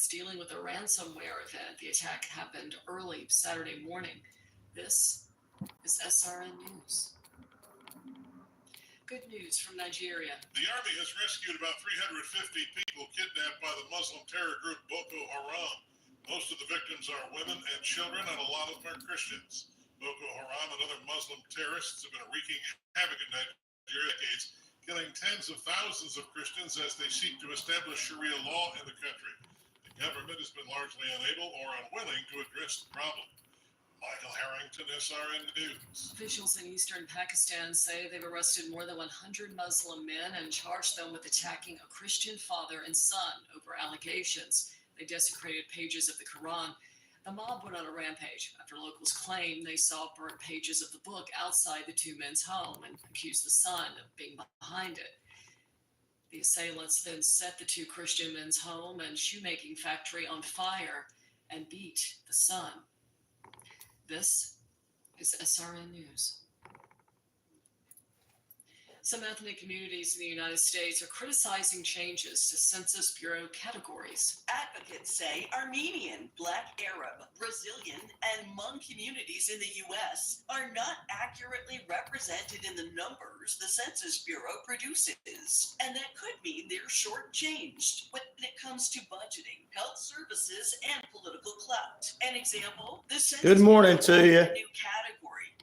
authorities dealing with a ransomware event. The attack happened early Saturday morning. This is SRN News. Good news from Nigeria. The Army has rescued about 350 people kidnapped by the Muslim terror group Boko Haram. Most of the victims are women and children, and a lot of them are Christians. Boko Haram and other Muslim terrorists have been wreaking havoc in Nigeria decades, killing tens of thousands of Christians as they seek to establish Sharia law in the country. The government has been largely unable or unwilling to address the problem. Michael Harrington, SRN News. Officials in eastern Pakistan say they've arrested more than 100 Muslim men and charged them with attacking a Christian father and son over allegations they desecrated pages of the Quran. The mob went on a rampage after locals claimed they saw burnt pages of the book outside the two men's home and accused the son of being behind it. The assailants then set the two Christian men's home and shoemaking factory on fire and beat the son. This is SRN News. Some ethnic communities in the United States are criticizing changes to Census Bureau categories. Advocates say Armenian, Black Arab, Brazilian, and Hmong communities in the U.S. are not accurately represented in the numbers the Census Bureau produces, and that could mean they're shortchanged when it comes to budgeting, health services, and political clout. An example, the Census Good morning Bureau to you. a new category,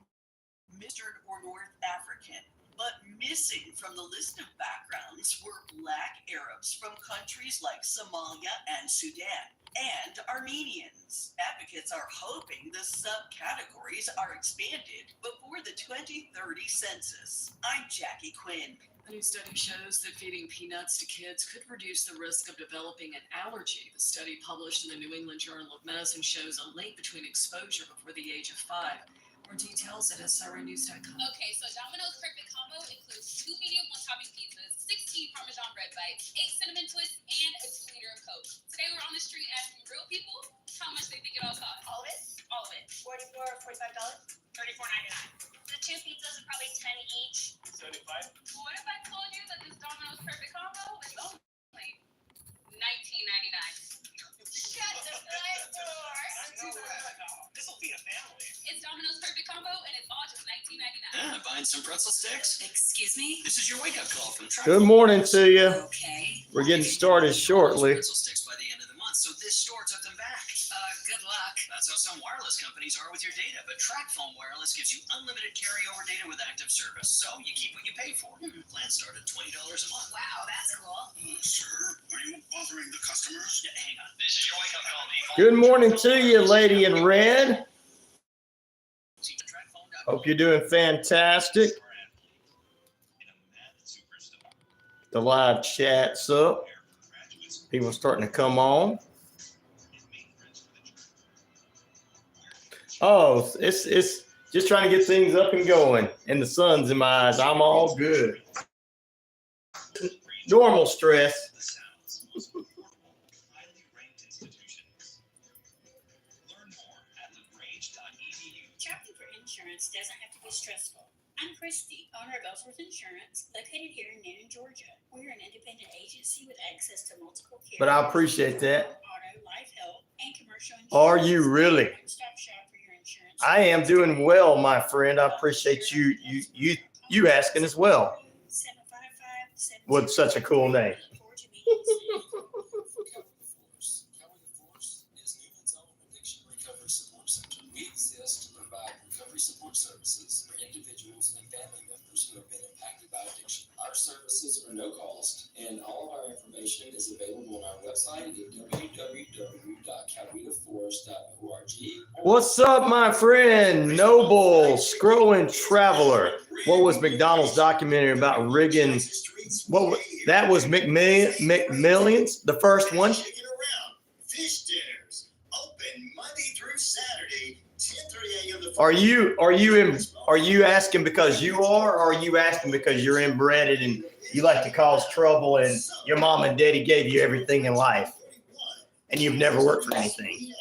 Eastern or North African. But missing from the list of backgrounds were Black Arabs from countries like Somalia and Sudan, and Armenians. Advocates are hoping the subcategories are expanded before the 2030 census. I'm Jackie Quinn. A new study shows that feeding peanuts to kids could reduce the risk of developing an allergy. The study, published in the New England Journal of Medicine, shows a link between exposure before the age of 5. More details at srnnews.com. Okay, so Domino's Perfect Combo includes 2 medium one-topping pizzas, 16 Parmesan bread bites, 8 cinnamon twists, and a 2-liter of Coke. Today we're on the street asking real people how much they think it all costs. All of it? All of it. $44 or $45? $34.99. The 2 pizzas are probably $10 each. 75. What if I told you that this Domino's Perfect Combo is only $19.99? Shut the front door. This will feed a family. It's Domino's Perfect Combo, and it's all just $19.99. Buying some pretzel sticks? Excuse me? This is your wake-up call from Good morning to you. Okay. We're getting started shortly. Pretzel sticks by the end of the month, so this store took them back. Good luck. That's how some wireless companies are with your data, but TracFone Wireless gives you unlimited carryover data with active service, so you keep what you pay for. Plans start at $20 a month. Wow, that's cool. Sir, are you bothering the customers? Yeah, hang on. This is your wake-up call, people. Good morning to you, lady in red. Hope you're doing fantastic. The live chat's up. People starting to come on. Oh, it's just trying to get things up and going. And the sun's in my eyes. I'm all good. Normal stress. Shopping for insurance doesn't have to be stressful. I'm Christy, owner of Ellsworth Insurance, located here in Newnan, Georgia. We're an independent agency with access to multiple carriers. But I appreciate that. Auto, life, health, and commercial insurance. Are you really? One-stop shop for your insurance. I am doing well, my friend. I appreciate you asking as well. 755-700. With such a cool name. Look forward to meeting you soon. Is Newman's own addiction recovery support center. We exist to provide recovery support services for individuals and family members who have been impacted by addiction. Our services are no cost, and all of our information is available on our website at www.cowetaforce.org. What's up, my friend? Noble Scrolling Traveler. What was McDonald's documentary about rigging? That was McMillions, the first one. Chicken around. Fish dinners open Monday through Saturday, 10:30 a.m. to Are you asking because you are, or are you asking because you're inbred and you like to cause trouble and your mom and daddy gave you everything in life and you've never worked for anything?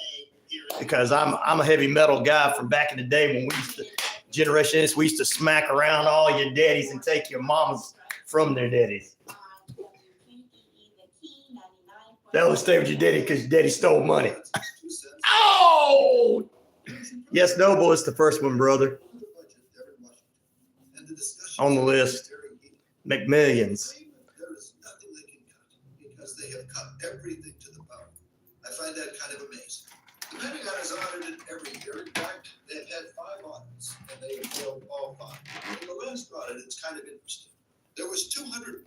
Because I'm a heavy metal guy from back in the day when we used to smack around all your daddies and take your mamas from their daddies. They only stay with your daddy because your daddy stole money. Oh! Yes, Noble is the first one, brother. On the list. McMillions. There is nothing they can cut because they have cut everything to the bone. I find that kind of amazing. The Pentagon is audited every year. In fact, they've had 5 audits and they have failed all 5. In the last audit, it's kind of interesting. There was $220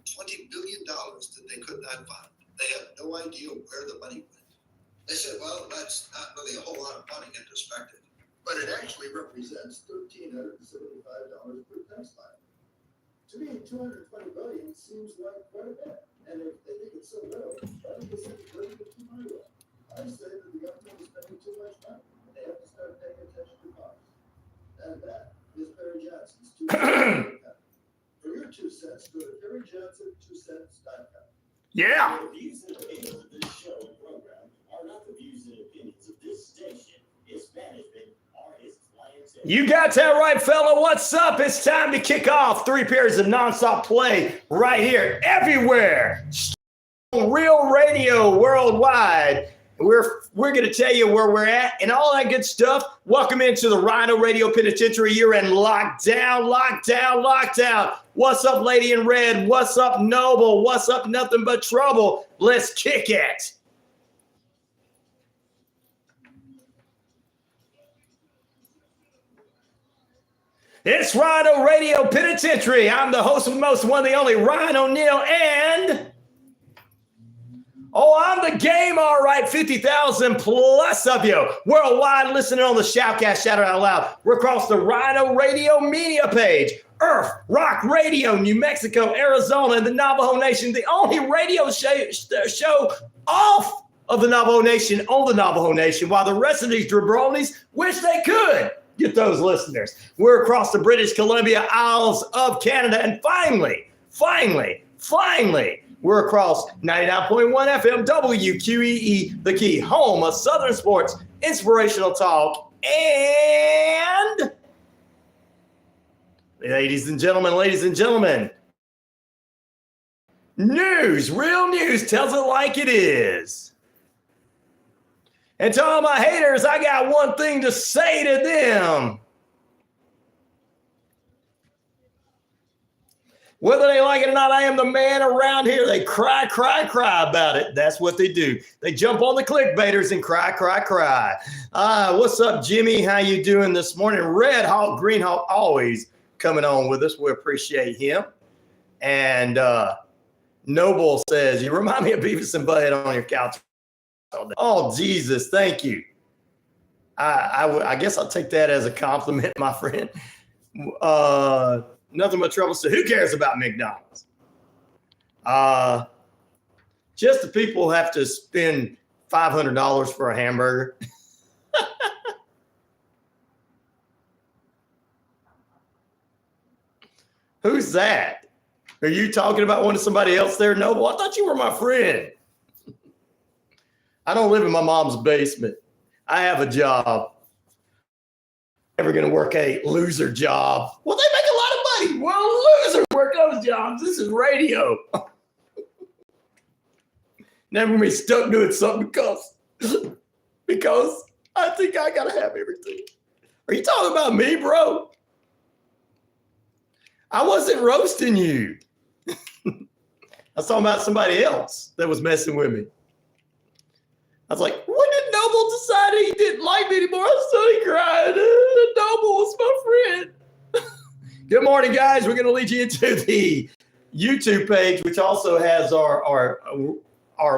billion that they could not find. They have no idea where the money went. They said, well, that's not really a whole lot of money in perspective, but it actually represents $1,375 per tax filer. To me, $220 billion seems like quite a bit. And if they think it's so little, why don't they send it to my way? I say that the government is spending too much money. They have to start paying attention to costs. And that is Perry Johnson's 2 cents. For your 2 cents, go to PerryJohnson2cents.com. Yeah. The views and opinions of this show and program are not the views and opinions of this station, its management, or its clients. You got that right, fella. What's up? It's time to kick off 3 periods of nonstop play right here, everywhere. Real radio worldwide. We're going to tell you where we're at and all that good stuff. Welcome into the RyanORadio Penitentiary. You're in lockdown. What's up, Lady in Red? What's up, Noble? What's up, Nothing But Trouble? Let's kick it. It's RyanORadio Penitentiary. I'm the host of the most, one, the only Ryan O'Neal, and I'm the game, all right. 50,000 plus of you worldwide listening on the Shoutcast. Shout it out loud. We're across the RyanORadio media page. Earth, Rock Radio, New Mexico, Arizona, and the Navajo Nation. The only radio show off of the Navajo Nation on the Navajo Nation, while the rest of these jabronis wish they could get those listeners. We're across the British Columbia Isles of Canada. And finally, we're across 99.1 FM WQEE, the key home of Southern sports, inspirational talk, and ladies and gentlemen, news, real news tells it like it is. And to all my haters, I got one thing to say to them. Whether they like it or not, I am the man around here. They cry about it. That's what they do. They jump on the clickbaiters and cry. What's up, Jimmy? How you doing this morning? Red Hawk, Green Hawk, always coming on with us. We appreciate him. And Noble says, you remind me of Beavis and Butthead on your couch. Oh, Jesus, thank you. I guess I'll take that as a compliment, my friend. Nothing but trouble. So who cares about McDonald's? Just the people who have to spend $500 for a hamburger. Who's that? Are you talking about one of somebody else there? Noble, I thought you were my friend. I don't live in my mom's basement. I have a job. Never going to work a loser job. Well, they make a lot of money. Well, losers work those jobs. This is radio. Never be stuck doing something because I think I got to have everything. Are you talking about me, bro? I wasn't roasting you. I was talking about somebody else that was messing with me. I was like, when did Noble decide he didn't like me anymore? I started crying. Noble was my friend. Good morning, guys. We're going to lead you into the YouTube page, which also has our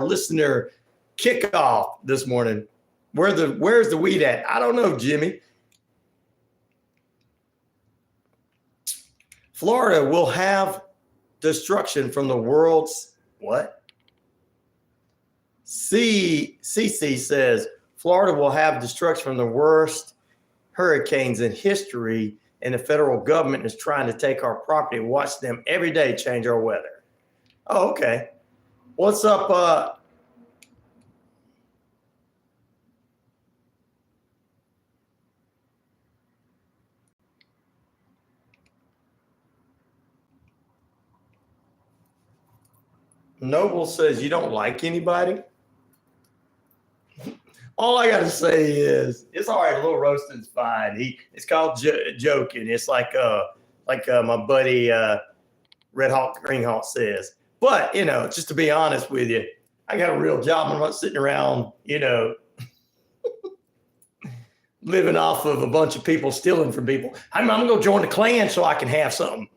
listener kickoff this morning. Where's the weed at? I don't know, Jimmy. Florida will have destruction from the world's what? CC says Florida will have destruction from the worst hurricanes in history, and the federal government is trying to take our property. Watch them every day change our weather. Oh, okay. What's up? Noble says you don't like anybody. All I got to say is it's all right. A little roasting's fine. It's called joking. It's like my buddy Red Hawk Green Hawk says. But just to be honest with you, I got a real job. I'm not sitting around, living off of a bunch of people stealing from people. I'm gonna go join the Klan so I can have something.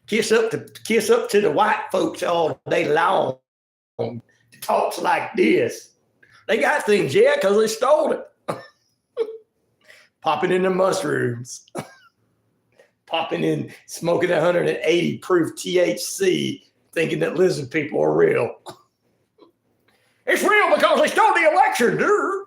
Kiss up to the white folks all day long. Talks like this. They got things, yeah, because they stole it. Popping in the mushrooms. Popping in, smoking 180 proof THC, thinking that lizard people are real. It's real because they stole the election, dude.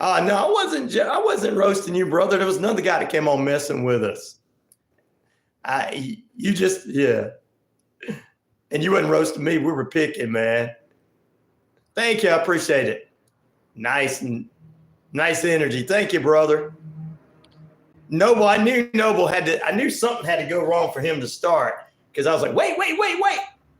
No, I wasn't roasting you, brother. There was another guy that came on messing with us. You just, yeah. And you wasn't roasting me. We were picking, man. Thank you. I appreciate it. Nice energy. Thank you, brother. Noble, I knew something had to go wrong for him to start because I was like, wait.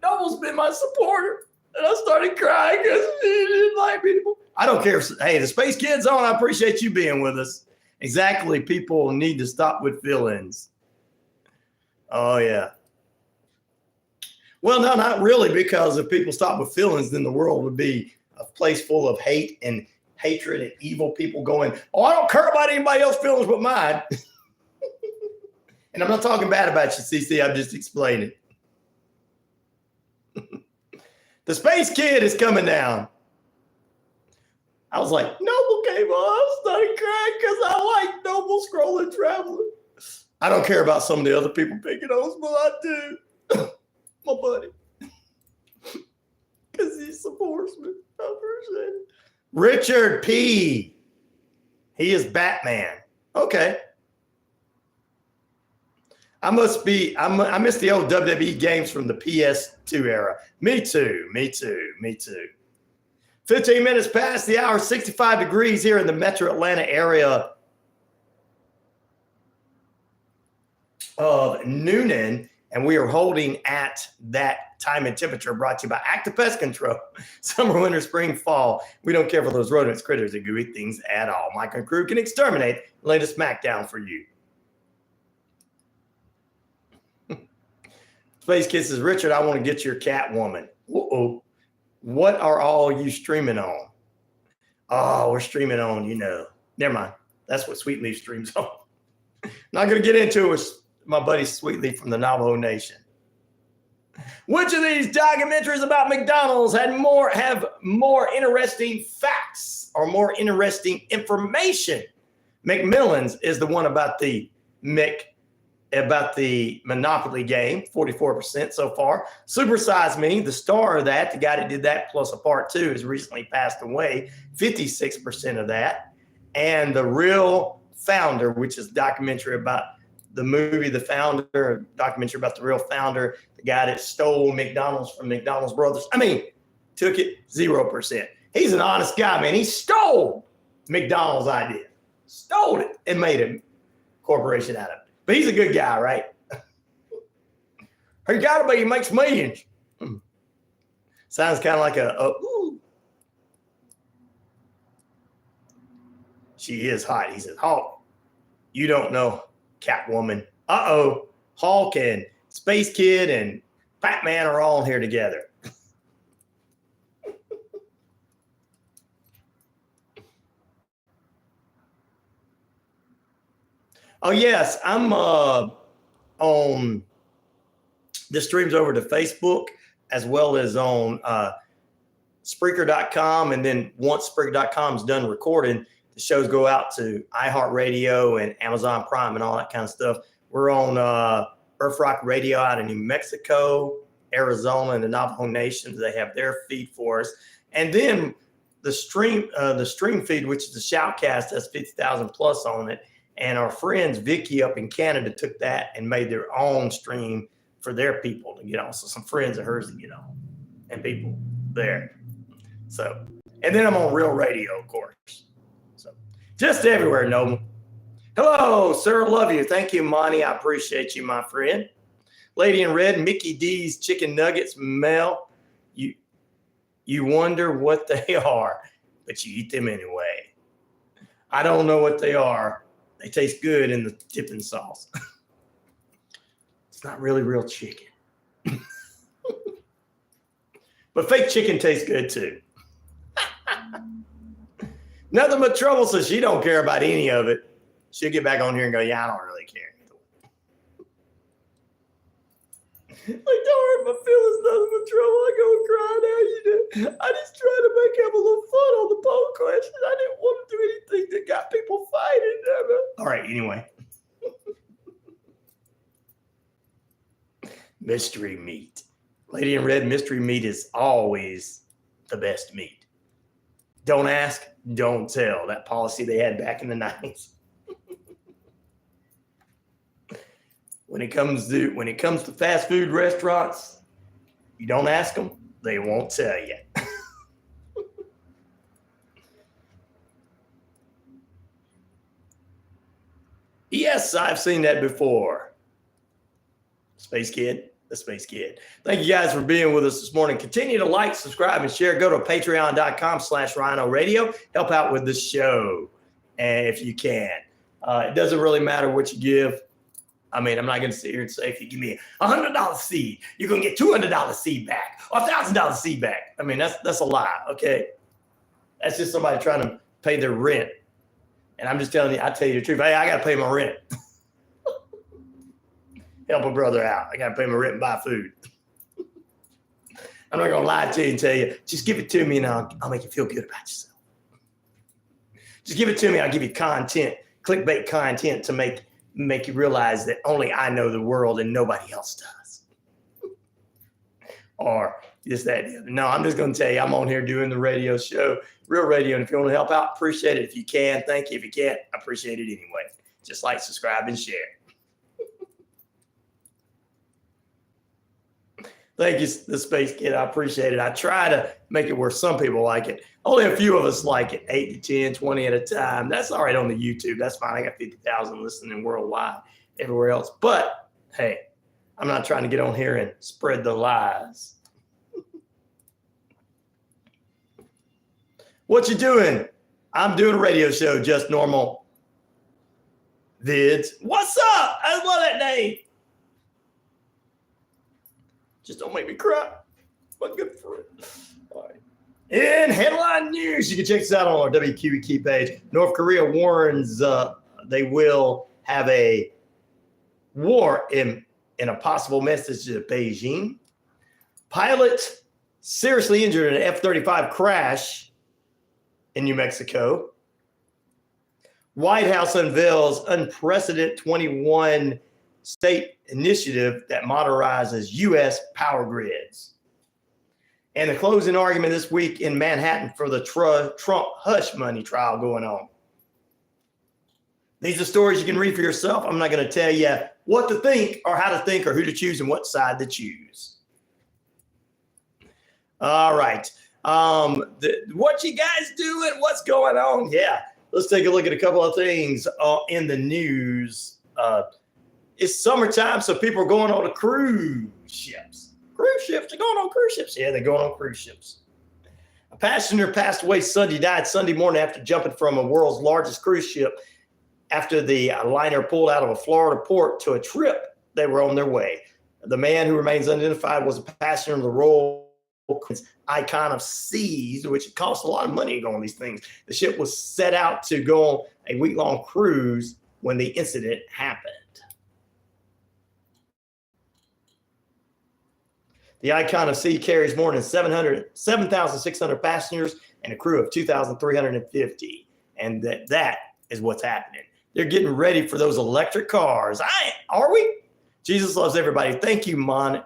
Noble's been my supporter. And I started crying because he didn't like me. I don't care. Hey, the Space Kid's on. I appreciate you being with us. Exactly. People need to stop with feelings. Oh, yeah. Well, no, not really, because if people stop with feelings, then the world would be a place full of hate and hatred and evil people going, oh, I don't care about anybody else's feelings but mine. And I'm not talking bad about you, CC. I'm just explaining. The Space Kid is coming down. I was like, Noble came on. I started crying because I like Noble scrolling traveling. I don't care about some of the other people picking on us, but I do. My buddy. Because he supports me. I appreciate it. Richard P. He is Batman. Okay. I miss the old WWE games from the PS2 era. Me too. 15 minutes past the hour, 65 degrees here in the metro Atlanta area of Noonan, and we are holding at that time and temperature, brought to you by Active Pest Control. Summer, winter, spring, fall. We don't care for those rodents, critters, and gooey things at all. Mike and crew can exterminate and lay the smack down for you. Space Kid says, Richard, I want to get your Catwoman. Uh-oh. What are all you streaming on? Oh, we're streaming on, Never mind. That's what Sweetleaf streams on. Not going to get into it with my buddy Sweetleaf from the Navajo Nation. Which of these documentaries about McDonald's have more interesting facts or more interesting information? McMillan's is the one about the Monopoly game, 44% so far. Super Size Me, the star of that, the guy that did that plus a part 2 has recently passed away, 56% of that. And The Real Founder, which is a documentary about the movie The Founder, a documentary about the real founder, the guy that stole McDonald's from McDonald's brothers. Took it 0%. He's an honest guy, man. He stole McDonald's idea, stole it, and made a corporation out of it. But he's a good guy, right? He got to be. He makes millions. Sounds kind of like ooh. She is hot. He says, Hulk, you don't know Catwoman. Uh-oh. Hulk and Space Kid and Batman are all here together. Oh, yes. I'm on the streams over to Facebook as well as on Spreaker.com. And then once Spreaker.com is done recording, the shows go out to iHeartRadio and Amazon Prime and all that kind of stuff. We're on Earth Rock Radio out in New Mexico, Arizona, and the Navajo Nations. They have their feed for us. And then the stream feed, which is the Shoutcast, has 50,000 plus on it. And our friends, Vicky up in Canada, took that and made their own stream for their people to get on. So some friends of hers to get on and people there. So, and then I'm on Real Radio, of course. So just everywhere, Noble. Hello, sir. Love you. Thank you, Monty. I appreciate you, my friend. Lady in red, Mickey D's chicken nuggets, Mel. You wonder what they are, but you eat them anyway. I don't know what they are. They taste good in the dipping sauce. It's not really real chicken. But fake chicken tastes good too. Nothing but trouble, so she don't care about any of it. She'll get back on here and go, yeah, I don't really care. Like, don't hurt my feelings, nothing but trouble. I go and cry now, you know. I just tried to make up a little fun on the poll question. I didn't want to do anything that got people fighting. All right, anyway. Mystery meat. Lady in red, mystery meat is always the best meat. Don't ask, don't tell. That policy they had back in the 90s. When it comes to fast food restaurants, you don't ask them, they won't tell you. Yes, I've seen that before. Space Kid, the Space Kid. Thank you guys for being with us this morning. Continue to like, subscribe, and share. Go to patreon.com/RyanORadio. Help out with the show, and if you can. It doesn't really matter what you give. I mean, I'm not going to sit here and say, if you give me $100 seed, you're going to get $200 seed back or $1,000 seed back. I mean, that's a lie, okay? That's just somebody trying to pay their rent. And I'm just telling you, I tell you the truth. Hey, I got to pay my rent. Help a brother out. I got to pay my rent and buy food. I'm not going to lie to you and tell you, just give it to me and I'll make you feel good about yourself. Just give it to me. I'll give you content, clickbait content to make you realize that only I know the world and nobody else does. Or this, that, and the other. No, I'm just going to tell you, I'm on here doing the radio show, real radio. And if you want to help out, appreciate it. If you can, thank you. If you can't, I appreciate it anyway. Just like, subscribe, and share. Thank you, the Space Kid. I appreciate it. I try to make it where some people like it. Only a few of us like it, 8 to 10, 20 at a time. That's all right on the YouTube. That's fine. I got 50,000 listening worldwide, everywhere else. But, hey, I'm not trying to get on here and spread the lies. What you doing? I'm doing a radio show, Just Normal Vids. What's up? I love that name. Just don't make me cry. My good friend. All right. In headline news, you can check this out on our WQEE page. North Korea warns they will have a war in a possible message to Beijing. Pilot seriously injured in an F-35 crash in New Mexico. White House unveils unprecedented 21 state initiative that modernizes U.S. power grids. And the closing argument this week in Manhattan for the Trump hush money trial going on. These are stories you can read for yourself. I'm not going to tell you what to think or how to think or who to choose and what side to choose. All right. What you guys doing? What's going on? Yeah. Let's take a look at a couple of things in the news. It's summertime, so people are going on to cruise ships. Cruise ships? They're going on cruise ships. Yeah, they're going on cruise ships. A passenger passed away died Sunday morning after jumping from a world's largest cruise ship after the liner pulled out of a Florida port to a trip they were on their way. The man, who remains unidentified, was a passenger in the Royal Icon of Seas, which costs a lot of money to go on these things. The ship was set out to go on a week-long cruise when the incident happened. The Icon of Sea carries more than 7,600 passengers and a crew of 2,350. And that is what's happening. They're getting ready for those electric cars. Are we? Jesus loves everybody. Thank you, Mondi.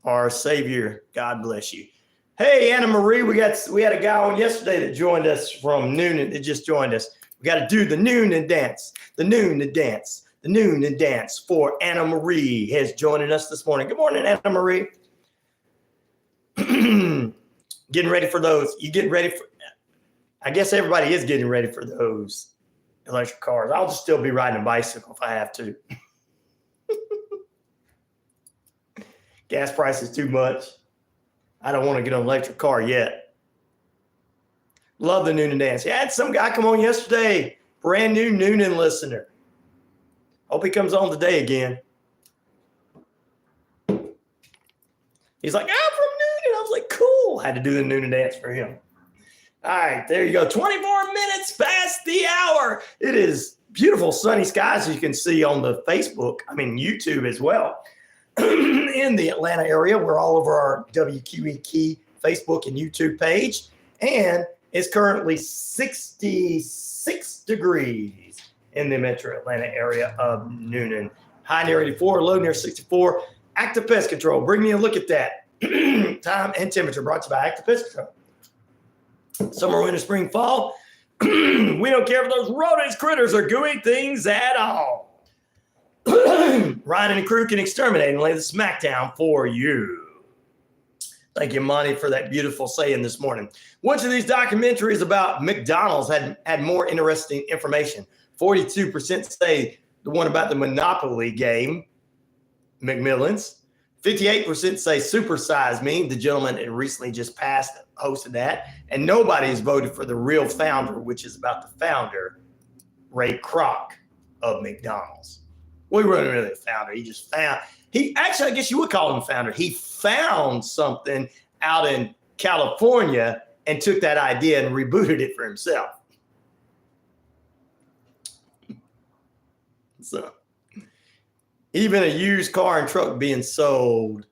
Our Savior. God bless you. Hey, Anna Marie, we had a guy on yesterday that joined us from Noonan. That just joined us. We got to do the Noonan dance. The Noonan dance. The Noonan dance for Anna Marie has joined us this morning. Good morning, Anna Marie. Getting ready for those. You getting ready for? I guess everybody is getting ready for those electric cars. I'll just still be riding a bicycle if I have to. Gas price is too much. I don't want to get an electric car yet. Love the Noonan Dance. Yeah, I had some guy come on yesterday. Brand new Noonan listener. Hope he comes on today again. He's like, I'm from Noonan. I was like, cool. I had to do the Noonan Dance for him. All right, there you go. 24 minutes past the hour. It is beautiful sunny skies, as you can see on the YouTube as well. In the Atlanta area, we're all over our WQEE Facebook and YouTube page. And it's currently 66 degrees in the metro Atlanta area of Noonan. High near 84, low near 64. Active Pest Control. Bring me a look at that. Time and temperature brought to you by Active Pest Control. Summer, winter, spring, fall. We don't care if those rodents, critters, or gooey things at all. Ryan and the crew can exterminate and lay the smackdown for you. Thank you, Monty, for that beautiful saying this morning. Which of these documentaries about McDonald's had more interesting information? 42% say the one about the Monopoly game, McMillan's. 58% say Super Size Me, the gentleman that recently just passed, hosted that. And nobody's voted for the real founder, which is about the founder, Ray Kroc of McDonald's. Well, he wasn't really a founder. I guess you would call him a founder. He found something out in California and took that idea and rebooted it for himself. So, even a used car and truck being sold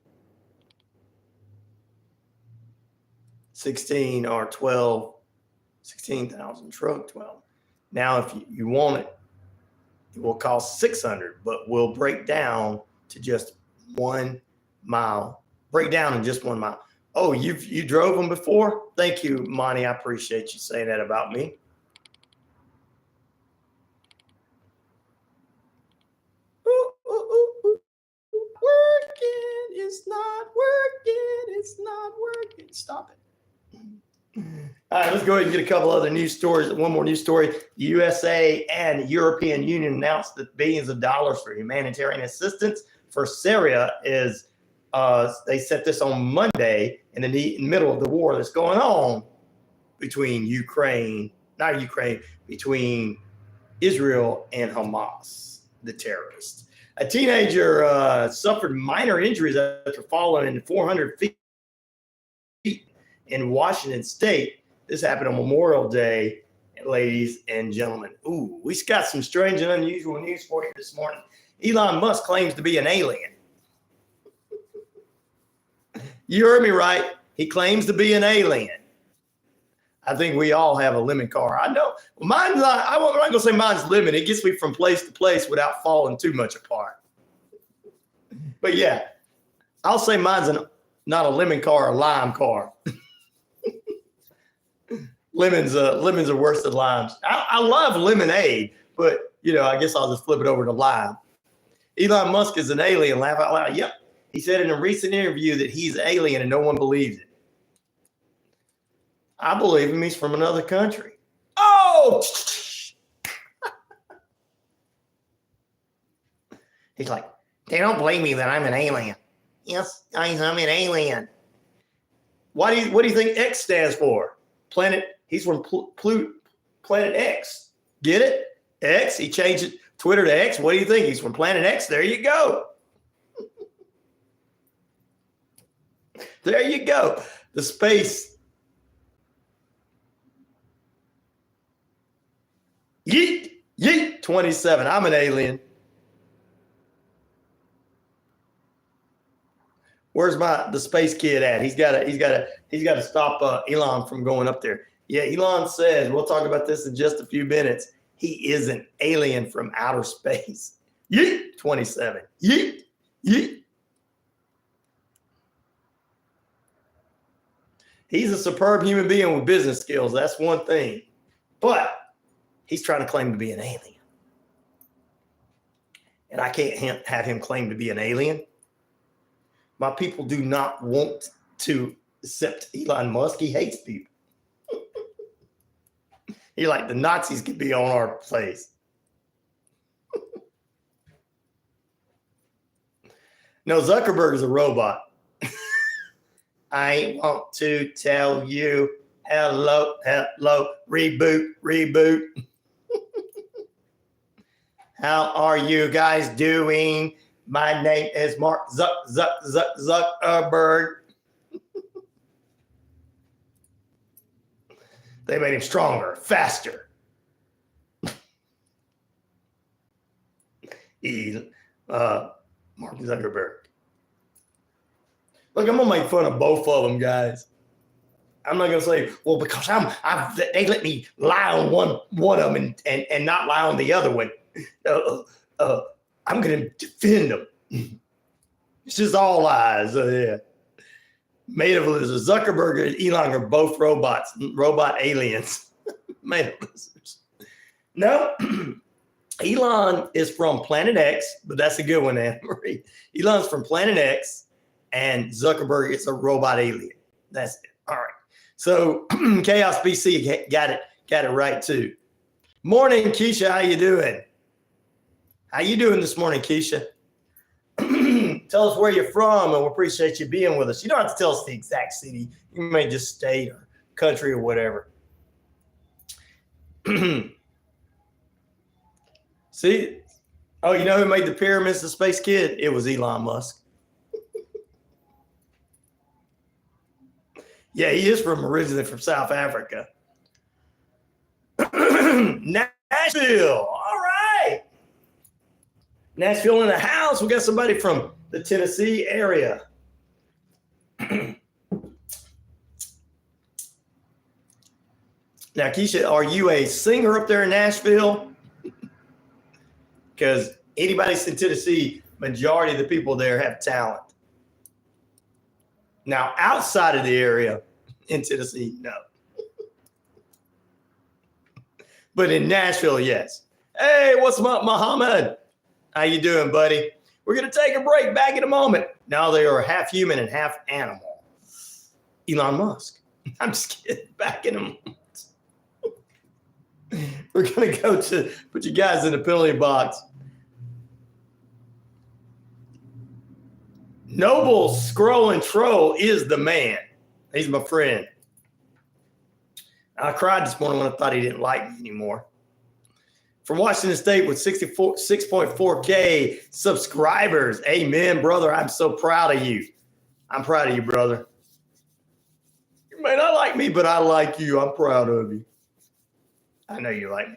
16,000 truck, 12. Now, if you want it, it will cost 600, but will break down to just 1 mile. Break down in just 1 mile. Oh, you drove them before? Thank you, Monty. I appreciate you saying that about me. Working, it's not working, it's not working. Stop it. All right, let's go ahead and get a couple other news stories. One more news story. The USA and European Union announced that billions of dollars for humanitarian assistance for Syria is, they set this on Monday in the middle of the war that's going on between between Israel and Hamas, the terrorists. A teenager suffered minor injuries after falling 400 feet in Washington State. This happened on Memorial Day, ladies and gentlemen. Ooh, we got some strange and unusual news for you this morning. Elon Musk claims to be an alien. You heard me right. He claims to be an alien. I think we all have a lemon car. I know. Mine's not, I'm not going to say mine's lemon. It gets me from place to place without falling too much apart. But yeah, I'll say mine's not a lemon car, a lime car. Lemons are worse than limes. I love lemonade, but I guess I'll just flip it over to lime. Elon Musk is an alien. Laugh out loud. Yep. He said in a recent interview that he's alien and no one believes it. I believe him. He's from another country. Oh! He's like, they don't believe me that I'm an alien. Yes, I'm an alien. What do you think X stands for? Planet. He's from Planet X. Get it? X. He changed it, Twitter to X. What do you think? He's from Planet X. There you go. There you go. The space. Yeet, yeet. 27. I'm an alien. Where's the space kid at? He's got to stop Elon from going up there. Yeah, Elon says, we'll talk about this in just a few minutes, he is an alien from outer space. Yeet, 27. Yeet, yeet. He's a superb human being with business skills. That's one thing. But he's trying to claim to be an alien. And I can't have him claim to be an alien. My people do not want to accept Elon Musk. He hates people. He like the Nazis could be on our place. No, Zuckerberg is a robot. I want to tell you hello, reboot. How are you guys doing? My name is Mark Zuckerberg. They made him stronger, faster. Mark Zuckerberg. Look, I'm gonna make fun of both of them, guys. I'm not gonna say, well, because they let me lie on one of them and not lie on the other one. I'm gonna defend them. It's just all lies. Yeah. Made of lizards. Zuckerberg and Elon are both robot aliens. Made of lizards. No, Elon is from Planet X, but that's a good one, Anne Marie. Elon's from Planet X, and Zuckerberg is a robot alien. That's it. All right. So Chaos BC got it right too. Morning, Keisha. How you doing? How you doing this morning, Keisha? Tell us where you're from, and we appreciate you being with us. You don't have to tell us the exact city. You may just state or country or whatever. See? Oh, you know who made the pyramids, the Space Kid? It was Elon Musk. Yeah, he is originally from South Africa. Nashville. All right. Nashville in the house. We got somebody from the Tennessee area. Now, Keisha, are you a singer up there in Nashville? Because anybody's in Tennessee, majority of the people there have talent. Now, outside of the area in Tennessee, no. But in Nashville, yes. Hey, what's up, Muhammad? How you doing, buddy? We're going to take a break. Back in a moment. Now they are half human and half animal. Elon Musk. I'm just kidding. Back in a moment. We're going to go to put you guys in the penalty box. Noble Scroll and Troll is the man. He's my friend. I cried this morning when I thought he didn't like me anymore. From Washington State with 6.4K subscribers. Amen, brother. I'm so proud of you. I'm proud of you, brother. You may not like me, but I like you. I'm proud of you. I know you like me.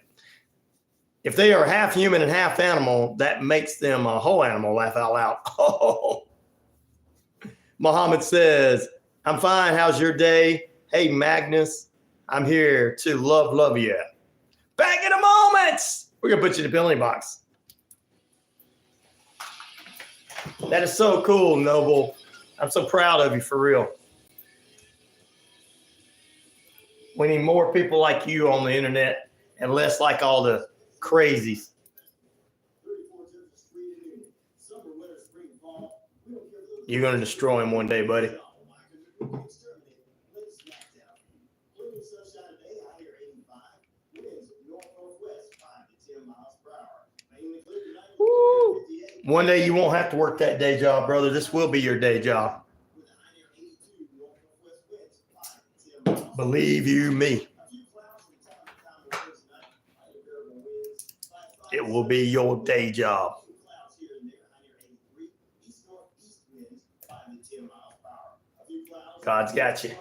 If they are half human and half animal, that makes them a whole animal. Laugh out loud. Oh. Muhammad says, I'm fine. How's your day? Hey, Magnus. I'm here to love you. Back in a moment. We're going to put you in the penalty box. That is so cool, Noble. I'm so proud of you, for real. We need more people like you on the internet and less like all the crazies. You're going to destroy him one day, buddy. Woo. One day you won't have to work that day job, brother. This will be your day job. Believe you me. It will be your day job. God's got you.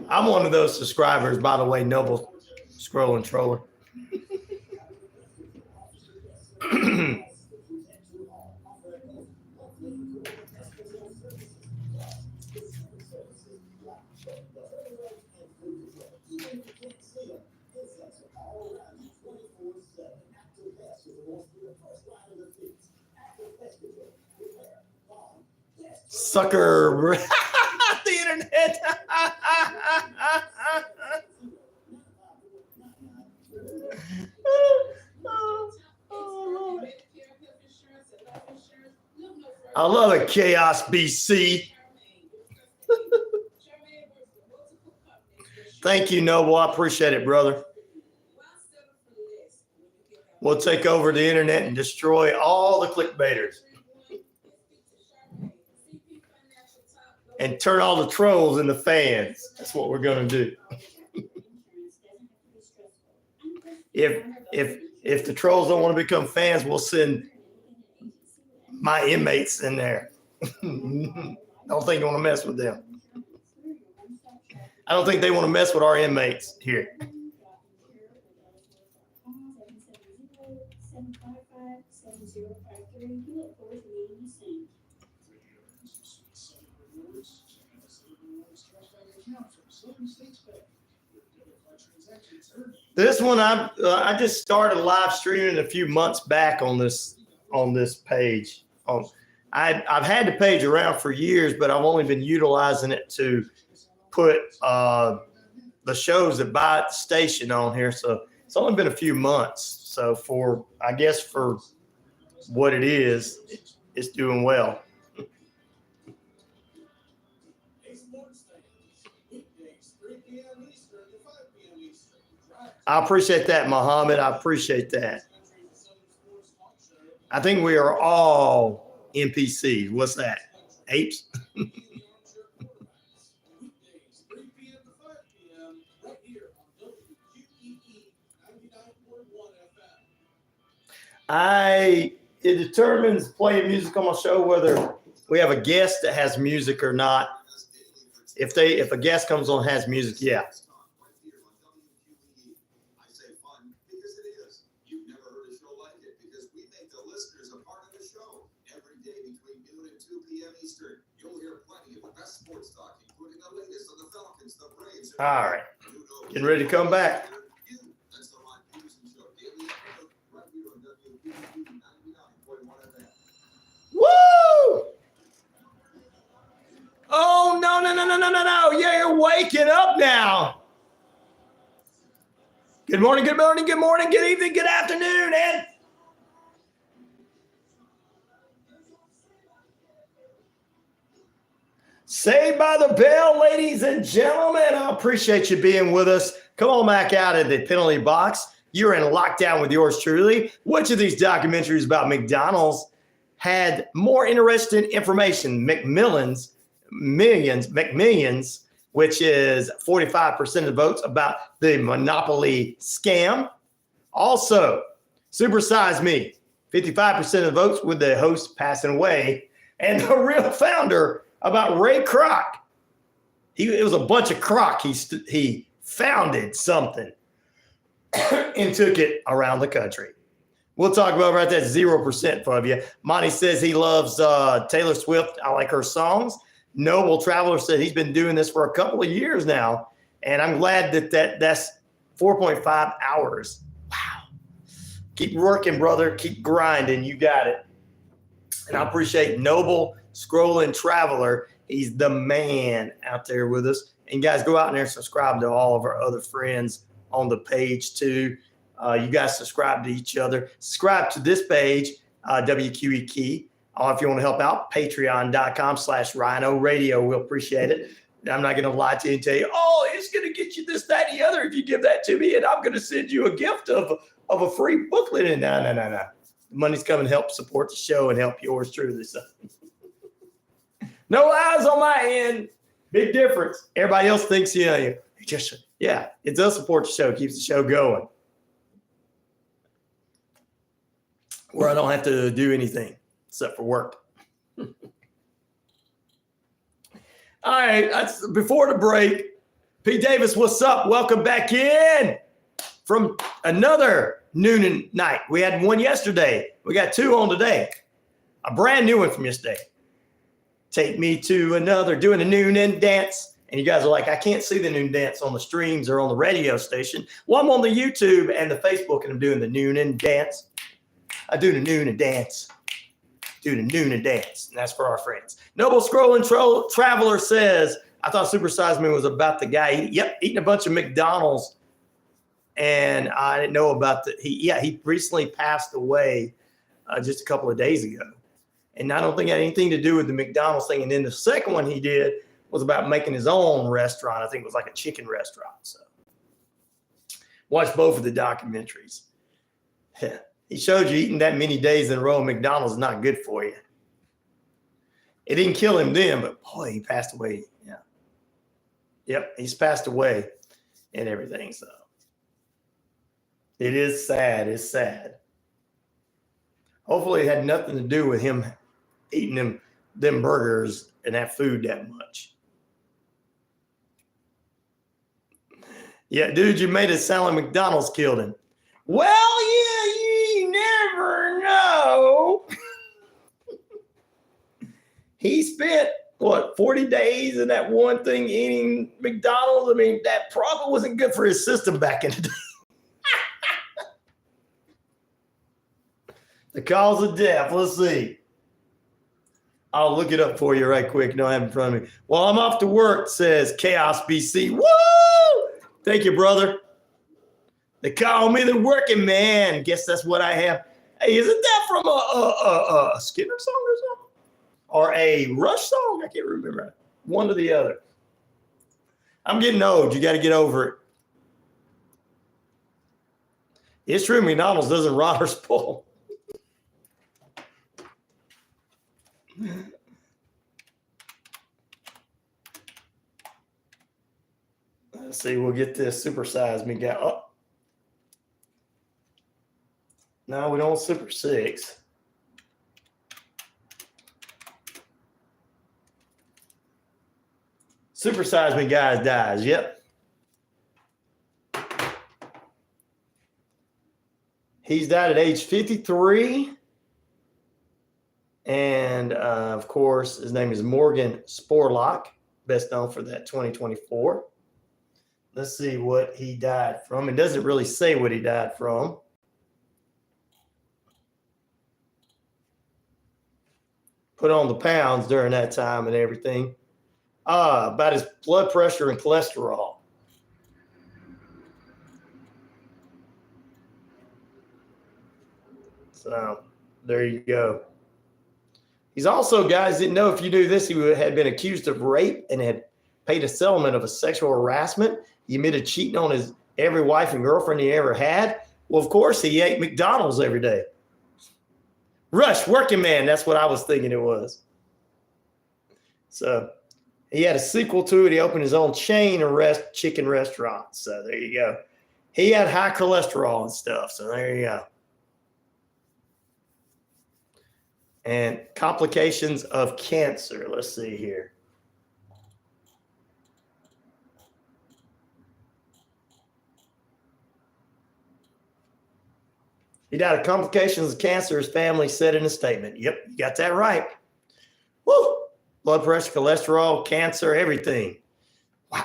I'm one of those subscribers, by the way, Noble Scroll and Troller. Sucker. The internet. I love it, Chaos BC. Thank you, Noble. I appreciate it, brother. We'll take over the internet and destroy all the clickbaiters. And turn all the trolls into fans. That's what we're going to do. If the trolls don't want to become fans, we'll send my inmates in there. Don't think you want to mess with them. I don't think they want to mess with our inmates here. This one I just started live streaming a few months back on this page. I've had the page around for years, but I've only been utilizing it to put the shows that buy at the station on here. So it's only been a few months. So for what it is, it's doing well. I appreciate that, Muhammad. I appreciate that. I think we are all NPCs. What's that? Apes? It determines playing music on my show whether we have a guest that has music or not. If a guest comes on and has music, yeah. All right. Getting ready to come back. Woo! Oh, no. Yeah, you're waking up now. Good morning, good evening, good afternoon, Ed. Saved by the bell, ladies and gentlemen. I appreciate you being with us. Come on back out of the penalty box. You're in lockdown with yours truly. Which of these documentaries about McDonald's had more interesting information? McMillions, which is 45% of the votes about the Monopoly scam. Also, Super Size Me, 55% of the votes with the host passing away. And the real founder about Ray Kroc. It was a bunch of crock. He founded something and took it around the country. We'll talk about right that 0% for you. Monty says he loves Taylor Swift. I like her songs. Noble Traveler said he's been doing this for a couple of years now, and I'm glad that's 4.5 hours. Wow. Keep working, brother. Keep grinding. You got it. And I appreciate Noble Scrolling Traveler. He's the man out there with us. And guys, go out there and subscribe to all of our other friends on the page too. You guys subscribe to each other. Subscribe to this page, WQEE. If you want to help out, patreon.com/RyanORadio. We'll appreciate it. I'm not going to lie to you and tell you, it's going to get you this, that, and the other if you give that to me, and I'm going to send you a gift of a free booklet. And no. The money's coming to help support the show and help yours truly. So. No eyes on my end. Big difference. Everybody else thinks, it does support the show, keeps the show going. Where I don't have to do anything except for work. All right, that's before the break. P. Davis, what's up? Welcome back in from another noon and night. We had one yesterday. We got two on today. A brand new one from yesterday. Take me to another, doing a noon and dance. And you guys are like, I can't see the noon dance on the streams or on the radio station. Well, I'm on the YouTube and the Facebook, and I'm doing the noon and dance. I do the noon and dance. And that's for our friends. Noble Scrolling Traveler says, I thought Super Size Me was about the guy eating a bunch of McDonald's. And I didn't know about he recently passed away just a couple of days ago. And I don't think it had anything to do with the McDonald's thing. And then the second one he did was about making his own restaurant. I think it was like a chicken restaurant. So watch both of the documentaries. He showed you eating that many days in a row at McDonald's is not good for you. It didn't kill him then, but boy, he passed away. Yeah. Yep, he's passed away and everything. So it is sad. It's sad. Hopefully it had nothing to do with him eating them burgers and that food that much. Yeah, dude, you made it sound like McDonald's killed him. Well, yeah, you never know. He spent, 40 days in that one thing eating McDonald's? I mean, that probably wasn't good for his system back in the day. The cause of death, let's see. I'll look it up for you right quick. No, I have it in front of me. Well, I'm off to work, says Chaos BC. Woo! Thank you, brother. They call me the working man. Guess that's what I have. Hey, isn't that from a Skinner song or something? Or a Rush song? I can't remember. One or the other. I'm getting old. You got to get over it. It's true, McDonald's doesn't rot or spoil. Let's see, we'll get this supersize me guy. Oh. No, we don't Super 6. Supersize me guys dies. Yep. He's died at age 53. And of course, his name is Morgan Sporlock, best known for that 2024. Let's see what he died from. It doesn't really say what he died from. Put on the pounds during that time and everything. About his blood pressure and cholesterol. So there you go. He's also, guys, didn't know if you knew this, he had been accused of rape and had paid a settlement of a sexual harassment. He admitted cheating on his every wife and girlfriend he ever had. Well, of course, he ate McDonald's every day. Rush, working man. That's what I was thinking it was. So he had a sequel to it. He opened his own chain of chicken restaurants. So there you go. He had high cholesterol and stuff. So there you go. And complications of cancer. Let's see here. He died of complications of cancer, his family said in a statement. Yep, you got that right. Woo! Blood pressure, cholesterol, cancer, everything. Wow.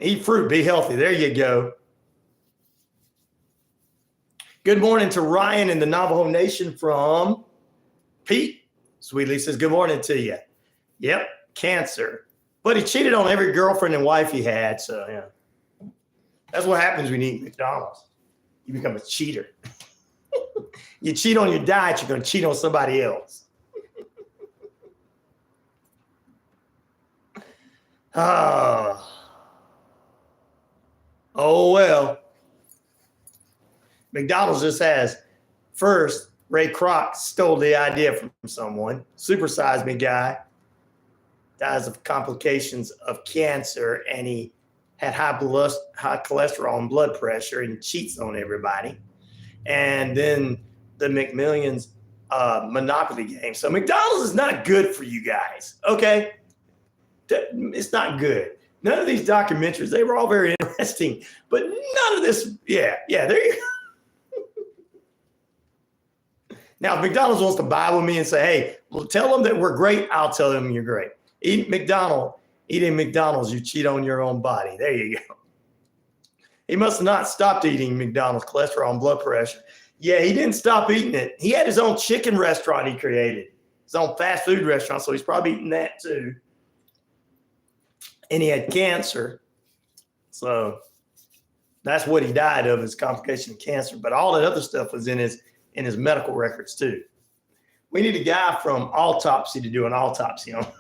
Eat fruit, be healthy. There you go. Good morning to Ryan in the Navajo Nation from Pete. Sweetly says, good morning to you. Yep, cancer. But he cheated on every girlfriend and wife he had. So, yeah. That's what happens when you eat McDonald's. You become a cheater. You cheat on your diet, you're going to cheat on somebody else. Oh, well. McDonald's just has, first, Ray Kroc stole the idea from someone. Supersize me guy. Dies of complications of cancer, and he had high cholesterol and blood pressure and cheats on everybody. And then the McMillions Monopoly game. So McDonald's is not good for you guys, okay? It's not good. None of these documentaries, they were all very interesting, but none of this, yeah, there you go. Now, if McDonald's wants to buy with me and say, hey, well, tell them that we're great, I'll tell them you're great. Eating McDonald's, you cheat on your own body. There you go. He must have not stopped eating McDonald's, cholesterol and blood pressure. Yeah, he didn't stop eating it. He had his own chicken restaurant he created, his own fast food restaurant, so he's probably eating that too. And he had cancer. So that's what he died of, is complication of cancer. But all that other stuff was in his medical records too. We need a guy from Autopsy to do an autopsy on him.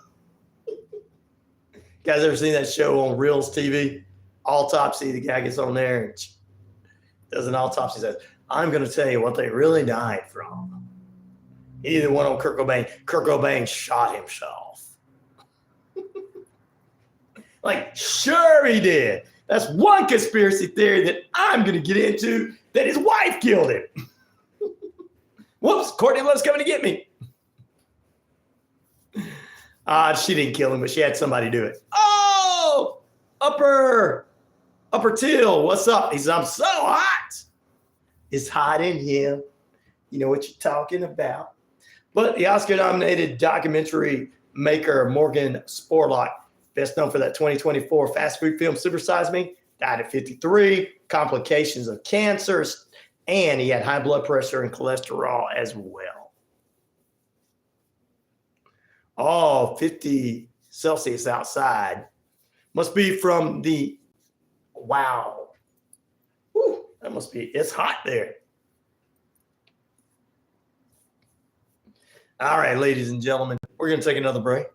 Guys ever seen that show on Reels TV? Autopsy, the guy gets on there and does an autopsy, says, I'm going to tell you what they really died from. He did the one on Kurt Cobain. Kurt Cobain shot himself. Like, sure he did. That's one conspiracy theory that I'm going to get into, that his wife killed him. Whoops, Courtney Love's coming to get me. She didn't kill him, but she had somebody do it. Oh, Upper Till, what's up? He says, I'm so hot. It's hot in here. You know what you're talking about. But the Oscar-nominated documentary maker Morgan Spurlock, best known for that 2024 fast food film Super Size Me, died at 53, complications of cancer, and he had high blood pressure and cholesterol as well. Oh, 50 Celsius outside. Must be from the, wow. Whew, that must be, it's hot there. All right, ladies and gentlemen, we're going to take another break.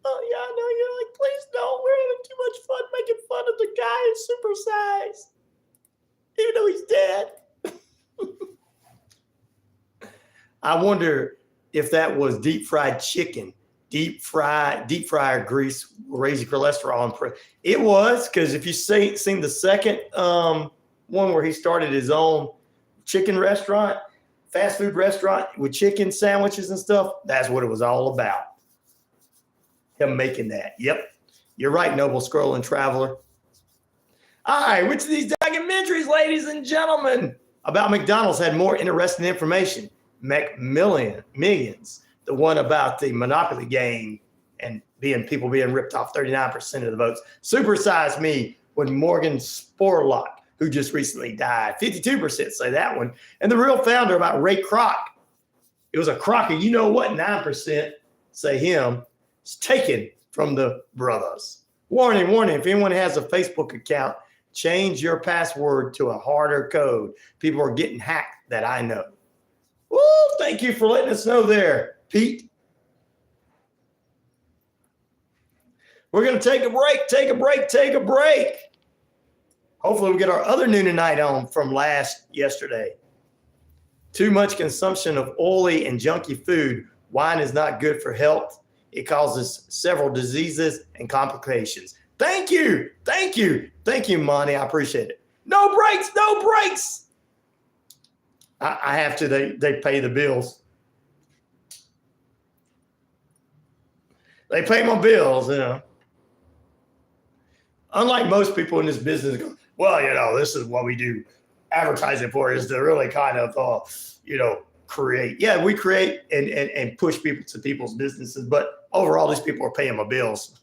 Oh, yeah, I know. You're like, please don't. We're having too much fun making fun of the guy in Super Size, even though he's dead. I wonder if that was deep fried chicken. Deep fryer grease will raise your cholesterol. It was, because if you seen the second one where he started his own chicken restaurant, fast food restaurant with chicken sandwiches and stuff, that's what it was all about. Him making that. Yep. You're right, Noble Scrolling Traveler. All right, which of these documentaries, ladies and gentlemen, about McDonald's had more interesting information? Millions. The one about the Monopoly game and people being ripped off 39% of the votes. Super Size Me with Morgan Spurlock, who just recently died. 52% say that one. And The Real Founder about Ray Kroc. It was a Crocker. You know what? 9% say him. It's taken from the brothers. Warning. If anyone has a Facebook account, change your password to a harder code. People are getting hacked that I know. Woo, thank you for letting us know there, Pete. We're going to take a break. Hopefully we get our other noon and night on from yesterday. Too much consumption of oily and junky food. Wine is not good for health. It causes several diseases and complications. Thank you, Monty. I appreciate it. No breaks. I have to. They pay the bills. They pay my bills, you know. Unlike most people in this business, go, well, you know, this is what we do advertising for, is to really kind of, create. Yeah, we create and push people to people's businesses, but overall, these people are paying my bills.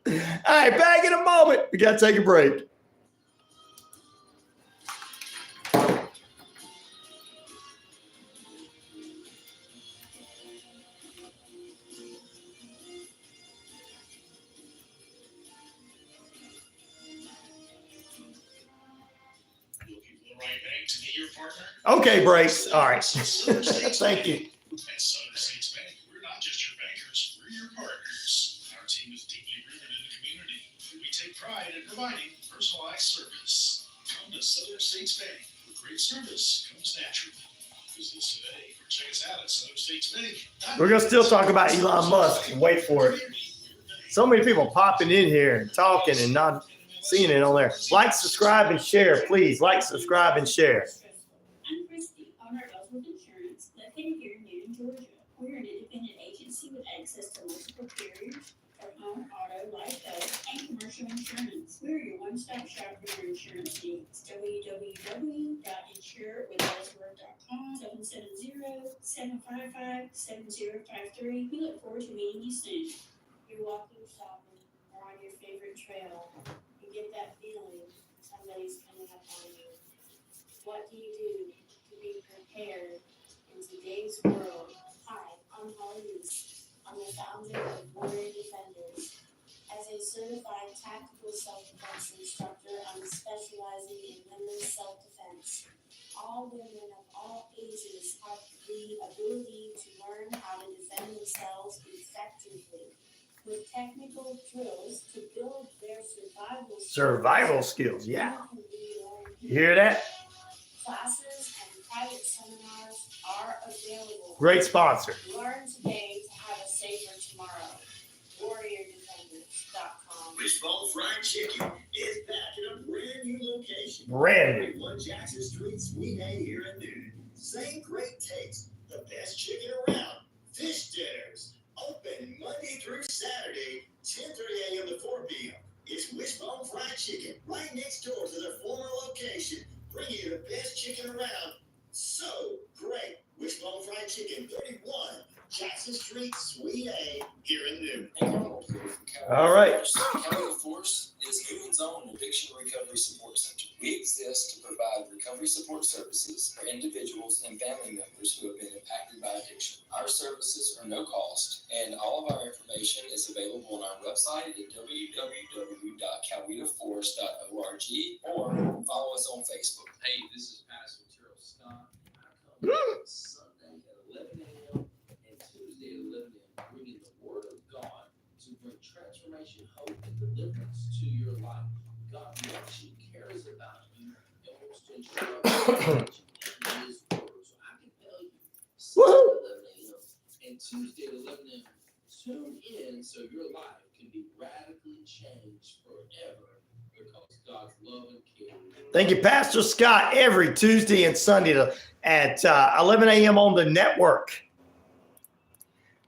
All right, back in a moment. We got to take a break. Okay, Brace. All right. Thank you. At Southern States Bank, we're not just your bankers, we're your partners. Our team is deeply rooted in the community. We take pride in providing personalized service. Come to Southern States Bank, where great service comes naturally. Visit us today or check us out at Southern States Bank. We're going to still talk about Elon Musk. Wait for it. So many people popping in here and talking and not seeing it on there. Like, subscribe, and share, please. Like, subscribe, and share. I'm Christy, owner of Ellsworth Insurance, located here in Newton, Georgia. We're an independent agency with access to multiple carriers for home, auto, life, health, and commercial insurance. We're your one-stop shop for your insurance needs. www.insurewithellsworth.com 770-755-7053. We look forward to meeting you soon. You're walking, shopping, or on your favorite trail. You get that feeling somebody's coming up on you. What do you do to be prepared in today's world? Hi, I'm Holly Reese. I'm the founder of Warrior Defenders. As a certified tactical self-defense instructor, I'm specializing in women's self-defense. All women of all ages have the ability to learn how to defend themselves effectively. With technical drills to build their Survival skills, yeah. Can be learned. You hear that? Classes and private seminars are available. Great sponsor. Learn today to have a safer tomorrow. WarriorDefenders.com. Wishbone Fried Chicken is back in a brand new location. Brand new. 1 Jackson Street, Suite A here in Newton. Same great taste, the best chicken around. Fish dinners, open Monday through Saturday, 10:30 a.m. to 4 p.m. It's Wishbone Fried Chicken, right next door to their former location, bringing you the best chicken around. So great. Wishbone Fried Chicken, 31 Jackson Street, Suite A, here in Newton. All right. County Force is Newton's own addiction recovery support center. We exist to provide recovery support services for individuals and family members who have been impacted by addiction. Our services are no cost, and all of our information is available on our website at www.cowetaforce.org or follow us on Facebook. Hey, this is Pastor Terrell Scott. I come here Sunday at 11 a.m. and Tuesday at 11 a.m. bringing the Word of God to bring transformation, hope, and deliverance to your life. God loves you, cares about you, and wants to instruct you in His Word. So I can tell you, Sunday at 11 a.m. and Tuesday at 11 a.m. Tune in so your life can be radically changed forever because God's love and care. Thank you, Pastor Scott, every Tuesday and Sunday at 11 a.m. on the network.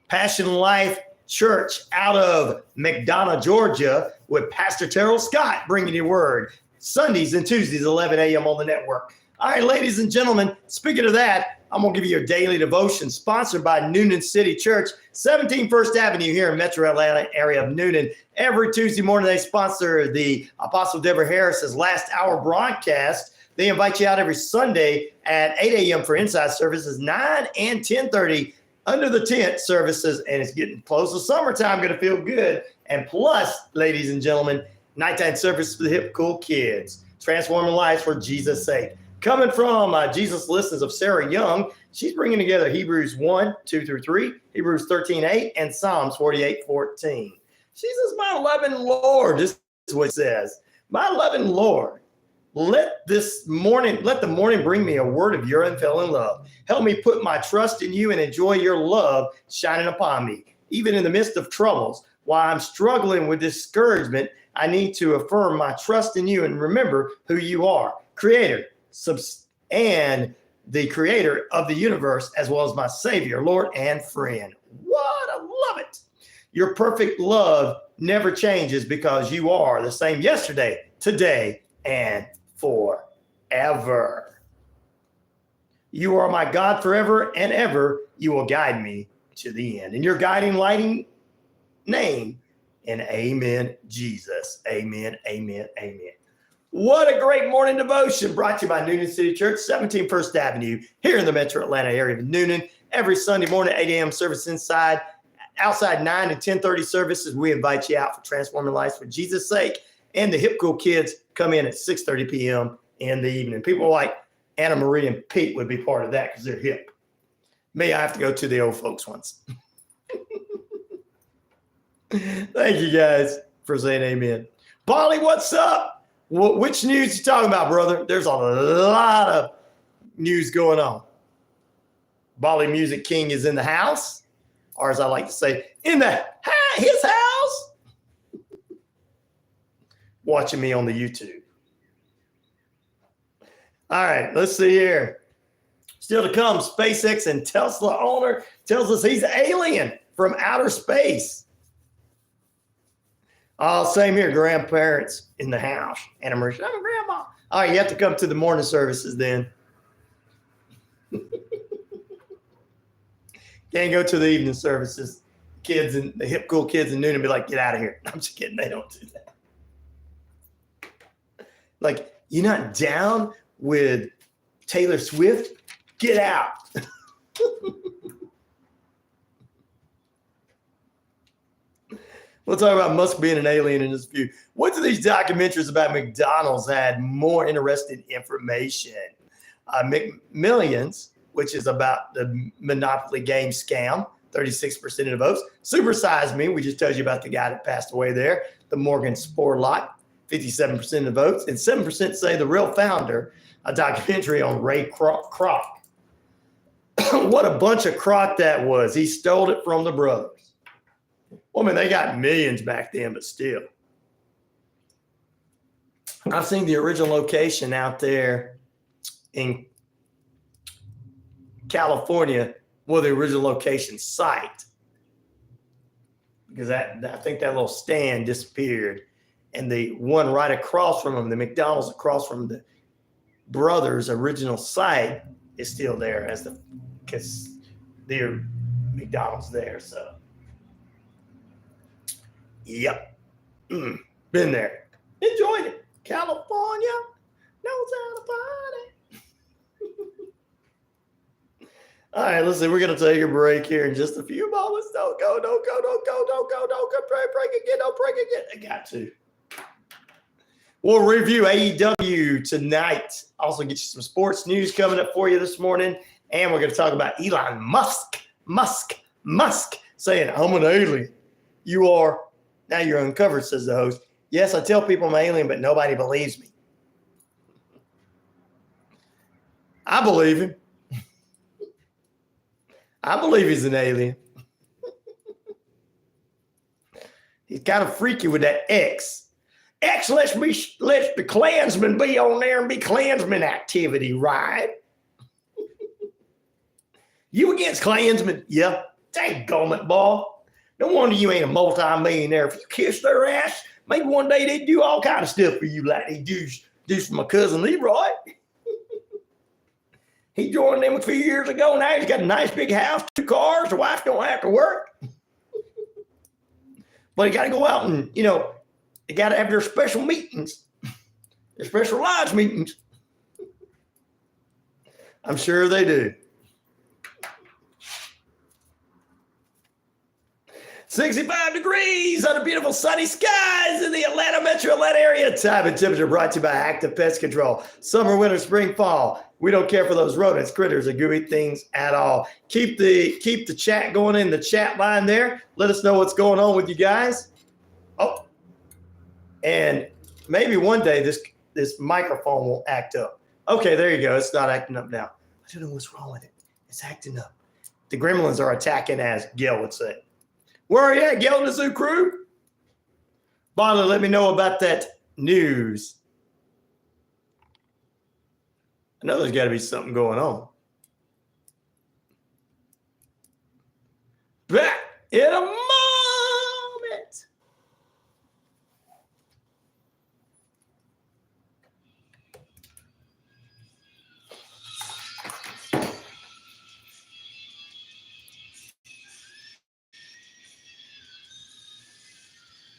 Passion Life Church out of McDonough, Georgia, with Pastor Terrell Scott bringing you word Sundays and Tuesdays, 11 a.m. on the network. All right, ladies and gentlemen, speaking of that, I'm going to give you your daily devotion sponsored by Noonan City Church, 17 First Avenue here in Metro Atlanta area of Noonan. Every Tuesday morning, they sponsor the Apostle Deborah Harris's last hour broadcast. They invite you out every Sunday at 8 a.m. for inside services, 9 and 10:30 under the tent services, and it's getting close to summertime, going to feel good. And plus, ladies and gentlemen, nighttime service for the hip, cool kids, transforming lives for Jesus' sake. Coming from Jesus Listens of Sarah Young, she's bringing together Hebrews 1:2-3, Hebrews 13:8, and Psalms 48:14. She says, my loving Lord, this is what it says, my loving Lord, let the morning bring me a word of your unfailing love. Help me put my trust in you and enjoy your love shining upon me. Even in the midst of troubles, while I'm struggling with discouragement, I need to affirm my trust in you and remember who you are, Creator, and the Creator of the universe, as well as my Savior, Lord, and friend. What? I love it. Your perfect love never changes because you are the same yesterday, today, and forever. You are my God forever and ever. You will guide me to the end. In your guiding, lighting name, and amen, Jesus. Amen, amen, amen. What a great morning devotion brought to you by Noonan City Church, 17 First Avenue, here in the Metro Atlanta area of Noonan. Every Sunday morning, 8 a.m. service inside. Outside 9 to 10:30 services, we invite you out for transforming lives for Jesus' sake. And the hip cool kids come in at 6:30 p.m. in the evening. People like Anna Marie and Pete would be part of that because they're hip. Me, I have to go to the old folks ones. Thank you guys for saying amen. Polly, what's up? Which news you talking about, brother? There's a lot of news going on. Bali Music King is in the house, or as I like to say, in his house, watching me on the YouTube. All right, let's see here. Still to come, SpaceX and Tesla owner tells us he's an alien from outer space. Same here, grandparents in the house. Anna Marie, I'm grandma. All right, you have to come to the morning services then. Can't go to the evening services. Kids and the hip cool kids in Noonan be like, get out of here. I'm just kidding. They don't do that. Like, you're not down with Taylor Swift? Get out. We'll talk about Musk being an alien in this few. Which of these documentaries about McDonald's had more interesting information? McMillions, which is about the Monopoly game scam 36% of the votes. Supersize Me, we just told you about the guy that passed away there, the Morgan Spurlock, 57% of the votes, and 7% say The Real Founder, a documentary on Ray Kroc. What a bunch of crock that was. He stole it from the brothers. Well, I mean, they got millions back then, but still. I've seen the original location out there in California, well, the original location site, because I think that little stand disappeared, and the one right across from them, the McDonald's across from the brothers' original site, is still there as because the McDonald's there. So, yep, been there, enjoyed it. California knows how to party. All right, listen, we're going to take a break here in just a few moments. Don't go. Break again. Don't break again. I got to. We'll review AEW tonight. Also get you some sports news coming up for you this morning. And we're going to talk about Elon Musk saying, I'm an alien. You are. Now you're uncovered, says the host. Yes, I tell people I'm an alien, but nobody believes me. I believe him. I believe he's an alien. He's kind of freaky with that X. X, let the Klansmen be on there and be Klansman activity, right? You against Klansmen? Yeah. Dadgummit, boy. No wonder you ain't a multi-millionaire. If you kiss their ass, maybe one day they'd do all kind of stuff for you like they do for my cousin Leroy. He joined them a few years ago. Now he's got a nice big house, 2 cars. The wife don't have to work. But he got to go out and, they got to have their special meetings, their specialized meetings. I'm sure they do. 65 degrees under beautiful sunny skies in the metro Atlanta area. Time and temperature brought to you by Active Pest Control. Summer, winter, spring, fall. We don't care for those rodents, critters, or gooey things at all. Keep the chat going in the chat line there. Let us know what's going on with you guys. Oh, and maybe one day this microphone will act up. Okay, there you go. It's not acting up now. I don't know what's wrong with it. It's acting up. The gremlins are attacking, as Gail would say. Where are you at, Gail and the Zoo crew? Bonnie, let me know about that news. I know there's got to be something going on. Back in a moment.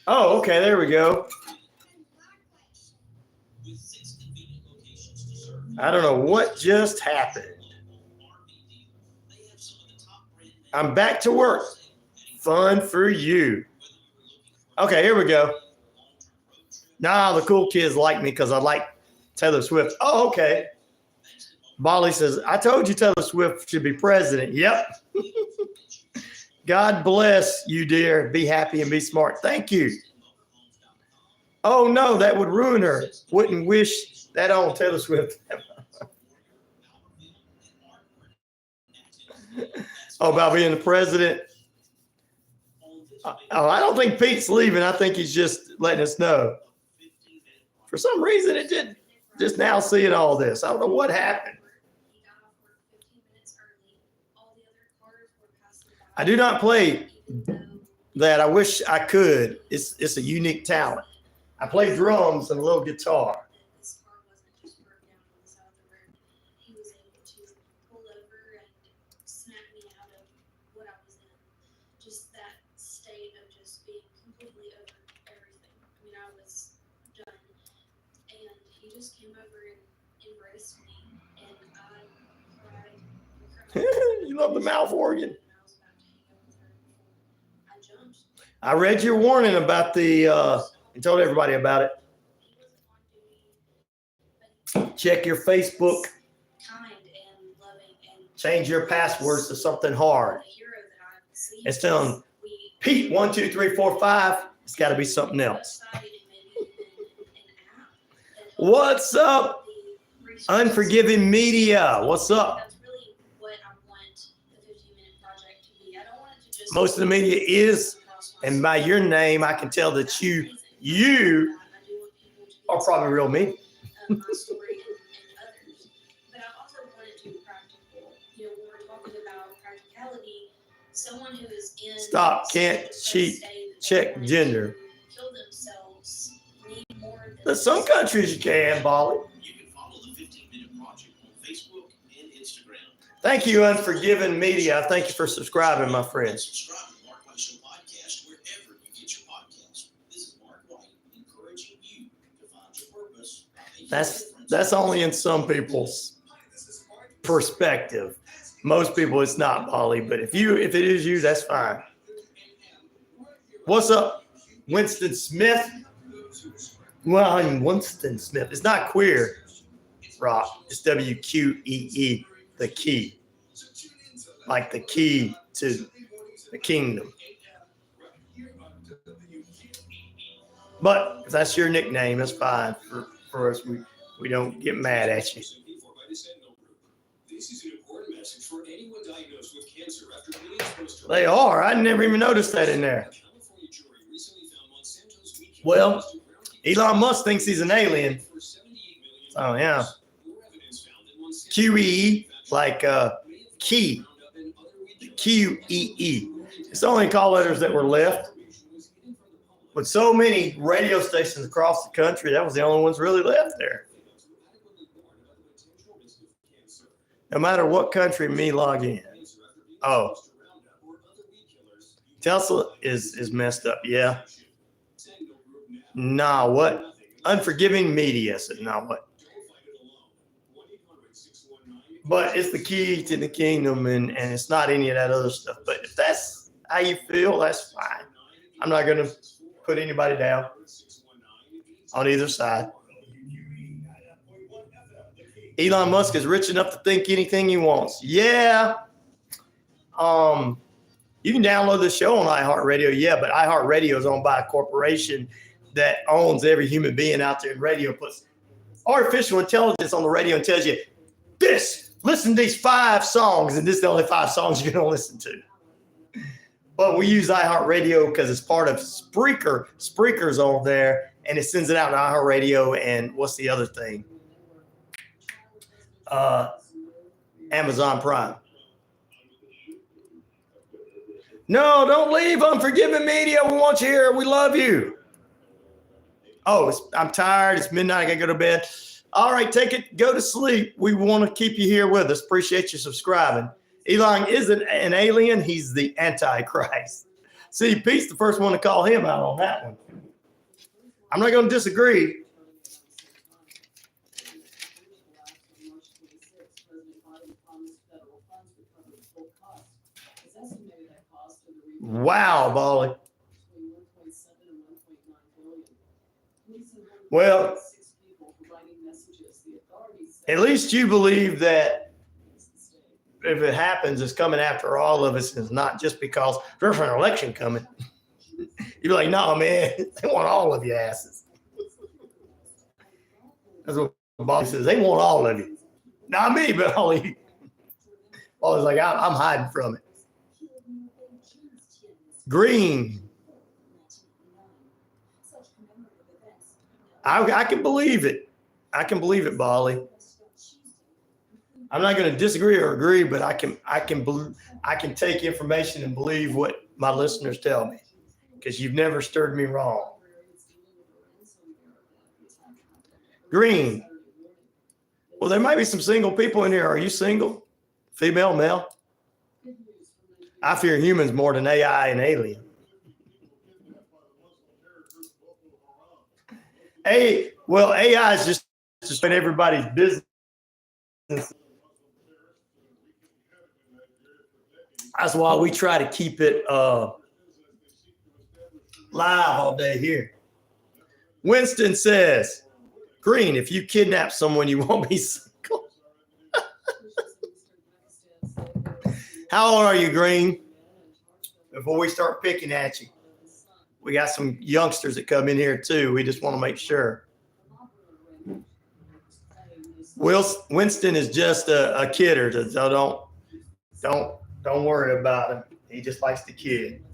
Oh, okay, there we go. I don't know what just happened. I'm back to work. Fun for you. Okay, here we go. Nah, the cool kids like me because I like Taylor Swift. Oh, okay. Molly says, I told you Taylor Swift should be president. Yep. God bless you, dear. Be happy and be smart. Thank you. Oh, no, that would ruin her. Wouldn't wish that on Taylor Swift. Oh, about being the president? Oh, I don't think Pete's leaving. I think he's just letting us know. For some reason, it did just now seeing all this. I don't know what happened. I do not play that. I wish I could. It's a unique talent. I play drums and a little guitar. You love the mouth organ. I read your warning about and told everybody about it. Check your Facebook. Change your passwords to something hard. It's telling Pete 1, 2, 3, 4, 5. It's got to be something else. What's up, Unforgiving Media? What's up? That's really what I want the 15-minute project to be. I don't want it to just. Most of the media is, and by your name, I can tell that you are probably real media. My story and others. But I also want it to be practical. You know, when we're talking about practicality, someone who is in. Stop, can't cheat, check gender. Kill themselves need more than. But some countries you can, Bolly. You can follow the 15-minute project on Facebook and Instagram. Thank you, Unforgiving Media. Thank you for subscribing, my friend. Subscribe to Mark White Show podcast wherever you get your podcasts. This is Mark White encouraging you to find your purpose. That's only in some people's perspective. Most people, it's not, Bolly. But if it is you, that's fine. What's up, Winston Smith? Well, I'm Winston Smith. It's not queer rock. It's WQEE, the key. Like the key to the kingdom. But if that's your nickname, that's fine for us. We don't get mad at you. This is an important message for anyone diagnosed with cancer after being exposed to. They are. I never even noticed that in there. Well, Elon Musk thinks he's an alien. Oh, yeah. QEE, like key. QEE. It's the only call letters that were left. With so many radio stations across the country, that was the only ones really left there. No matter what country me log in. Oh. Tesla is messed up. Yeah. Nah, what? Unforgiving Media said, nah, what? But it's the key to the kingdom, and it's not any of that other stuff. But if that's how you feel, that's fine. I'm not going to put anybody down on either side. Elon Musk is rich enough to think anything he wants. Yeah. You can download the show on iHeartRadio. Yeah, but iHeartRadio is owned by a corporation that owns every human being out there in radio, puts artificial intelligence on the radio and tells you, listen to these 5 songs, and this is the only 5 songs you're going to listen to. But we use iHeartRadio because it's part of Spreaker. Spreaker's on there, and it sends it out to iHeartRadio, and what's the other thing? Amazon Prime. No, don't leave, Unforgiving Media. We want you here. We love you. Oh, I'm tired. It's midnight. I got to go to bed. All right, take it. Go to sleep. We want to keep you here with us. Appreciate you subscribing. Elon isn't an alien. He's the Antichrist. See, Pete's the first one to call him out on that one. I'm not going to disagree. Wow, Bolly. Well, at least you believe that if it happens, it's coming after all of us. It's not just because there's an election coming. You'd be like, no, man, they want all of your asses. That's what Bobby says. They want all of you. Not me, but all of you. Bobby's like, I'm hiding from it. Green. I can believe it. I can believe it, Bolly. I'm not going to disagree or agree, but I can take information and believe what my listeners tell me, because you've never stirred me wrong. Green. Well, there might be some single people in here. Are you single? Female, male? I fear humans more than AI and alien. Well, AI is just in everybody's business. That's why we try to keep it live all day here. Winston says, Green, if you kidnap someone, you won't be single. How old are you, Green? before we start picking at you. We got some youngsters that come in here too. We just want to make sure. Winston is just a kidder, so don't worry about him. He just likes to kid.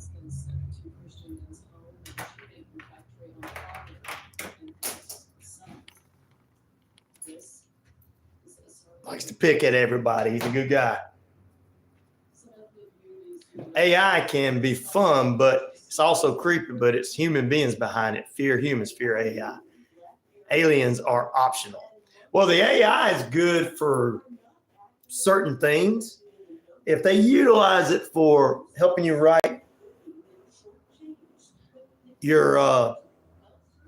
Likes to pick at everybody. He's a good guy. AI can be fun, but it's also creepy, but it's human beings behind it. Fear humans, fear AI. Aliens are optional. Well, the AI is good for certain things. If they utilize it for helping you write your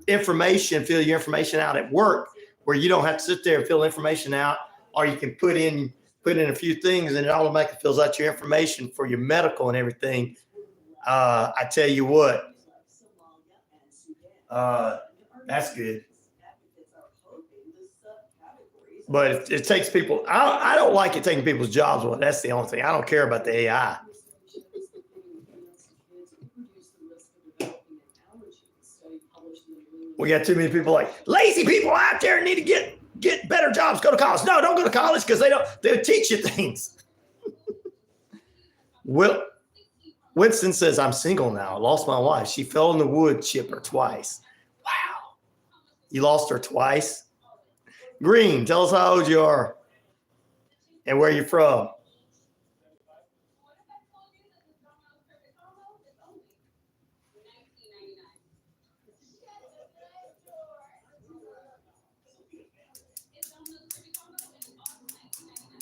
information, fill your information out at work, where you don't have to sit there and fill information out, or you can put in a few things and it automatically fills out your information for your medical and everything. I tell you what, that's good. But it takes people. I don't like it taking people's jobs. Well, that's the only thing. I don't care about the AI. We got too many people like lazy people out there need to get better jobs. Go to college. No, don't go to college because they'll teach you things. Winston says, I'm single now. I lost my wife. She fell in the wood chipper twice. Wow. You lost her twice? Green, tell us how old you are and where you're from.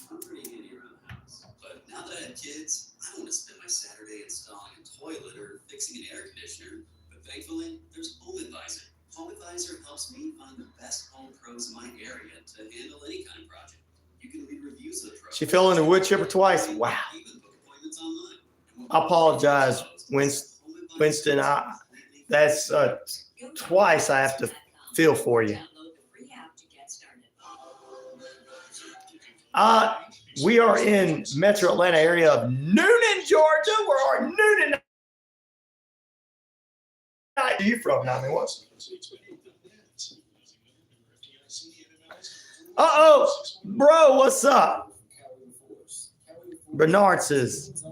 I'm pretty handy around the house, but now that I have kids, I don't want to spend my Saturday installing a toilet or fixing an air conditioner. But thankfully, there's Home Advisor. Home Advisor helps me find the best home pros in my area to handle any kind of project. You can read reviews of the pros. She fell in the wood chipper twice. Wow. Even book appointments online. I apologize, Winston. That's twice I have to feel for you. We are in Metro Atlanta area of Noonan, Georgia. Where are Noonan? Where are you from, Nami? What? Uh-oh, bro, what's up? Bernard says,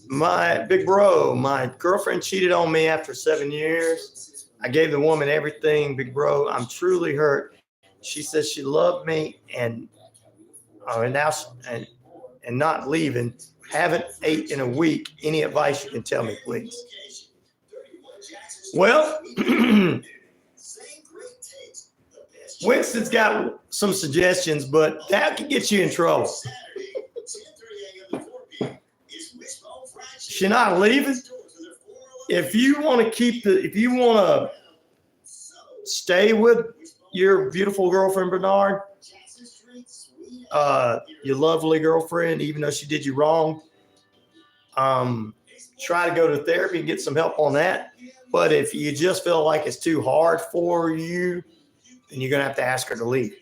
my big bro, my girlfriend cheated on me after 7 years. I gave the woman everything, big bro. I'm truly hurt. She says she loved me and now not leaving. Haven't ate in a week. Any advice you can tell me, please? Well, Winston's got some suggestions, but that could get you in trouble. She's not leaving. If you want to stay with your beautiful girlfriend, Bernard, your lovely girlfriend, even though she did you wrong, try to go to therapy and get some help on that. But if you just feel like it's too hard for you, then you're going to have to ask her to leave.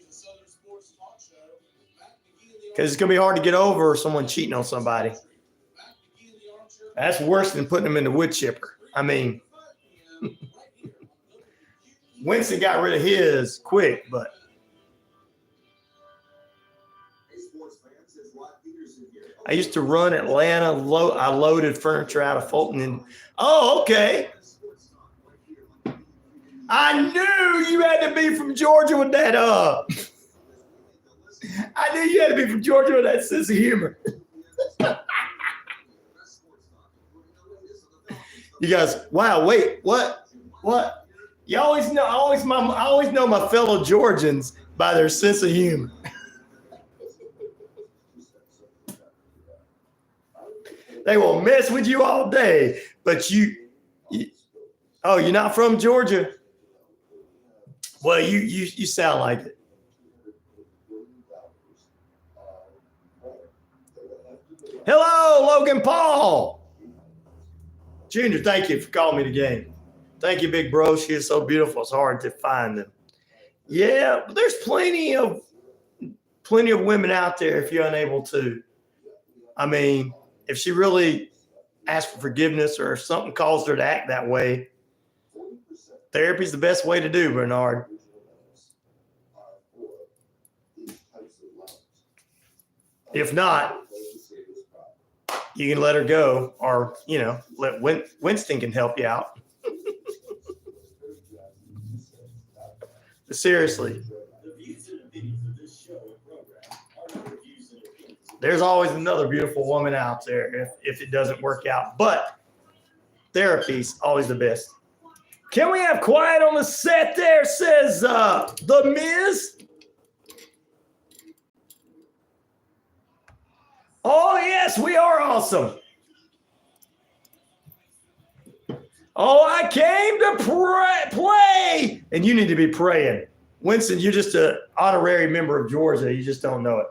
Because it's going to be hard to get over someone cheating on somebody. That's worse than putting them in the wood chipper. I mean, Winston got rid of his quick, but. I used to run Atlanta. I loaded furniture out of Fulton. And oh, okay. I knew you had to be from Georgia with that. I knew you had to be from Georgia with that sense of humor. You guys, wow, wait, what? You always know. I always know my fellow Georgians by their sense of humor. They will mess with you all day, but you're not from Georgia? Well, you sound like it. Hello, Logan Paul. Junior, thank you for calling me the game. Thank you, big bro. She is so beautiful. It's hard to find them. Yeah, but there's plenty of women out there if you're unable to I mean, if she really asks for forgiveness or if something caused her to act that way, therapy's the best way to do, Bernard. If not, you can let her go, or, you know, let Winston can help you out. But seriously, there's always another beautiful woman out there if it doesn't work out. But therapy's always the best. Can we have quiet on the set there, says The Miz. Oh, yes, we are awesome. Oh, I came to play. And you need to be praying. Winston, you're just an honorary member of Georgia. You just don't know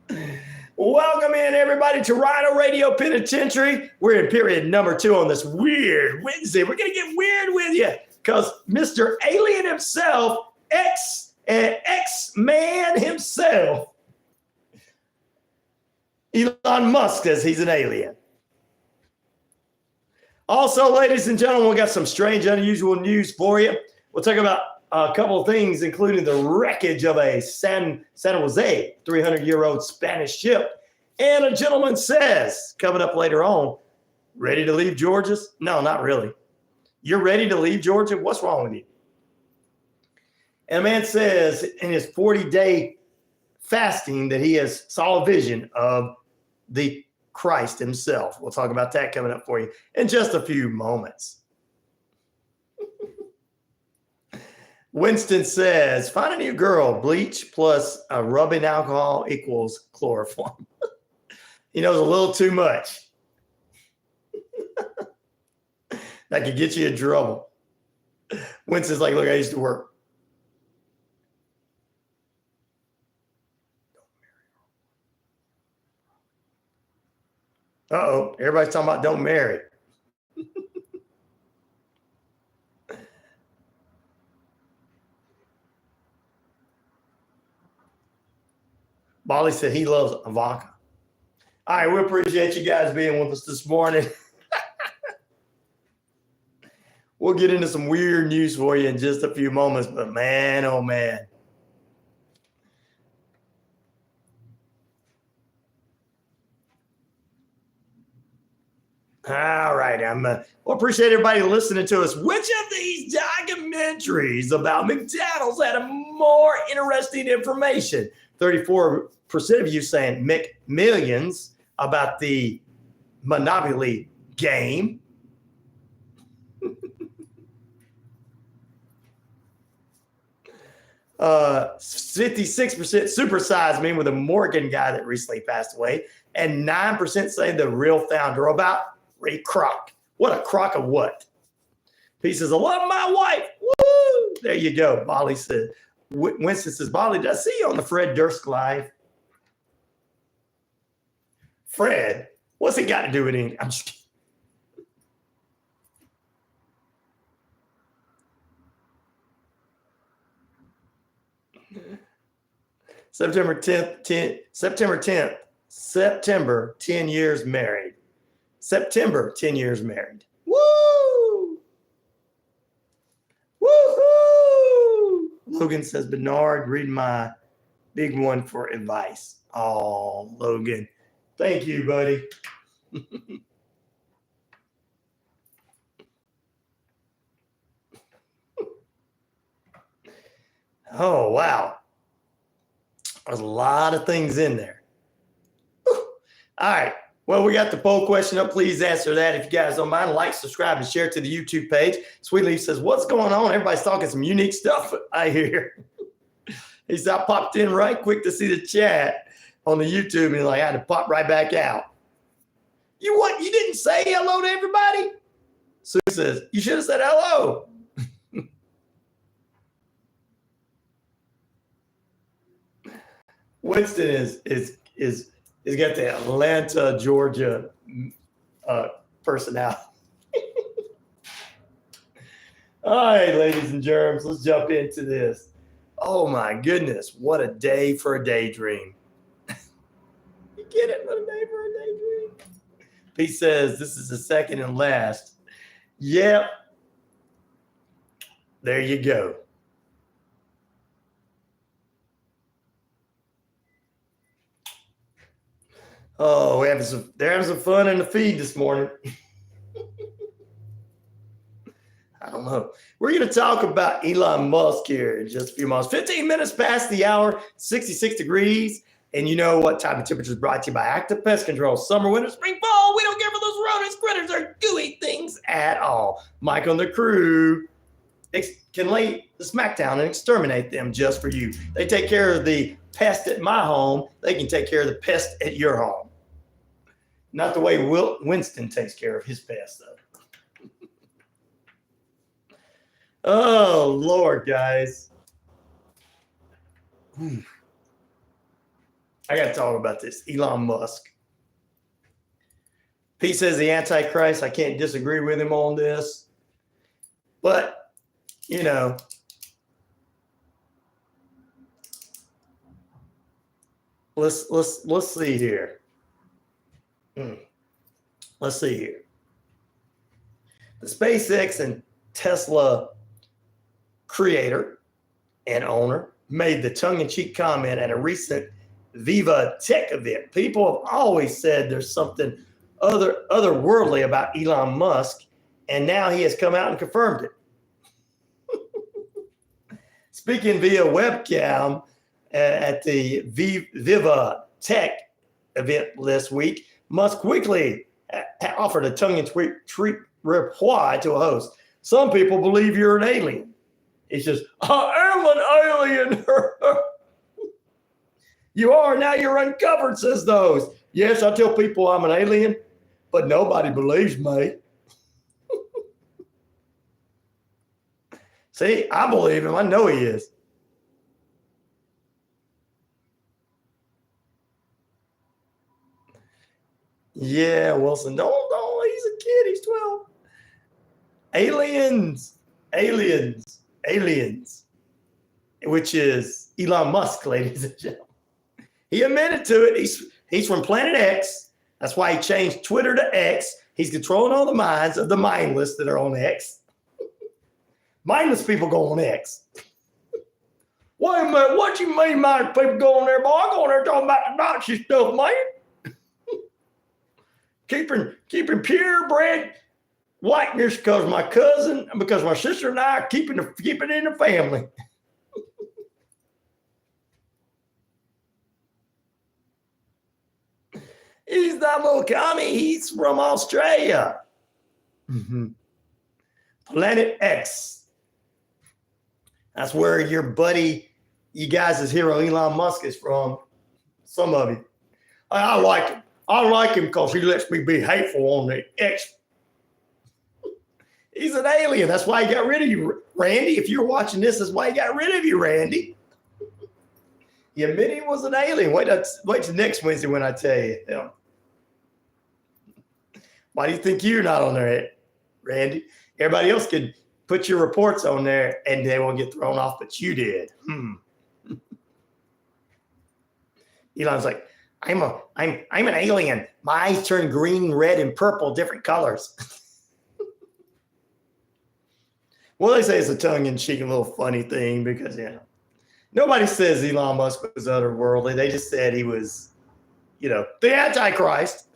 it. Welcome in, everybody, to RyanORadio Penitentiary. We're in period number 2 on this weird Wednesday. We're going to get weird with you because Mr. Alien himself, X-Man himself, Elon Musk says he's an alien. Also, ladies and gentlemen, we got some strange, unusual news for you. We'll talk about a couple of things, including the wreckage of a San Jose 300-year-old Spanish ship. And a gentleman says, coming up later on, ready to leave Georgia? No, not really. You're ready to leave Georgia? What's wrong with you? And a man says in his 40-day fasting that he has saw a vision of the Christ himself. We'll talk about that coming up for you in just a few moments. Winston says, find a new girl. Bleach plus rubbing alcohol equals chloroform. He knows a little too much. That could get you in trouble. Winston's like, look, I used to work. Uh-oh, everybody's talking about don't marry. Bolly said he loves Ivanka. All right, we appreciate you guys being with us this morning. We'll get into some weird news for you in just a few moments, but man, oh man. All right, well, appreciate everybody listening to us. Which of these documentaries about McDonald's had a more interesting information? 34% of you saying McMillions about the Monopoly game. 56% Supersize Me with a Morgan guy that recently passed away, and 9% say the real founder about Ray Kroc. What a crock of what? He says, I love my wife. Woo! There you go. Bolly said. Winston says, Bolly, did I see you on the Fred Durst Live? Fred? What's he got to do with anything? I'm just kidding. September 10th, 10 years married. September, 10 years married. Woo! Woohoo! Logan says, Bernard, read my big one for advice. Oh, Logan. Thank you, buddy. Oh, wow. There's a lot of things in there. Whew. All right. Well, we got the poll question up. Please answer that. If you guys don't mind, like, subscribe, and share to the YouTube page. Sweet Leaf says, what's going on? Everybody's talking some unique stuff I hear. He said, I popped in right quick to see the chat on the YouTube, and I had to pop right back out. You what? You didn't say hello to everybody? Sue says, you should have said hello. Winston is got the Atlanta, Georgia personality. All right, ladies and germs, let's jump into this. Oh my goodness, what a day for a daydream. Get it? What a day for a daydream. He says this is the second and last. Yep. There you go. Oh, they're having some fun in the feed this morning. I don't know. We're going to talk about Elon Musk here in just a few months. 15 minutes past the hour, 66 degrees. And you know what type of temperature is brought to you by Active Pest Control. Summer, winter, spring, fall. We don't care for those rodents, critters, or gooey things at all. Mike on the crew can lay the smackdown and exterminate them just for you. They take care of the pest at my home. They can take care of the pest at your home. Not the way Winston takes care of his pest, though. Oh, Lord, guys. I got to talk about this. Elon Musk. He says the Antichrist. I can't disagree with him on this. But, you know, let's see here. Let's see here. The SpaceX and Tesla creator and owner made the tongue-in-cheek comment at a recent Viva Tech event. People have always said there's something otherworldly about Elon Musk, and now he has come out and confirmed it. Speaking via webcam at the Viva Tech event this week, Musk quickly offered a tongue-in-cheek reply to a host. Some people believe you're an alien. He says, I am an alien. You are, now you're uncovered, says the host. Yes, I tell people I'm an alien, but nobody believes me. See, I believe him. I know he is. Yeah, Wilson. No, he's a kid. He's 12. Aliens, which is Elon Musk, ladies and gentlemen. He admitted to it. He's from Planet X. That's why he changed Twitter to X. He's controlling all the minds of the mindless that are on X. Mindless people go on X. Wait a minute, what you mean mindless people go on there, boy? I go on there talking about the Nazi stuff, man. Keeping purebred whiteness because my cousin, because my sister and I are keeping it in the family. He's not a little commie. He's from Australia. Planet X. That's where your buddy, you guys' hero Elon Musk is from. Some of you. I like him. I like him because he lets me be hateful on the X. He's an alien. That's why he got rid of you, Randy. If you're watching this, that's why he got rid of you, Randy. He admitted he was an alien. Wait till next Wednesday when I tell you. Why do you think you're not on there, Randy? Everybody else could put your reports on there and they won't get thrown off, but you did. Elon's like, I'm an alien. My eyes turn green, red, and purple, different colors. Well, they say it's a tongue-in-cheek, a little funny thing because, nobody says Elon Musk was otherworldly. They just said he was, the Antichrist.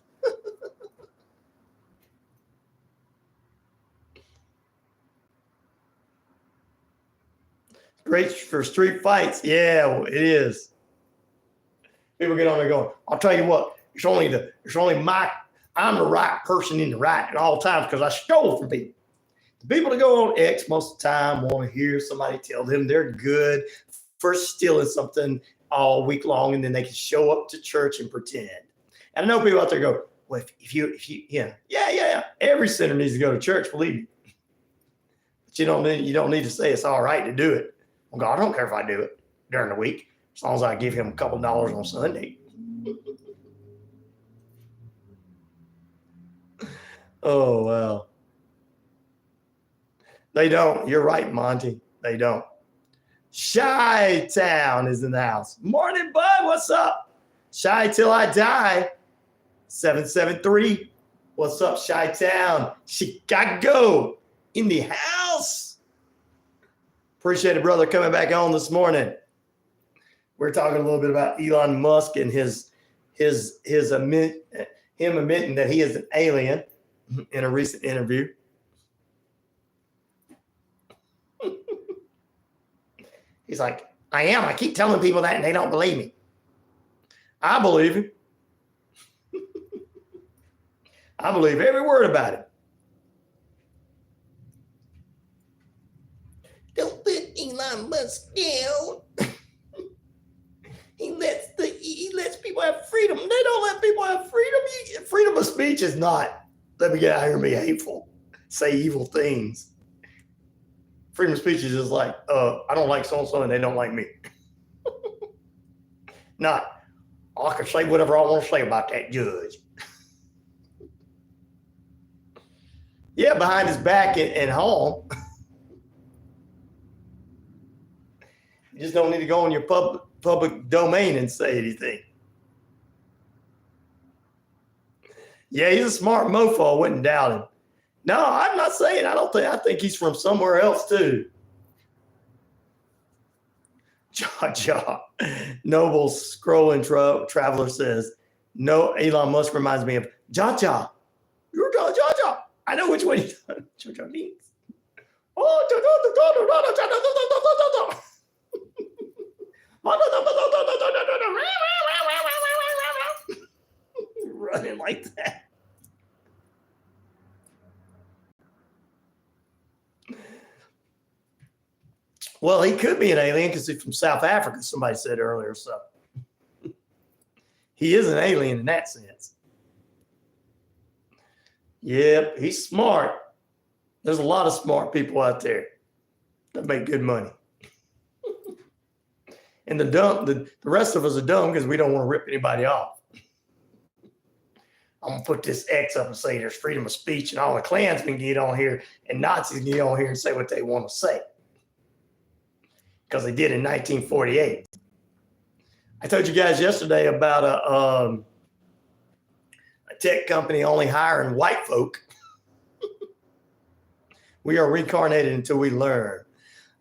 Great for street fights. Yeah, it is. People get on there going, I'll tell you what, I'm the right person in the right at all times because I stole from people. The people that go on X most of the time want to hear somebody tell them they're good for stealing something all week long, and then they can show up to church and pretend. And I know people out there go, well, if you, every sinner needs to go to church, believe me. But you don't need to say it's all right to do it. Well, God, I don't care if I do it during the week, as long as I give him a couple dollars on Sunday. Oh, wow. They don't. You're right, Monty. They don't. Chi-Town is in the house. Morning, bud. What's up? Shy till I die. 773. What's up, Chi-Town? Chicago in the house. Appreciate it, brother, coming back on this morning. We're talking a little bit about Elon Musk and him admitting that he is an alien in a recent interview. He's like, I am. I keep telling people that and they don't believe me. I believe him. I believe every word about it. Don't put Elon Musk down. He lets people have freedom. They don't let people have freedom. Freedom of speech is not, let me get out here and be hateful, say evil things. Freedom of speech is just like, I don't like so-and-so and they don't like me. Not, I can say whatever I want to say about that judge. Yeah, behind his back at home. You just don't need to go on your public domain and say anything. Yeah, he's a smart mofo. I wouldn't doubt him. No, I'm not saying. I think he's from somewhere else too. Jaw. Noble scrolling traveler says, no, Elon Musk reminds me of Jaw. You're Jaw. I know which one he means. Running like that. Well, he could be an alien because he's from South Africa, somebody said earlier. So he is an alien in that sense. Yep, he's smart. There's a lot of smart people out there that make good money. And the rest of us are dumb because we don't want to rip anybody off. I'm going to put this X up and say there's freedom of speech and all the Klansmen get on here and Nazis get on here and say what they want to say. Because they did in 1948. I told you guys yesterday about a tech company only hiring white folk. We are reincarnated until we learn.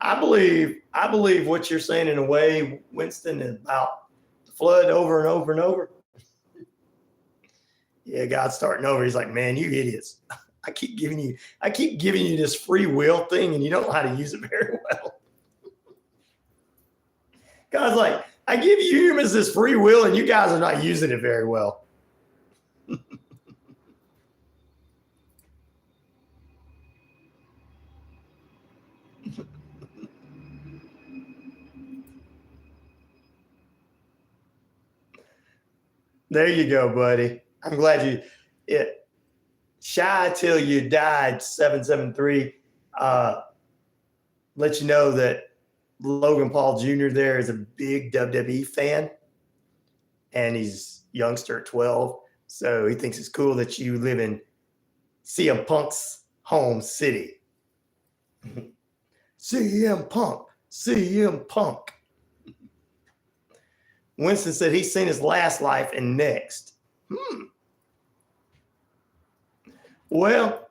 I believe what you're saying in a way, Winston, is about the flood over and over and over. Yeah, God's starting over. He's like, man, you idiots. I keep giving you this free will thing and you don't know how to use it very well. God's like, I give you humans this free will and you guys are not using it very well. There you go, buddy. I'm glad Shy till you died, 773. Let you know that Logan Paul Jr. there is a big WWE fan, and he's youngster at 12. So he thinks it's cool that you live in CM Punk's home city. CM Punk. Winston said he's seen his last life and next. Well,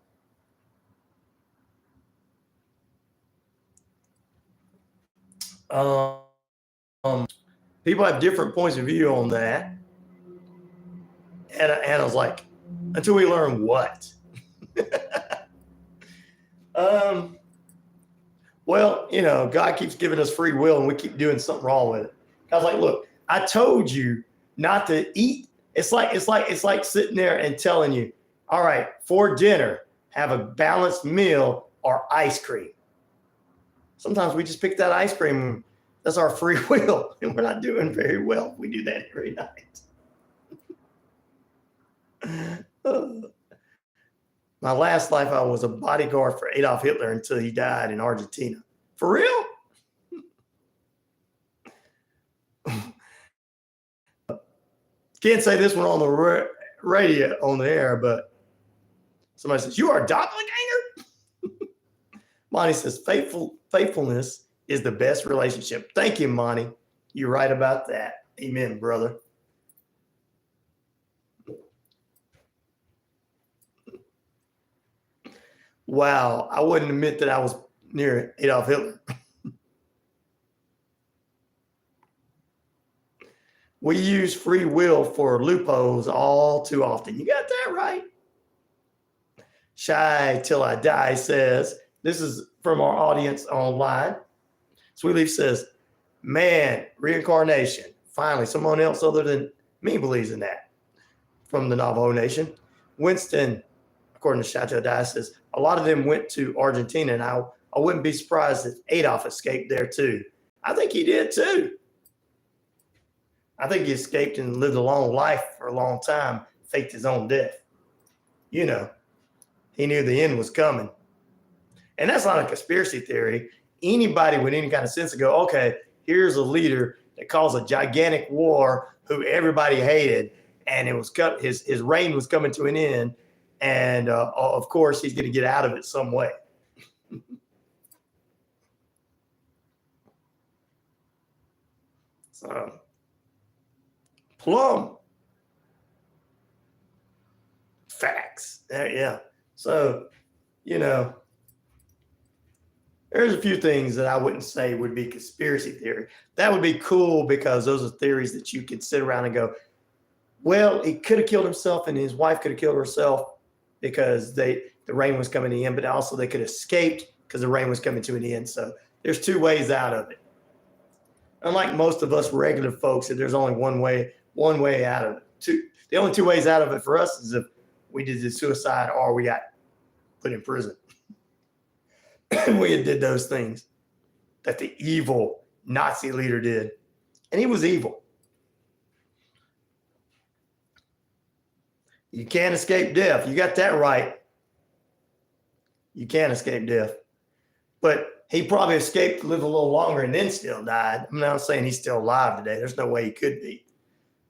people have different points of view on that. And I was like, until we learn what? Well, God keeps giving us free will and we keep doing something wrong with it. I was like, look, I told you not to eat. It's like sitting there and telling you, all right, for dinner, have a balanced meal or ice cream. Sometimes we just pick that ice cream. That's our free will. And we're not doing very well. We do that every night. My last life, I was a bodyguard for Adolf Hitler until he died in Argentina. For real? Can't say this one on the radio, on the air, but somebody says, you are a doppelganger? Monty says, faithfulness is the best relationship. Thank you, Monty. You're right about that. Amen, brother. Wow, I wouldn't admit that I was near Adolf Hitler. We use free will for loopholes all too often. You got that right. Shy Till I Die says, this is from our audience online. Sweet Leaf says, man, reincarnation. Finally, someone else other than me believes in that. From the Navajo Nation. Winston, according to Shy Till I Die, says, a lot of them went to Argentina, and I wouldn't be surprised if Adolf escaped there too. I think he did too. I think he escaped and lived a long life for a long time, faked his own death. You know, he knew the end was coming. And that's not a conspiracy theory. Anybody with any kind of sense to go, okay, here's a leader that caused a gigantic war who everybody hated, and it was his reign was coming to an end. And of course, he's going to get out of it some way. So, plum facts. Yeah. So, you know, there's a few things that I wouldn't say would be conspiracy theory. That would be cool because those are theories that you could sit around and go, well, he could have killed himself and his wife could have killed herself because the rain was coming to an end, but also they could have escaped because the rain was coming to an end. So there's two ways out of it. Unlike most of us regular folks, there's only one way out of it. The only two ways out of it for us is if we did the suicide or we got put in prison. We did those things that the evil Nazi leader did. And he was evil. You can't escape death. You got that right. You can't escape death. But he probably escaped to live a little longer and then still died. I'm not saying he's still alive today. There's no way he could be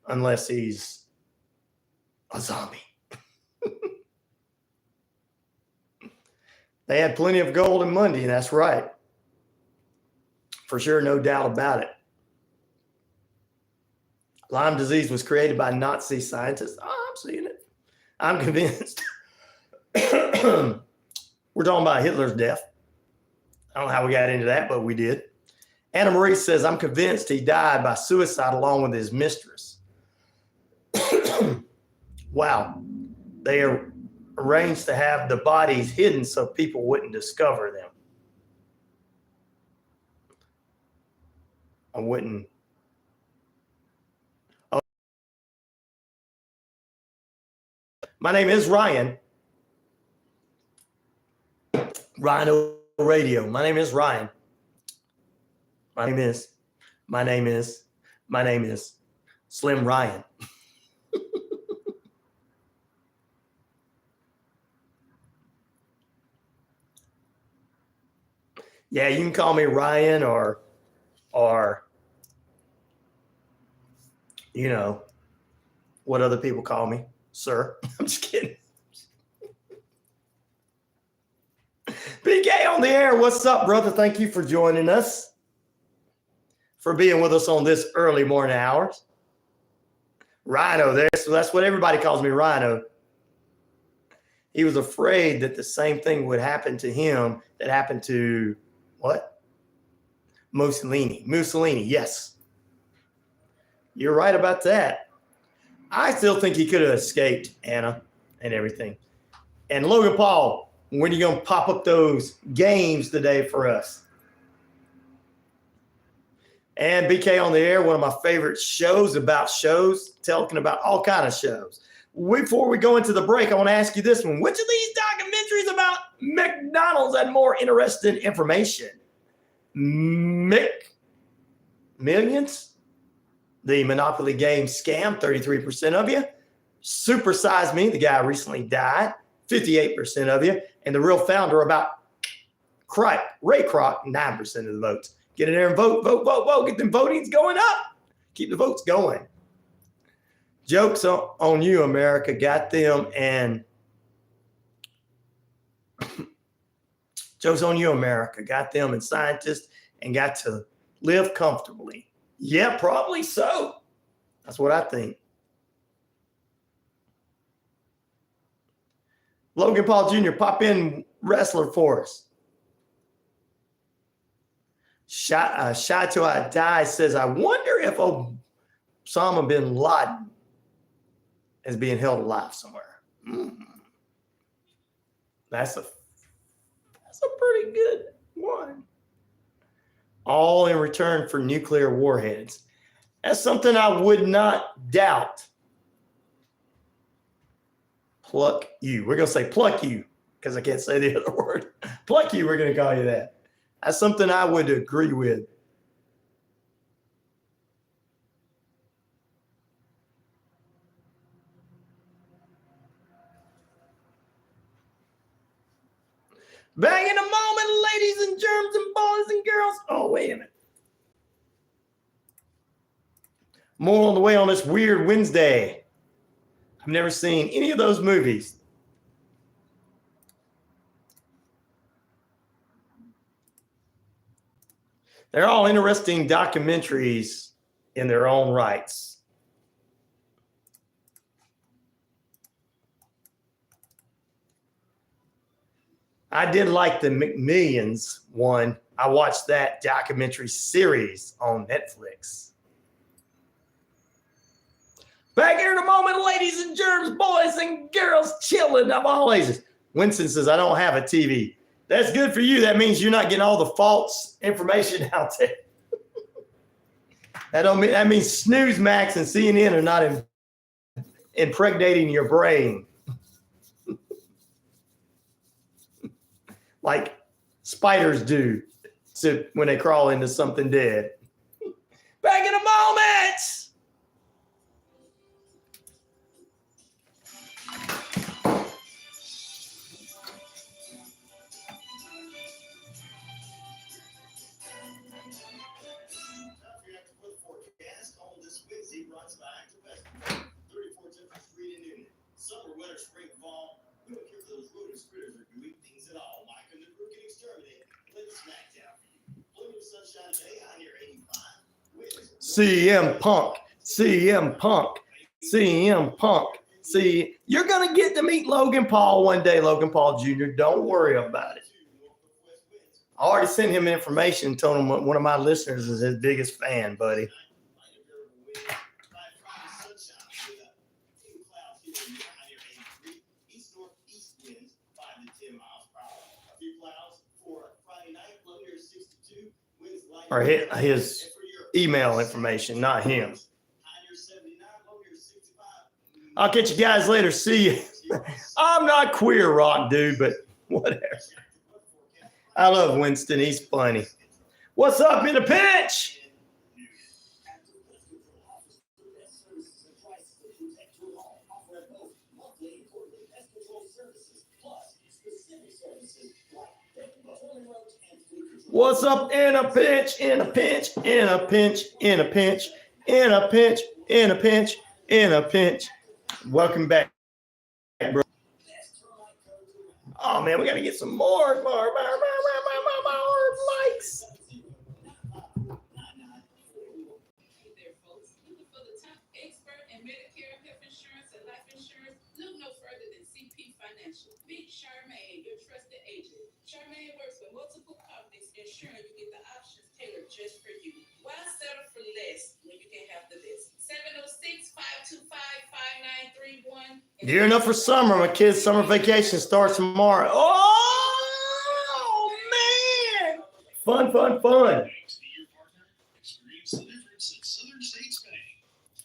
unless he's a zombie. They had plenty of gold and money, and that's right. For sure, no doubt about it. Lyme disease was created by Nazi scientists. Oh, I'm seeing it. I'm convinced. We're talking about Hitler's death. I don't know how we got into that, but we did. Anna Marie says, I'm convinced he died by suicide along with his mistress. Wow. They arranged to have the bodies hidden so people wouldn't discover them. I wouldn't. Oh. My name is Ryan. RyanORadio. My name is Ryan. My name is Slim Ryan. Yeah, you can call me Ryan or you know, what other people call me, sir. I'm just kidding. PK on the air. What's up, brother? Thank you for joining us, for being with us on this early morning hours. Rhino there. So that's what everybody calls me, Rhino. He was afraid that the same thing would happen to him that happened to what? Mussolini, yes. You're right about that. I still think he could have escaped, Anna, and everything. And Logan Paul, when are you going to pop up those games today for us? And BK on the air, one of my favorite shows about shows, talking about all kind of shows. Before we go into the break, I want to ask you this one. Which of these documentaries about McDonald's had more interesting information? Millions? The Monopoly game scam, 33% of you. Super Size Me, the guy recently died, 58% of you. And the real founder about Ray Kroc, 9% of the votes. Get in there and vote. Get them votings going up. Keep the votes going. Jokes on you, America. Got them and jokes on you, America. Got them and scientists and got to live comfortably. Yeah, probably so. That's what I think. Logan Paul Jr., pop in wrestler for us. Shot Till I Die says, I wonder if Osama bin Laden is being held alive somewhere. That's a pretty good one. All in return for nuclear warheads. That's something I would not doubt. Pluck you. We're going to say pluck you because I can't say the other word. Pluck you, we're going to call you that. That's something I would agree with. Back in a moment, ladies and germs and boys and girls. Oh, wait a minute. More on the way on this weird Wednesday. I've never seen any of those movies. They're all interesting documentaries in their own rights. I did like the McMillions one. I watched that documentary series on Netflix. Back here in a moment, ladies and germs, boys and girls, chilling of all ages. Winston says, I don't have a TV. That's good for you. That means you're not getting all the false information out there. That means Snooze Max and CNN are not impregnating your brain. Like spiders do when they crawl into something dead. Back in a moment. Summer, winter, spring, fall. We don't care if those rodents, critters, are doing things at all. Mike and the crew can exterminate. Let it smack down. Plenty of sunshine today. I'm here 85. CM Punk. CM Punk. CM Punk. See, you're going to get to meet Logan Paul one day, Logan Paul Jr. Don't worry about it. I already sent him information and told him one of my listeners is his biggest fan, buddy. Or his email information, not him. I'll catch you guys later. See you. I'm not queer rock, dude, but whatever. I love Winston. He's funny. What's up in the pinch? What's up in a pinch, in a pinch, in a pinch, in a pinch, in a pinch, in a pinch, in a pinch. Welcome back, bro. Oh man, we gotta get some more likes. Meet Charmaine, your trusted agent. Charmaine works with multiple companies, ensuring you get the options tailored just for you. Why settle for less when you can have the best? 706-525-5931. Gearing up for summer. My kids' summer vacation starts tomorrow. Oh man! Fun. Experience the difference at Southern States Bank.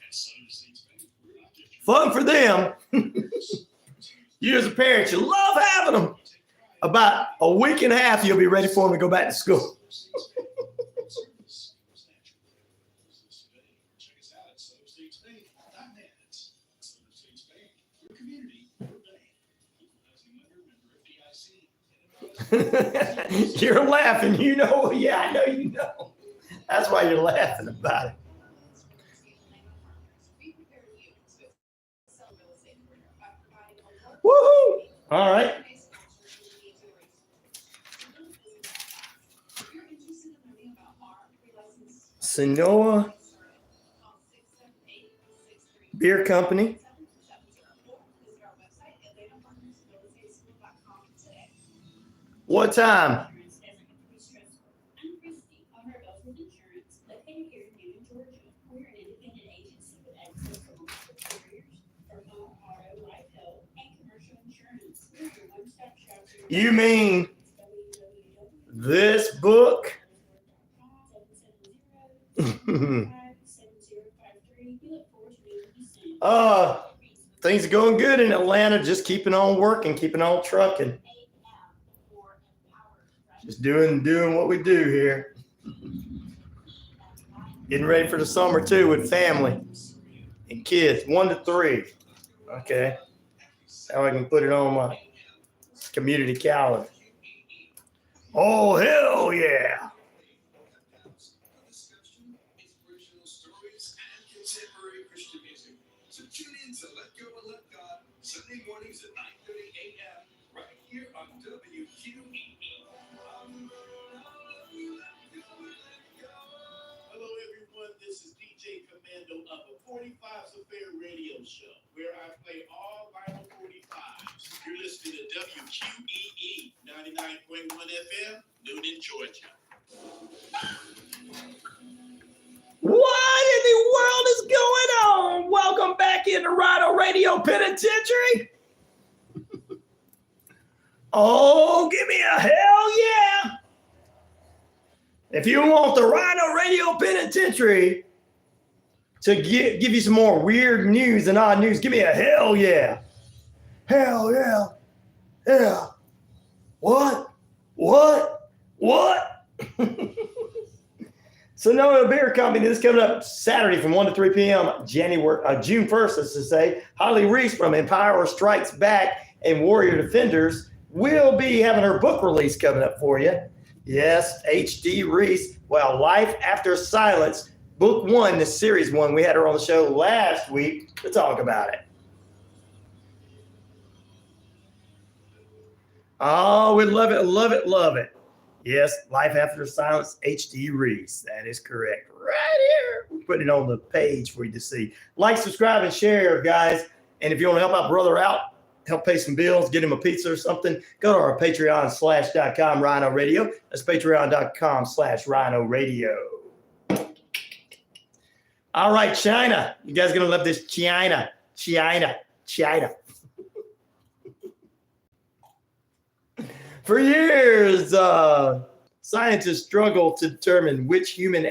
At Southern States Bank, we're not just Fun for them. You as a parent, you love having them. About a week and a half, you'll be ready for them to go back to school. Check us out at SouthernStatesBank.net. Southern States Bank, your community, your bank. Equalizing member FDIC. You're laughing. You know. Yeah, I know you know. That's why you're laughing about it. Woohoo! All right. Sonoa Beer Company. What time? Insurance doesn't have to be stressful. I'm Christy, owner of Ellsworth Insurance, located here in Newton, Georgia. We're an independent agency with access to multiple carriers for home, auto, life, health, and commercial insurance. We're your one-stop shop. You mean this book? Things are going good in Atlanta. Just keeping on working, keeping on trucking. Just doing what we do here. Getting ready for the summer too with family and kids, 1 to 3. Okay. Now I can put it on my community calendar. Oh, hell yeah. Inspirational stories and contemporary Christian music. So tune in to Let Go and Let God, Sunday mornings at 9:30 a.m. right here on WQEE. Hello, everyone. This is DJ Commando of the 45s Affair radio show, where I play all vinyl 45s. You're listening to WQEE 99.1 FM, Newton, Georgia. What in the world is going on? Welcome back into RyanORadio Penitentiary. Oh, give me a hell yeah. If you want the RyanORadio Penitentiary to give you some more weird news and odd news, give me a hell yeah. Hell yeah. Yeah. What? Sonoma Beer Company, this is coming up Saturday from 1 to 3 p.m. June 1st, as to say. Holly Reese from Empire Strikes Back and Warrior Defenders will be having her book release coming up for you. Yes, H.D. Reese. Well, Life After Silence, book 1, the series 1. We had her on the show last week to talk about it. Oh, we love it, love it, love it. Yes, Life After Silence, H.D. Reese. That is correct. Right here. We'll put it on the page for you to see. Like, subscribe, and share, guys. And if you want to help our brother out, help pay some bills, get him a pizza or something, go to our Patreon.com RyanORadio. That's Patreon.com/RyanORadio. All right, China. You guys are going to love this. China. For years, scientists struggled to determine which human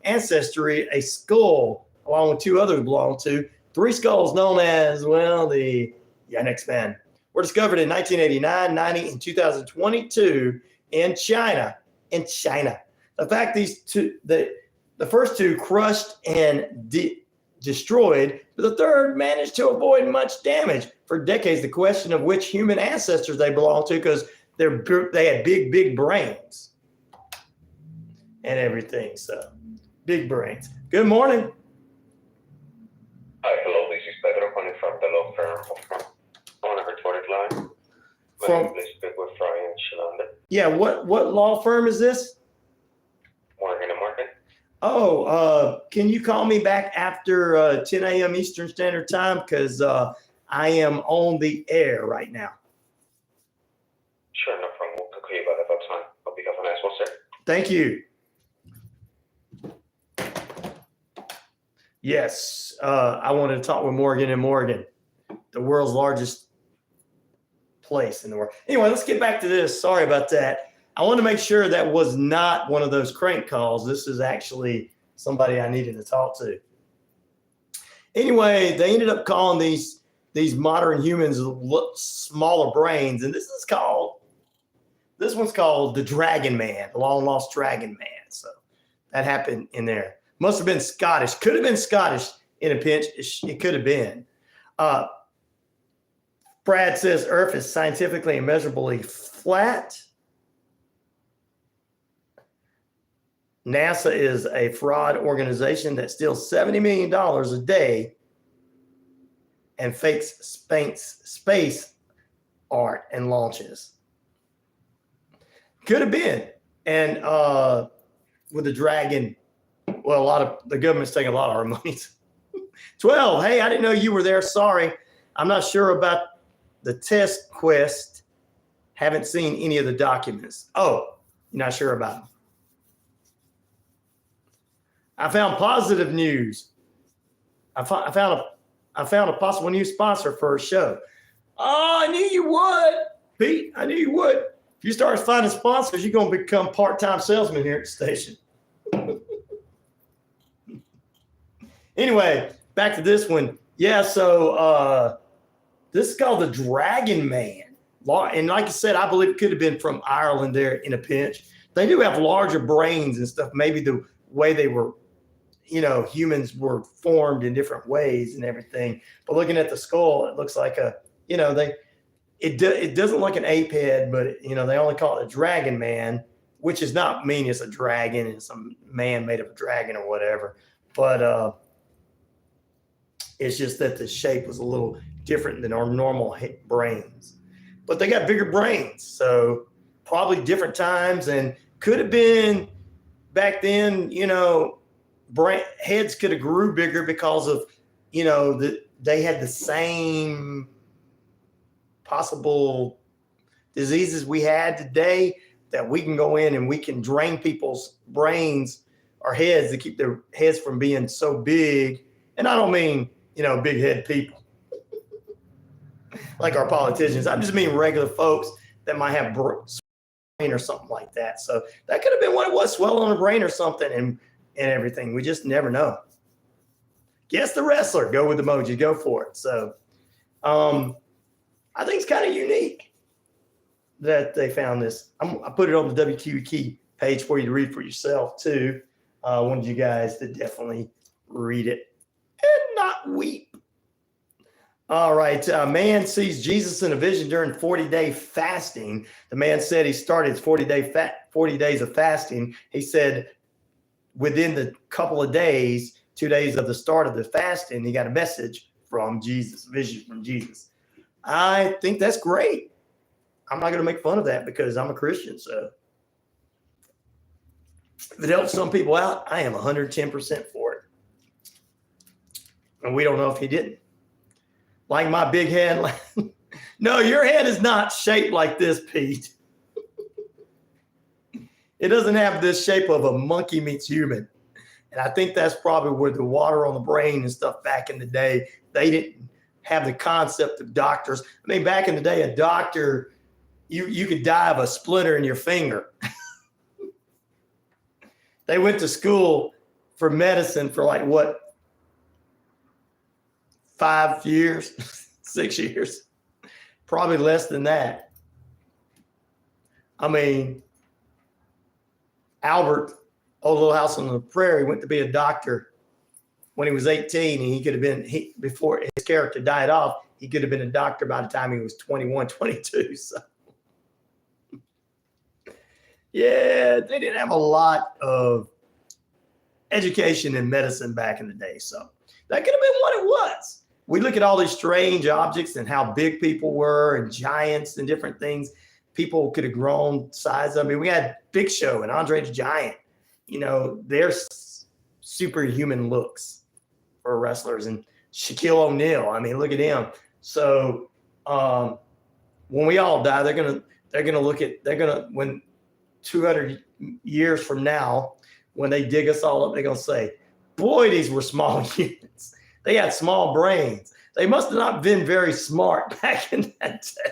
ancestry a skull, along with 2 others, belonged to. 3 skulls known as, well, the next man, were discovered in 1989, 90, and 2022 in China. The fact the first 2 crushed and destroyed, but the third managed to avoid much damage. For decades, the question of which human ancestors they belong to, because they had big brains and everything. So big brains. Good morning. Hi, hello. This is Pedro calling from the law firm on a recorded line. Please speak with RyanShelander. Yeah. What law firm is this? Morgan & Morgan. Oh, can you call me back after 10 a.m. Eastern Standard Time? Because I am on the air right now. Sure, no problem. We'll call you by that time. Hope you have a nice one, sir. Thank you. Yes, I wanted to talk with Morgan & Morgan, the world's largest place in the world. Anyway, let's get back to this. Sorry about that. I want to make sure that was not one of those crank calls. This is actually somebody I needed to talk to. Anyway, they ended up calling these modern humans smaller brains, and this one's called the Dragon Man, the long lost Dragon Man. So that happened in there. Must have been Scottish. Could have been Scottish in a pinch. It could have been. Brad says Earth is scientifically and measurably flat. NASA is a fraud organization that steals $70 million a day and fakes space art and launches. Could have been. And with the Dragon, well, the government's taking a lot of our money. 12. Hey, I didn't know you were there. Sorry. I'm not sure about the test quest Haven't seen any of the documents. Oh, you're not sure about them. I found positive news. I found a possible new sponsor for a show. Oh, I knew you would, Pete. I knew you would. If you start finding sponsors, you're going to become part-time salesman here at the station. Anyway, back to this one. Yeah, so this is called the Dragon Man. And like I said, I believe it could have been from Ireland there in a pinch. They do have larger brains and stuff. Maybe the way they were, humans were formed in different ways and everything. But looking at the skull, it looks like it doesn't look an ape head, but they only call it a Dragon Man, which is not mean it's a dragon and some man made of a dragon or whatever. But it's just that the shape was a little different than our normal brains. But they got bigger brains, so probably different times, and could have been back then, heads could have grew bigger because of, they had the same possible diseases we had today, that we can go in and we can drain people's brains or heads to keep their heads from being so big. And I don't mean, big head people like our politicians. I just mean regular folks that might have brain or something like that. So that could have been what it was, swelling on the brain or something and everything. We just never know. Guess the wrestler. Go with emoji. Go for it. So I think it's kind of unique that they found this. I put it on the WQEE page for you to read for yourself too. I wanted you guys to definitely read it and not weep. All right. A man sees Jesus in a vision during 40-day fasting. The man said he started his 40 days of fasting. He said within the couple of days, 2 days of the start of the fasting, he got a message from Jesus, vision from Jesus. I think that's great. I'm not going to make fun of that because I'm a Christian. So if it helps some people out, I am 110% for it. And we don't know if he didn't. Like my big head. No, your head is not shaped like this, Pete. It doesn't have this shape of a monkey meets human. And I think that's probably where the water on the brain and stuff back in the day, they didn't have the concept of doctors. I mean, back in the day, a doctor, you could die of a splinter in your finger. They went to school for medicine for 5 years, 6 years, probably less than that. I mean, Albert, Old Little House on the Prairie, went to be a doctor when he was 18, and he could have been, before his character died off, he could have been a doctor by the time he was 21, 22. So, yeah, they didn't have a lot of education in medicine back in the day. So that could have been what it was. We look at all these strange objects and how big people were and giants and different things. People could have grown size. I mean, we had Big Show and Andre the Giant. They're superhuman looks for wrestlers, and Shaquille O'Neal. I mean, look at him. So when we all die, when 200 years from now, when they dig us all up, they're gonna say, "Boy, these were small humans. They had small brains. They must have not been very smart back in that day.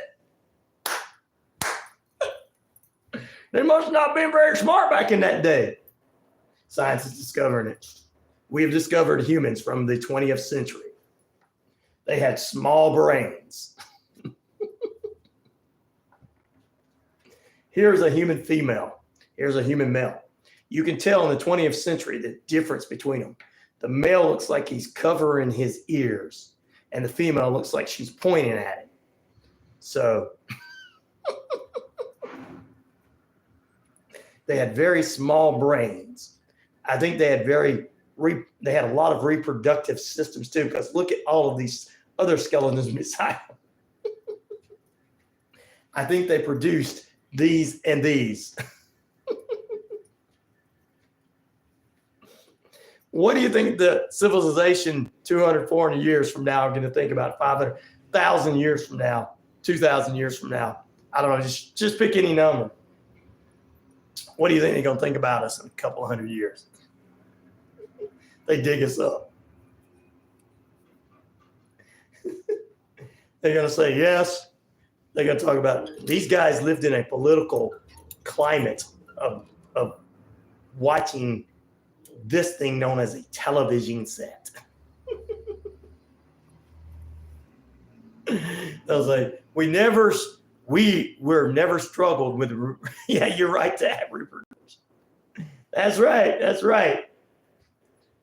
They must not have been very smart back in that day." Science is discovering it. We have discovered humans from the 20th century. They had small brains. Here's a human female. Here's a human male. You can tell in the 20th century the difference between them. The male looks like he's covering his ears, and the female looks like she's pointing at him. So they had very small brains. I think they had they had a lot of reproductive systems too, because look at all of these other skeletons beside them. I think they produced these and these. What do you think the civilization 200, 400 years from now are going to think about? 500,000 years from now, 2,000 years from now? I don't know, just pick any number. What do you think they're going to think about us in a couple 100 years? They dig us up. They're going to say yes. They're going to talk about it. These guys lived in a political climate of watching this thing known as a television set. I was like, we're never struggled with. Yeah, you're right to have reproduction. That's right.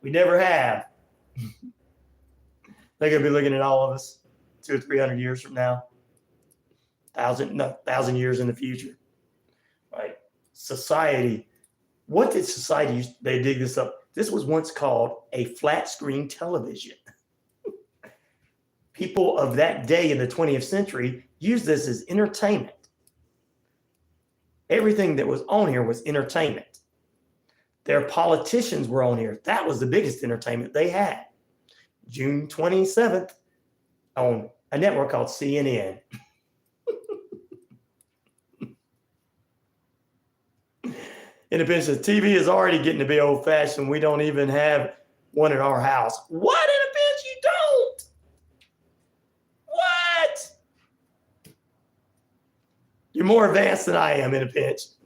We never have. They're gonna be looking at all of us 200 or 300 years from now, 1,000 years in the future, right? Society. What did society use? They dig this up. This was once called a flat screen television. People of that day in the 20th century used this as entertainment. Everything that was on here was entertainment. Their politicians were on here. That was the biggest entertainment they had. June 27th on a network called CNN. Independence says TV is already getting to be old fashioned. We don't even have one in our house. What, Independence? You don't? What? You're more advanced than I am, Independence.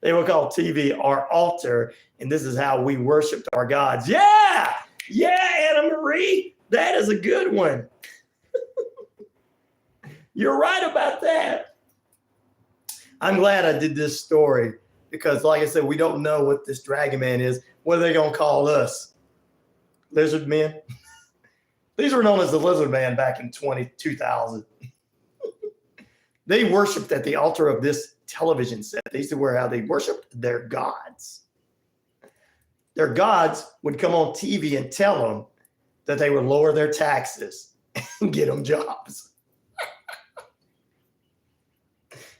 They will call TV our altar, and this is how we worshiped our gods. Yeah, Anna Marie, that is a good one. You're right about that. I'm glad I did this story because, like I said, we don't know what this dragon man is. What are they going to call us? Lizard men? These were known as the lizard man back in 2000. They worshipped at the altar of this television set. These were how they worshipped their gods. Their gods would come on TV and tell them that they would lower their taxes and get them jobs.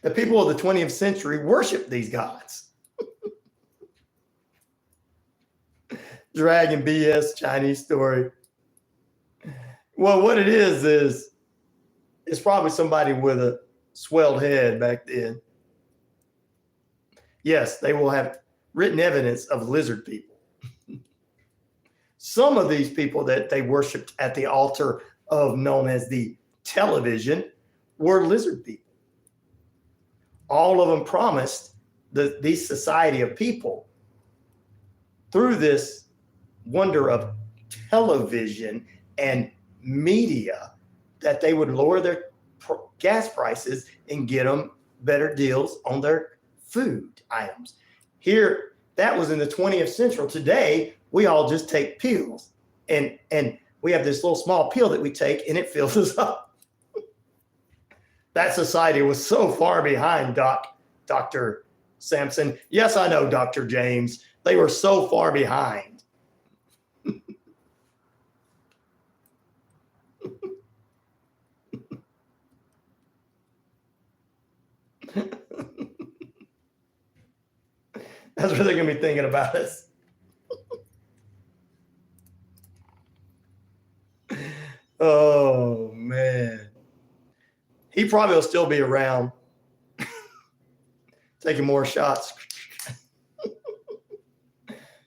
The people of the 20th century worshiped these gods. Dragon BS Chinese story. Well, what it is it's probably somebody with a swelled head back then. Yes, they will have written evidence of lizard people. Some of these people that they worshiped at the altar of known as the television were lizard people. All of them promised these society of people through this wonder of television and media that they would lower their gas prices and get them better deals on their food items. Here, that was in the 20th century. Today, we all just take pills and we have this little small pill that we take and it fills us up. That society was so far behind, Dr. Sampson. Yes, I know, Dr. James. They were so far behind. That's what they're going to be thinking about us. Oh, man. He probably will still be around taking more shots.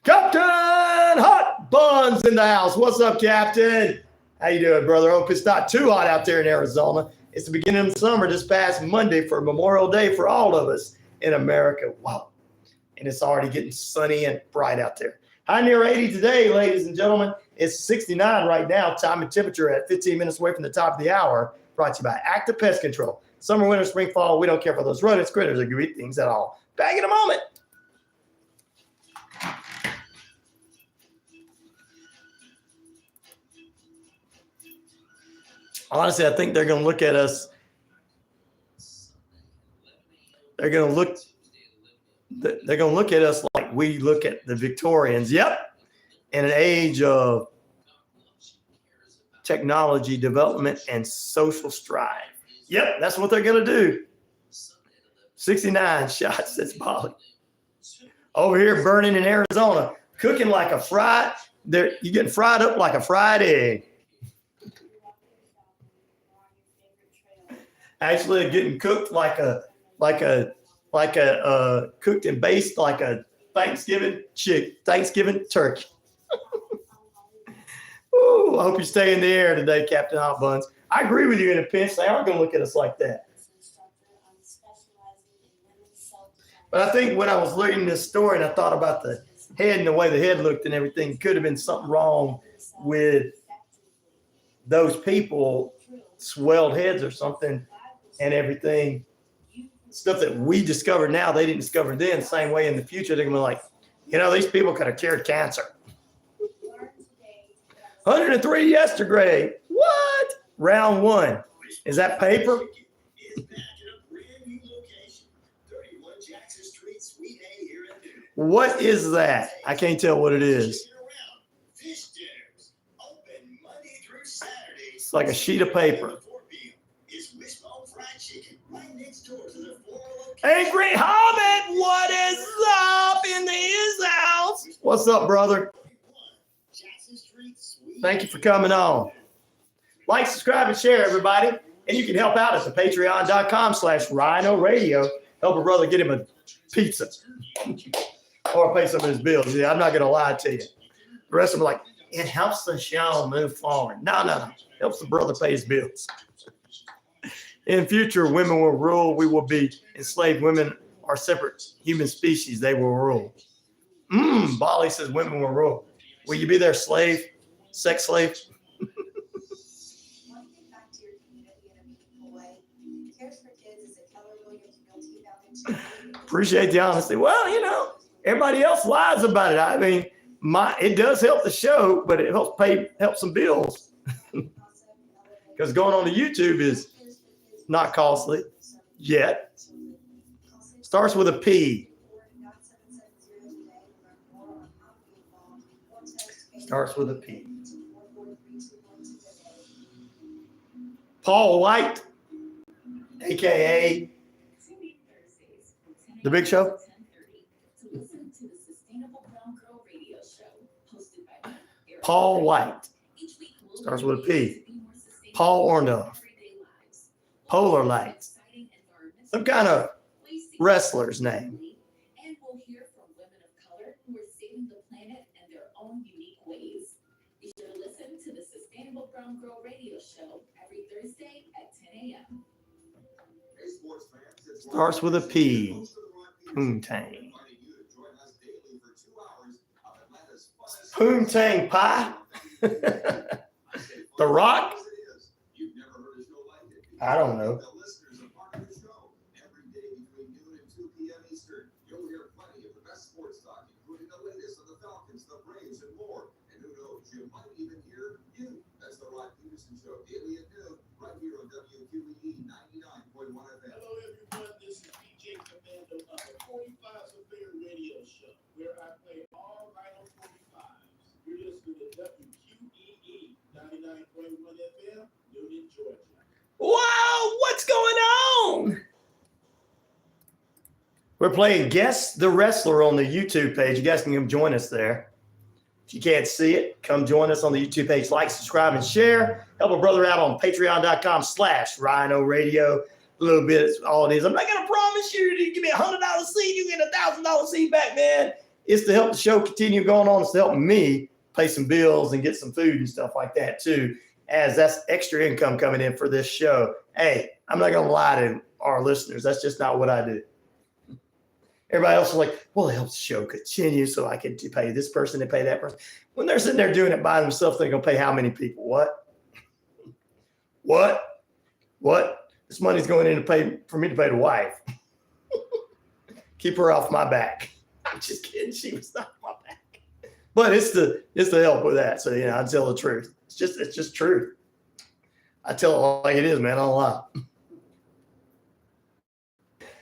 Captain Hot Buns in the house. What's up, Captain? How you doing, brother? Hope it's not too hot out there in Arizona. It's the beginning of summer this past Monday for Memorial Day for all of us in America. Wow. And it's already getting sunny and bright out there. High near 80 today, ladies and gentlemen. It's 69 right now. Time and temperature at 15 minutes away from the top of the hour. Brought to you by Active Pest Control. Summer, winter, spring, fall. We don't care for those rodents, critters, or greedy things at all. Back in a moment. Honestly, I think they're going to look at us. They're going to look at us like we look at the Victorians. Yep. In an age of technology development and social strife. Yep, that's what they're going to do. 69 shots, that's Molly. Over here burning in Arizona, cooking like a fried, you're getting fried up like a fried egg. Actually, getting cooked like a cooked and based like a Thanksgiving turkey. Ooh, I hope you stay in the air today, Captain Hot Buns. I agree with you in a pinch. They are going to look at us like that. But I think when I was reading this story and I thought about the head and the way the head looked and everything, could have been something wrong with those people, swelled heads or something and everything. Stuff that we discovered now, they didn't discover then. Same way in the future, they're going to be like, these people could have cured cancer. 103 yesterday. What? Round one. Is that paper? What is that? I can't tell what it is. It's like a sheet of paper. Hey, Great Hobbit, what is up in his house? What's up, brother? Thank you for coming on. Like, subscribe, and share, everybody. And you can help out at the patreon.com/RyanORadio. Help a brother get him a pizza. Or pay some of his bills. Yeah, I'm not going to lie to you. The rest of them are like, it helps the show move forward. No. Helps the brother pay his bills. In future, women will rule. We will be enslaved. Women are separate human species. They will rule. Bali says women will rule. Will you be their slave? Sex slave? Appreciate the honesty. Well, everybody else lies about it. I mean, it does help the show, but it helps some bills. Because going on to YouTube is not costly yet. Starts with a P. Starts with a P. Paul White, a.k.a. The Big Show. Paul White. Starts with a P. Paul Orndorff. Polar Lights. Some kind of wrestler's name. And we'll hear from women of color who are saving the planet in their own unique ways. Be sure to listen to the Sustainable Brown Girl Radio Show every Thursday at 10 a.m. Starts with a P. Poontang. Poontang pie? The Rock? I don't know. Show daily at noon, right here on WQEE 99.1 FM. Hello, everyone. This is DJ Commando of the 45s Affair Radio Show, where I play all Rhino 45s. You're listening to WQEE 99.1 FM, Newton, Georgia. Wow, what's going on? We're playing Guess the Wrestler on the YouTube page. You guys can come join us there. If you can't see it, come join us on the YouTube page. Like, subscribe, and share. Help a brother out on patreon.com/RyanORadio. A little bit is all it is. I'm not going to promise you give me $100 seed, you get $1,000 seed back, man. It's to help the show continue going on. It's to help me pay some bills and get some food and stuff like that, too, as that's extra income coming in for this show. Hey, I'm not going to lie to our listeners. That's just not what I do. Everybody else is like, well, it helps the show continue so I can pay this person and pay that person. When they're sitting there doing it by themselves, they're going to pay how many people? What? This money's going in to pay for me to pay the wife. Keep her off my back. I'm just kidding. She was not on my back. But it's to help with that. So, I tell the truth. It's just truth. I tell it like it is, man. I don't lie.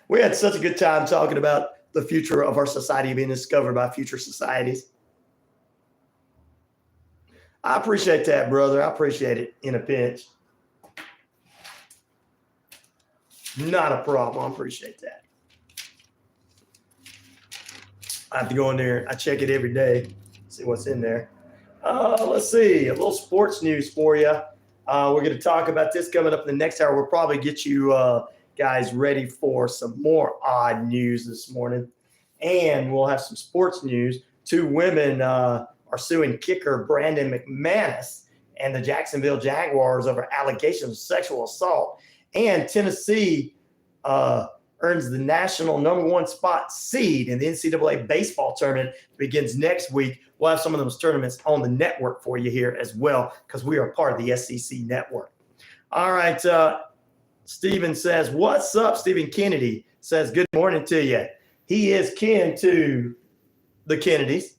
We had such a good time talking about the future of our society being discovered by future societies. I appreciate that, brother. I appreciate it in a pinch. Not a problem. I appreciate that. I have to go in there. I check it every day, see what's in there. Let's see. A little sports news for you. We're going to talk about this coming up in the next hour. We'll probably get you guys ready for some more odd news this morning. And we'll have some sports news. 2 women are suing kicker Brandon McManus and the Jacksonville Jaguars over allegations of sexual assault. And Tennessee earns the national #1 spot seed in the NCAA baseball tournament. It begins next week. We'll have some of those tournaments on the network for you here as well, because we are part of the SEC network. All right. Stephen says, what's up? Stephen Kennedy says, good morning to you. He is kin to the Kennedys,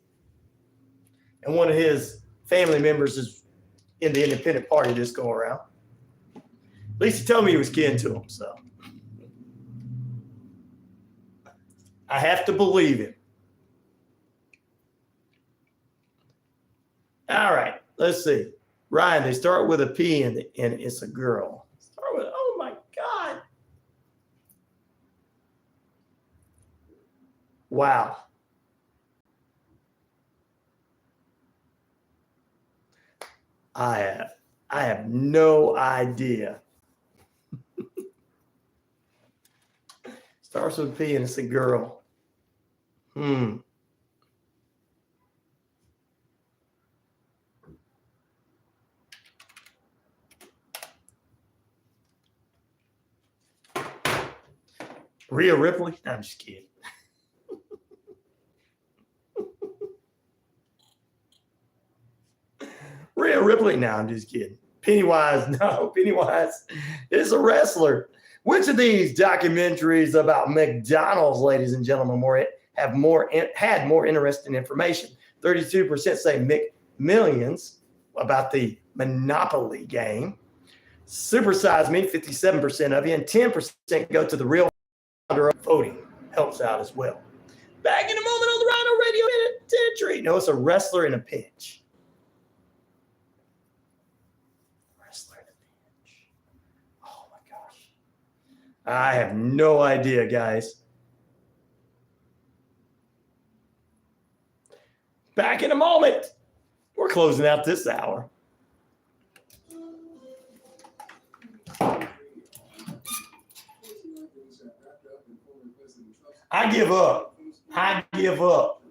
and one of his family members is in the independent party this go around. At least he told me he was kin to him, so I have to believe him. All right, let's see. Ryan, they start with a P and it's a girl. Start with, oh my God. Wow. I have no idea. Starts with a P and it's a girl. Rhea Ripley? No, I'm just kidding. Rhea Ripley? No, I'm just kidding. Pennywise? No, Pennywise is a wrestler. Which of these documentaries about McDonald's, ladies and gentlemen, had more interesting information? 32% say McMillions, about the Monopoly game. Super Size Me, 57% of you, and 10% go to the real voting. Helps out as well. Back in a moment on the RyanORadio Penitentiary. No, it's a wrestler in a pinch. Wrestler in a pinch. Oh my gosh. I have no idea, guys. Back in a moment. We're closing out this hour. I give up. I give up.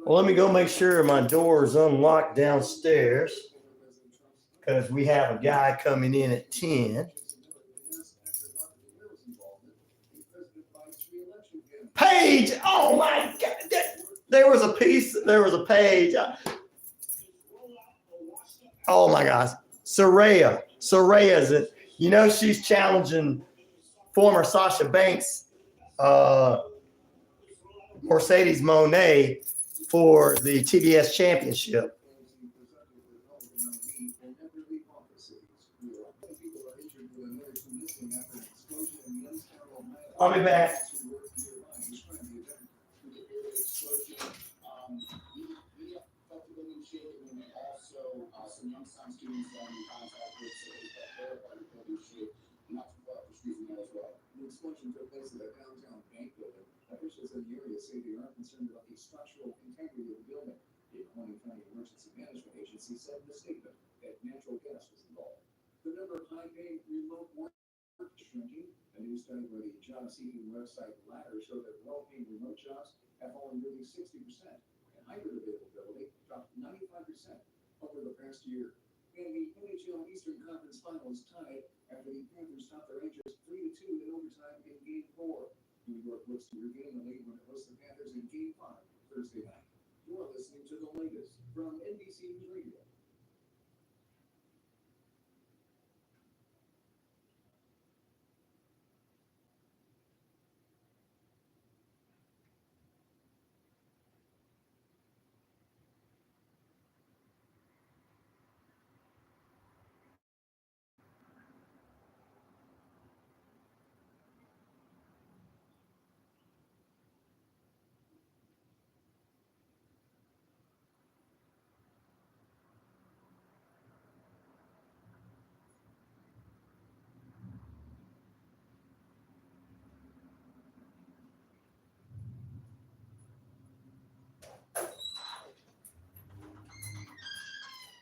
Well, let me go make sure my door is unlocked downstairs, because we have a guy coming in at 10. Page! Oh my God! There was a piece. There was a page. Oh my gosh! Soraya is it? You know, she's challenging former Sasha Banks, Mercedes Moné, for the TBS championship. I'll be back. Explosion took place at a downtown bank building. Officials in the area say they are concerned about the structural integrity of the building. The Elon County Emergency Management Agency said in a statement that natural gas was involved. The number of high-paying remote work is shrinking. A new study by the job-seeking website Ladder showed that well-paying remote jobs have fallen nearly 60%, and hybrid availability dropped 95% over the past year. And the NHL Eastern Conference Finals tied after the Panthers topped the Rangers 3-2 in overtime in Game 4. New York looks to regain the lead when it hosts the Panthers in Game 5 Thursday night. You are listening to the latest from NBC News Radio.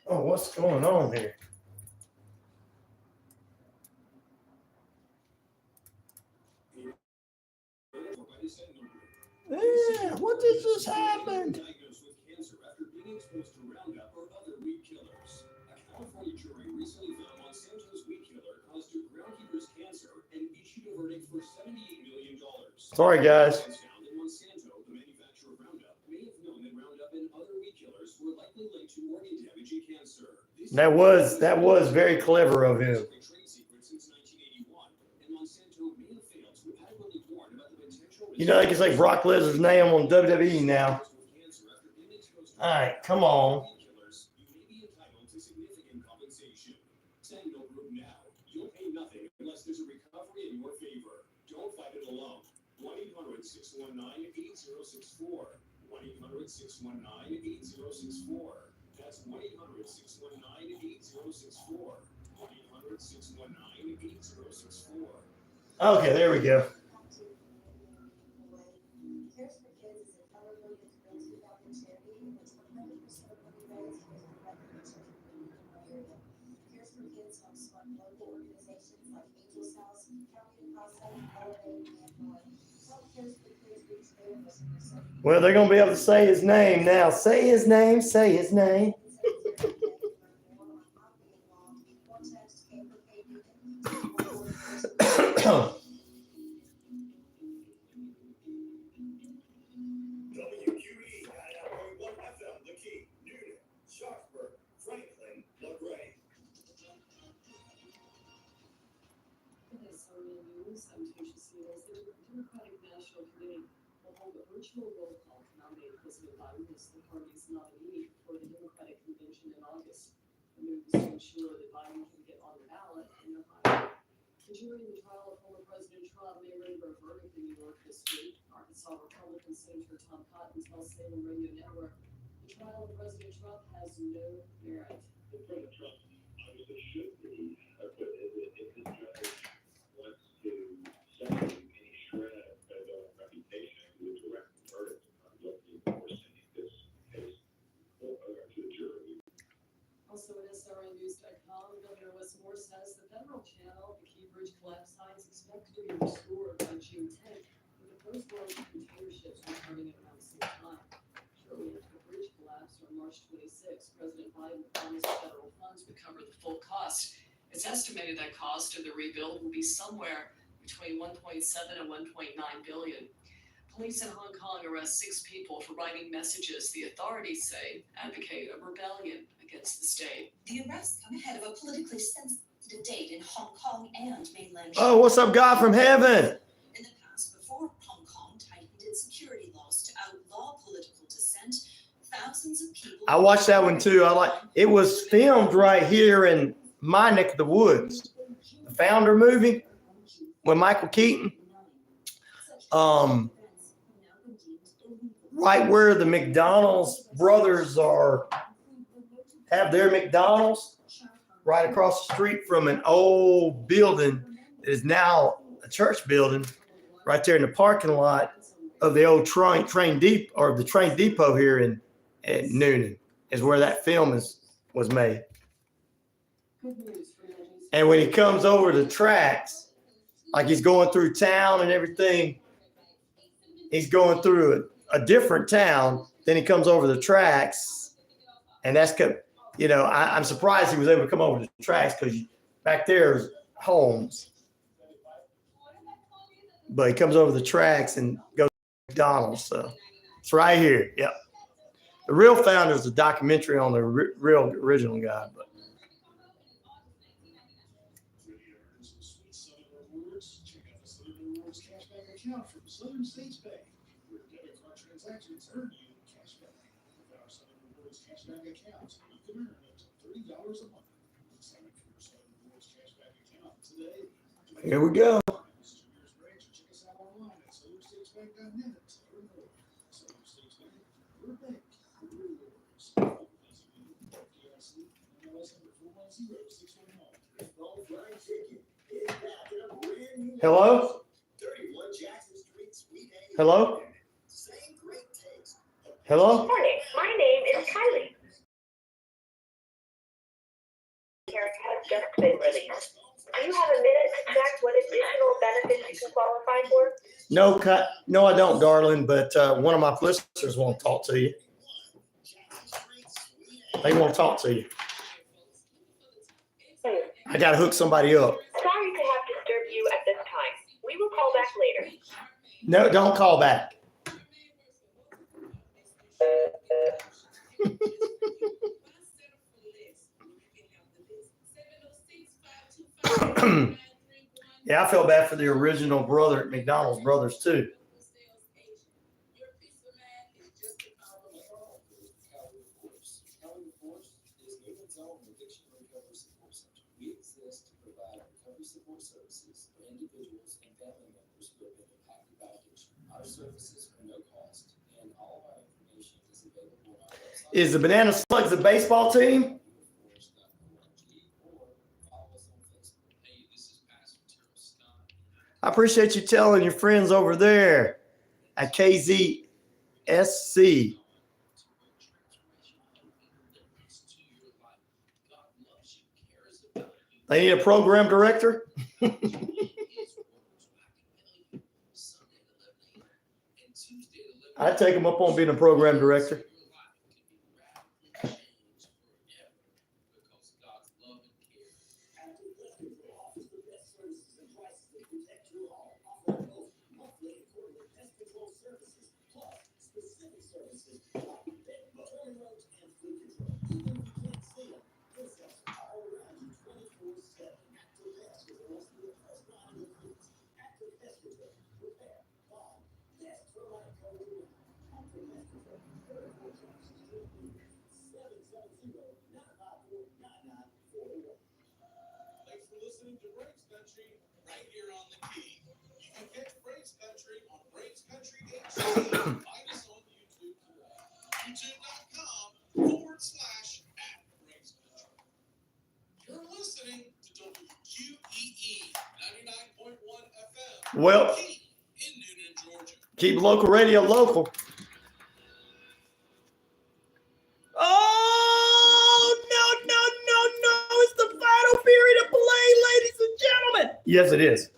Oh, what's going on here? Yeah, what did just happen? Diagnosed with cancer after being exposed to Roundup or other weed killers. A California jury recently found Monsanto's weed killer caused groundkeepers cancer and issued a verdict for $78 million. Sorry, guys. Found that Monsanto, the manufacturer of Roundup, may have known that Roundup and other weed killers were likely linked to organ damage and cancer. That was very clever of him. Trade secret since 1981, and Monsanto may have failed to adequately warn about the potential. You know, they can say Brock Lesnar's name on WWE now. All right, come on. You may be entitled to significant compensation. Send no group now. You'll pay nothing unless there's a recovery in your favor. Don't fight it alone. 1-800-619-8064. 1-800-619-8064. That's 1-800-619-8064. 1-800-619-8064. Okay, there we go. Cares for Kids is a color-coded bill 2000 charity, which 100% of money raised goes directly to children in the area. Cares for Kids helps fund local organizations like Angel's House, County Casa, Elevate, and more. Help Cares for Kids reach their listeners. Well, they're going to be able to say his name now. Say his name. Say his name. WQEE 99.1 FM, The Key, Newton, Sharpsburg, Franklin, LaGrange. News. I'm Tasha Seals. The Democratic National Committee will hold a virtual roll call to nominate President Biden as the party's nominee for the Democratic Convention in August. The move is to ensure that Biden can get on the ballot in Ohio. The jury in the trial of former President Trump may render a verdict in New York this week. Arkansas Republican Senator Tom Cotton tells Salem Radio Network the trial of President Trump has no merit. President Trump obviously should be acquitted if the judge wants to separate any shred of reputation to a direct verdict on guilty or sending this case to the jury. Also at SRNnews.com, Governor Wes Moore says the federal channel, the Key Bridge collapse signs expected to be restored by June 10th, with the first large container ships returning at around the same time. Shortly after the bridge collapsed on March 26th, President Biden promised federal funds would cover the full cost. It's estimated that cost of the rebuild will be somewhere between 1.7 and 1.9 billion. Police in Hong Kong arrest 6 people for writing messages the authorities say advocate a rebellion against the state. The arrests come ahead of a politically sensitive date in Hong Kong and mainland China. Oh, what's up, God from heaven? In the past, before Hong Kong tightened its security laws to outlaw political dissent, thousands of people. I watched that one too. It was filmed right here in my neck of the woods. The Founder movie with Michael Keaton. Right where the McDonald's brothers have their McDonald's, right across the street from an old building that is now a church building, right there in the parking lot of the old train depot, or the train depot here in Noonan, is where that film was made. And when he comes over the tracks, like he's going through town and everything, he's going through a different town. Then he comes over the tracks, and that's good. You know, I'm surprised he was able to come over the tracks because back there's homes. But he comes over the tracks and goes to McDonald's. So it's right here. Yep. The real Founder is a documentary on the real original guy. But Account from Southern States Bank, where debit card transactions earn you cash back. With our Southern Rewards cashback account, you can earn up to $30 a month. Sign up for your Southern Rewards cashback account today. here we go. Check us out online at SouthernStatesBank.net. Southern States Bank, your bank, your rewards. FDIC, NMLS number 410611. Small fried chicken is back in a brand new. Hello? 31 Jackson Street, Suite A. Hello? Same great taste. Hello? Morning. My name is Kylie. been released. Do you have a minute to check what additional benefits you can qualify for? No, I don't, darling, but one of my listeners want to talk to you. They want to talk to you. I got to hook somebody up. Sorry to have disturbed you at this time. We will call back later. No, don't call back. Yeah, I feel bad for the original brother at McDonald's brothers too. We exist to provide recovery support services for individuals and family members who have been impacted by addiction. Our services are no cost, and all of our information is available on our website. Is the Banana Slugs a baseball team? I appreciate you telling your friends over there at KZSC. They need a program director. I'd take them up on being a program director. Thanks for listening to Brakes Country right here on the Key. You can catch Brakes Country on Brakes Country HD. Find us on YouTube today. YouTube.com/@Brakes Country. You're listening to WQEE 99.1 FM. Well, in Newnan, Georgia. keep local radio local. Oh, no. It's the final period of play, ladies and gentlemen. Yes, it is.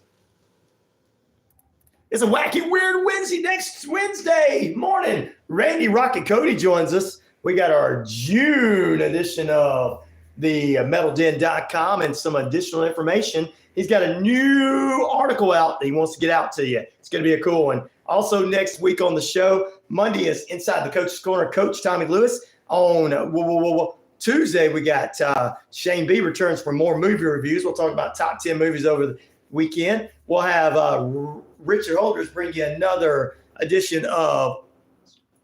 It's a wacky, weird Wednesday next Wednesday morning. Randy Rocket Cody joins us. We got our June edition of the MetalDen.com and some additional information. He's got a new article out that he wants to get out to you. It's going to be a cool one. Also, next week on the show, Monday is Inside the Coach's Corner, Coach Tommy Lewis. On Tuesday, we got Shane B returns for more movie reviews. We'll talk about top 10 movies over the weekend. We'll have Richard Holders bring you another edition of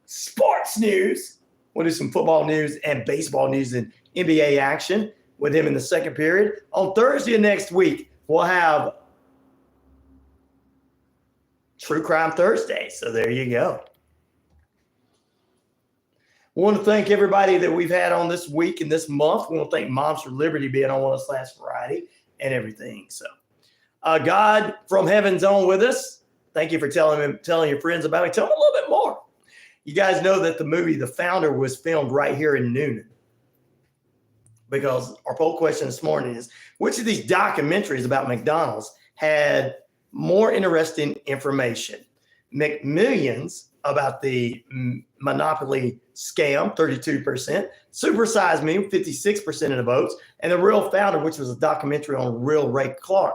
sports news. We'll do some football news and baseball news and NBA action with him in the second period. On Thursday of next week, we'll have True Crime Thursday. So there you go. I want to thank everybody that we've had on this week and this month. We want to thank Moms for Liberty being on with us last Friday and everything. So, God from heaven's on with us. Thank you for telling your friends about it. Tell them a little bit more. You guys know that the movie The Founder was filmed right here in Newnan. Because our poll question this morning is, which of these documentaries about McDonald's had more interesting information? McMillions about the Monopoly scam, 32%. Super Size Me, 56% of the votes. And The Real Founder, which was a documentary on Real Ray Kroc.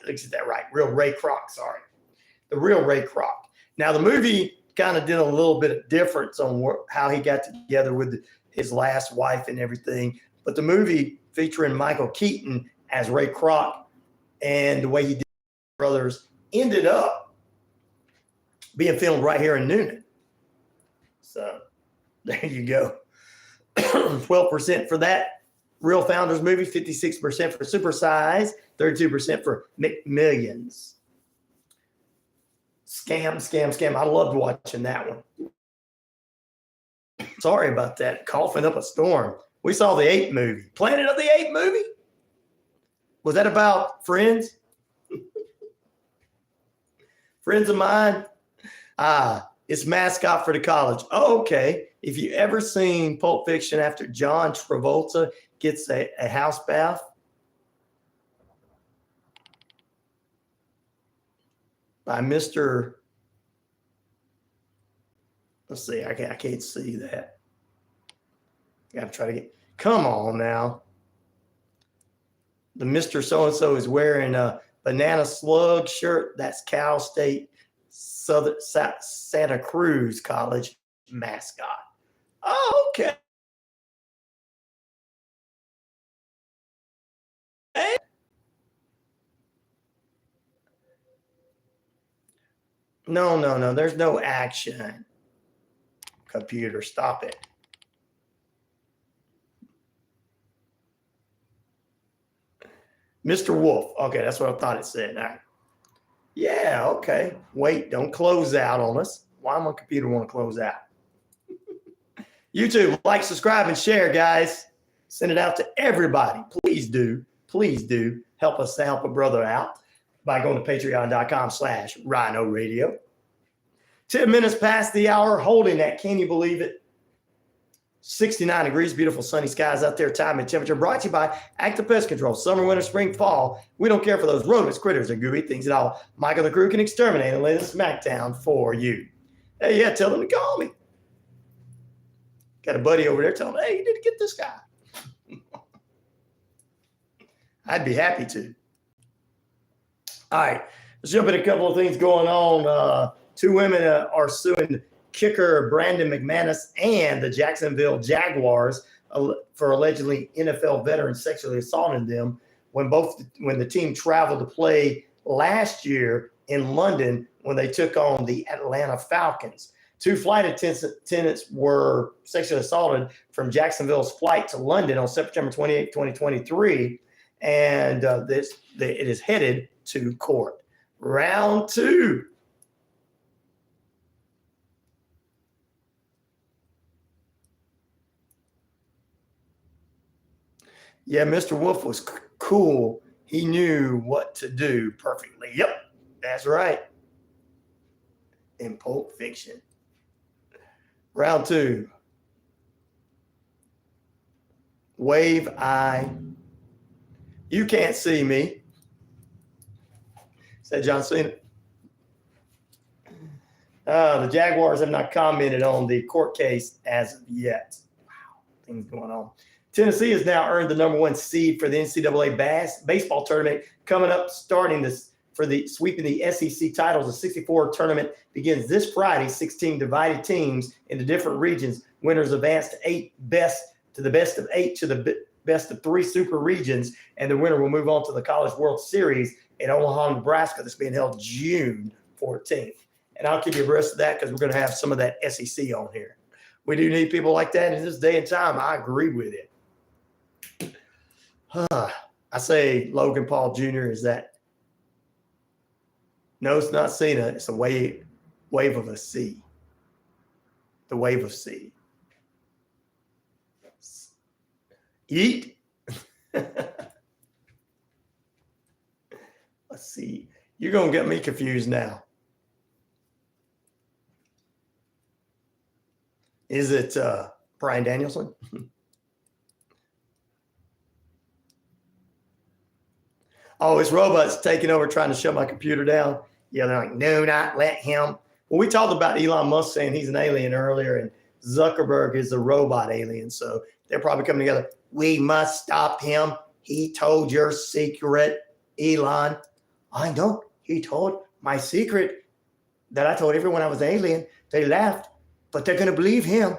Let's get that right. Real Ray Kroc, sorry. The Real Ray Kroc. Now, the movie kind of did a little bit of difference on how he got together with his last wife and everything. But the movie featuring Michael Keaton as Ray Kroc and the way he did brothers ended up being filmed right here in Newnan. So there you go. 12% for that Real Founders movie, 56% for Super Size, 32% for McMillions. Scam. I loved watching that one. Sorry about that. Coughing up a storm. We saw the Ape movie. Planet of the Ape movie? Was that about friends? Friends of mine? It's mascot for the college. Oh, okay. If you ever seen Pulp Fiction after John Travolta gets a house bath by Mr. Let's see. I can't see that. Got to try to get. Come on now. The Mr. So-and-so is wearing a banana slug shirt. That's Cal State Southern Santa Cruz College mascot. Oh, okay. No. There's no action. Computer, stop it. Mr. Wolf. Okay, that's what I thought it said. All right. Yeah, okay. Wait, don't close out on us. Why my computer want to close out? YouTube, like, subscribe, and share, guys. Send it out to everybody. Please do. Please do. Help us to help a brother out by going to patreon.com/RyanORadio. 10 minutes past the hour, holding that. Can you believe it? 69 degrees, beautiful sunny skies out there. Time and temperature brought to you by Active Pest Control. Summer, winter, spring, fall. We don't care for those rodents, critters, or gooey things at all. Mike and the crew can exterminate and lay the smackdown for you. Hey, yeah, tell them to call me. Got a buddy over there telling me, hey, you need to get this guy. I'd be happy to. All right, let's jump in a couple of things going on. Two women are suing kicker Brandon McManus and the Jacksonville Jaguars for allegedly NFL veterans sexually assaulting them when the team traveled to play last year in London when they took on the Atlanta Falcons. Two flight attendants were sexually assaulted from Jacksonville's flight to London on September 28, 2023, and it is headed to court. Round two. Yeah, Mr. Wolf was cool. He knew what to do perfectly. Yep, that's right. In Pulp Fiction. Round two. Wave eye. You can't see me. Said John Cena. The Jaguars have not commented on the court case as of yet. Wow, things going on. Tennessee has now earned the number one seed for the NCAA baseball tournament coming up, sweeping the SEC titles. The 64 tournament begins this Friday. 16 divided teams into different regions. Winners advance to the best of 8 to the best of 3 super regions, and the winner will move on to the College World Series in Omaha, Nebraska. That's being held June 14th. And I'll give you the rest of that because we're going to have some of that SEC on here. We do need people like that in this day and time. I agree with it. I say Logan Paul Jr. is that. No, it's not Cena. It's a wave of a sea. The wave of sea. Eat. Let's see. You're going to get me confused now. Is it Bryan Danielson? Oh, his robot's taking over trying to shut my computer down. Yeah, they're like, no, not let him. Well, we talked about Elon Musk saying he's an alien earlier, and Zuckerberg is a robot alien. So they're probably coming together. We must stop him. He told your secret, Elon. I know. He told my secret that I told everyone I was an alien. They laughed, but they're going to believe him.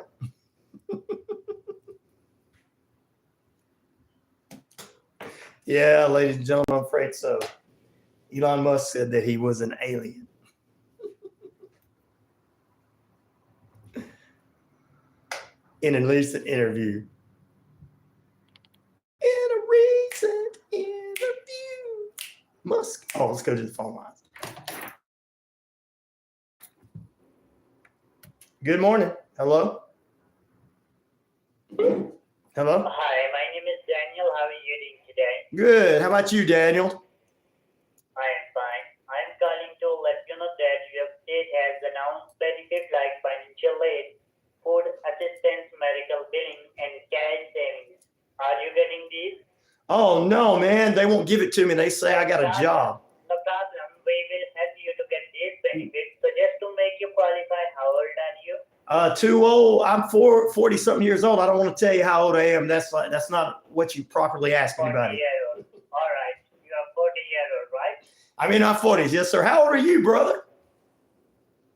Yeah, ladies and gentlemen, I'm afraid so. Elon Musk said that he was an alien. In at least an interview. In a recent interview. Musk. Oh, let's go to the phone lines. Good morning. Hello? Hello? Hi, my name is Daniel. How are you doing today? Good. How about you, Daniel? I am fine. I am calling to let you know that your state has announced benefits like this? Oh no, man, they won't give it to me. They say I got a job. No problem. We will help you to get this benefit. So just to make you qualify, how old are you? Too old. I'm 40 something years old. I don't want to tell you how old I am. That's not what you properly asked 40 anybody. year old. All right. You are 40-year-old, right? I'm in our 40s. Yes, sir. How old are you, brother?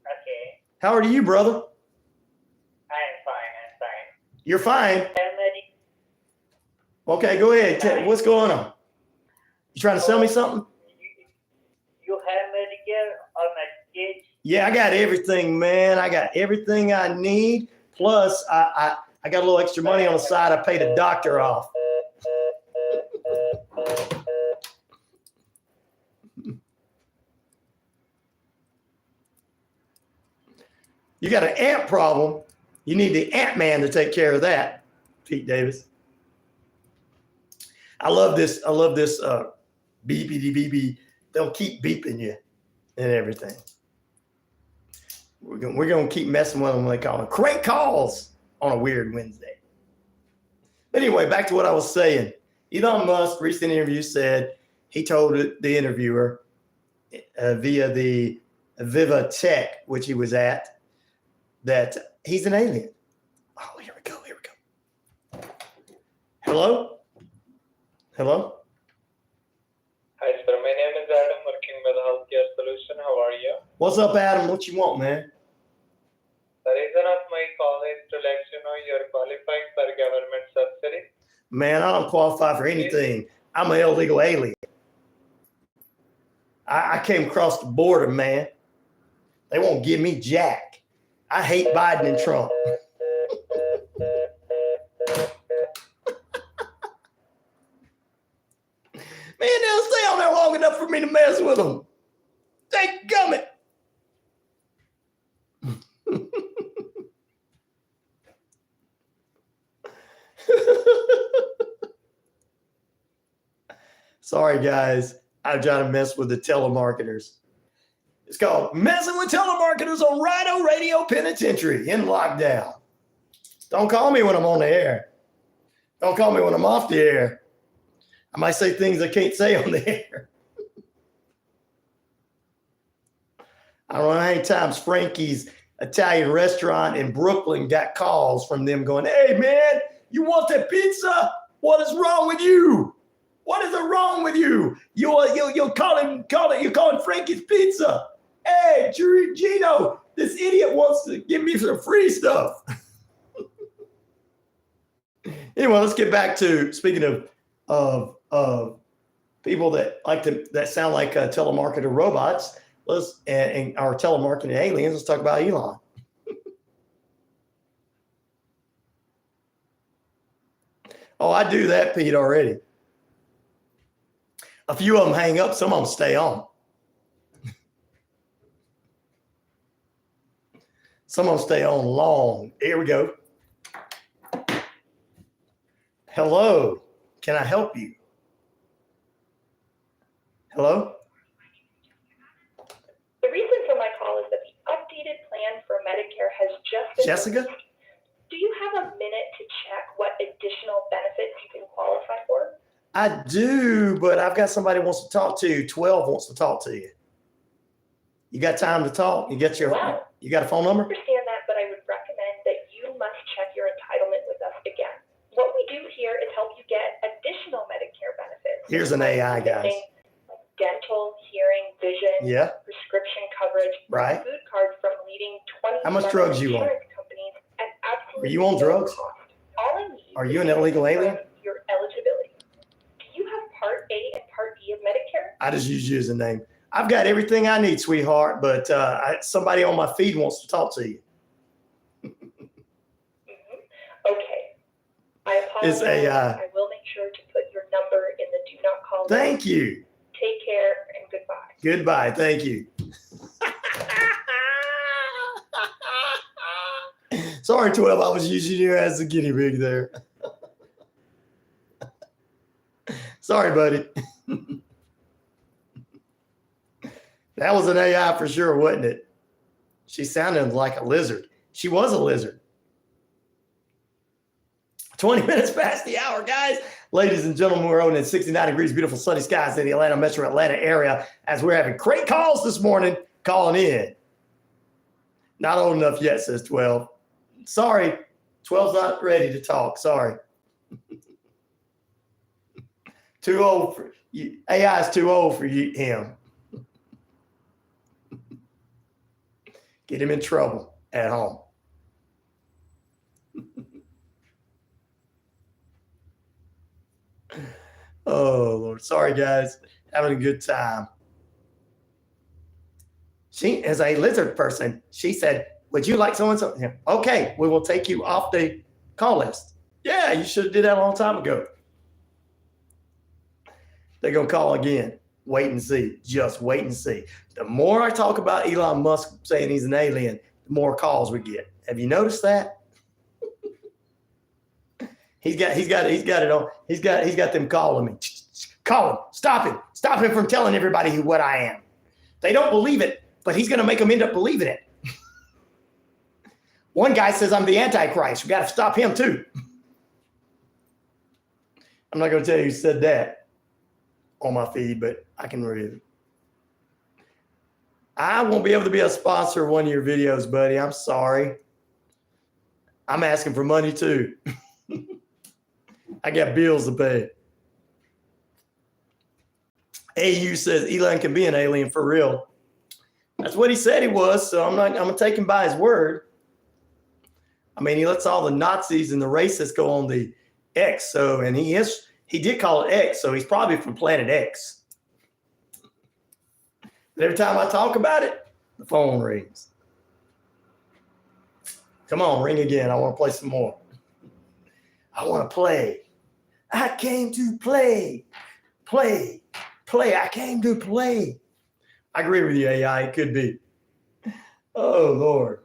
Okay. How old are you, brother? I'm fine. You're fine. Okay, go ahead. What's going on? You trying to sell me something? You have Medicare or Medicaid? Yeah, I got everything, man. I got everything I need. Plus, I got a little extra money on the side. I paid a doctor off. You got an ant problem. You need the Ant Man to take care of that, Pete Davis. I love this. Beepity beepy. They'll keep beeping you and everything. We're gonna keep messing with them when they call them crank calls on a weird Wednesday. Anyway, back to what I was saying. Elon Musk, recent interview, said he told the interviewer via the Viva Tech, which he was at, that he's an alien. Oh, here we go. Hello? Hi, sir. My name is Adam, working with Healthcare Solution. How are you? What's up, Adam? What you want, man? The reason of my call is to let you know you're qualifying for government subsidy. Man, I don't qualify for anything. I'm an illegal alien. I came across the border, man. They won't give me jack. I hate Biden and Trump. Man, they'll stay on there long enough for me to mess with them. Thank gummit. Sorry, guys. I'm trying to mess with the telemarketers. It's called Messing with Telemarketers on RyanORadio Penitentiary in lockdown. Don't call me when I'm on the air. Don't call me when I'm off the air. I might say things I can't say on the air. I don't know how many times Frankie's Italian restaurant in Brooklyn got calls from them going, "Hey, man, you want that pizza? What is wrong with you? What is wrong with you? You're calling Frankie's Pizza. Hey, Gino, this idiot wants to give me some free stuff." Anyway, let's get back to speaking of people that that sound like telemarketer robots. And our telemarketing aliens. Let's talk about Elon. Oh, I do that, Pete, already. A few of them hang up. Some of them stay on. Some of them stay on long. Here we go. Hello. Can I help you? Hello? The reason for my call is that the updated plan for Medicare has just been Jessica? released. Do you have a minute to check what additional benefits you can qualify for? I do, but I've got somebody who wants to talk to you. 12 wants to talk to you. You got time to talk? You got a phone number? I understand that, but I would recommend that you must check your entitlement with us again. What we do here is help you get additional Medicare benefits. Here's an AI, guys. Like dental, hearing, vision, Yeah. prescription coverage, Right. food cards from leading 20 How much drugs you on? insurance companies at absolutely Are you on no drugs? cost. All I need Are you is an illegal alien? your eligibility. Do you have Part A and Part D of Medicare? I just use you as a name. I've got everything I need, sweetheart, but somebody on my feed wants to talk to you. Okay. I apologize. It's AI. I will make sure to put your number in the do not call list. Thank you. Take care and goodbye. Goodbye. Thank you. Sorry, 12. I was using you as a guinea pig there. Sorry, buddy. That was an AI for sure, wasn't it? She sounded like a lizard. She was a lizard. 20 minutes past the hour, guys. Ladies and gentlemen, we're on at 69 degrees, beautiful sunny skies in the Atlanta metro Atlanta area as we're having great calls this morning calling in. Not old enough yet, says 12. Sorry, 12's not ready to talk. Sorry. Too old for you. AI is too old for him. Get him in trouble at home. Oh, Lord. Sorry, guys. Having a good time. She is a lizard person. She said, would you like so-and-so? Yeah. Okay, we will take you off the call list. Yeah, you should have did that a long time ago. They're going to call again. Wait and see. Just wait and see. The more I talk about Elon Musk saying he's an alien, the more calls we get. Have you noticed that? He's got it on. He's got them calling me. Call him. Stop him. Stop him from telling everybody what I am. They don't believe it, but he's going to make them end up believing it. One guy says I'm the Antichrist. We got to stop him too. I'm not going to tell you who said that on my feed, but I can read it. I won't be able to be a sponsor of one of your videos, buddy. I'm sorry. I'm asking for money too. I got bills to pay. AU says Elon can be an alien for real. That's what he said he was, so I'm gonna take him by his word. I mean, he lets all the Nazis and the racists go on the X, and he did call it X, so he's probably from Planet X. But every time I talk about it, the phone rings. Come on, ring again. I want to play some more. I want to play. I came to play. Play. I came to play. I agree with you, AI. It could be. Oh, Lord.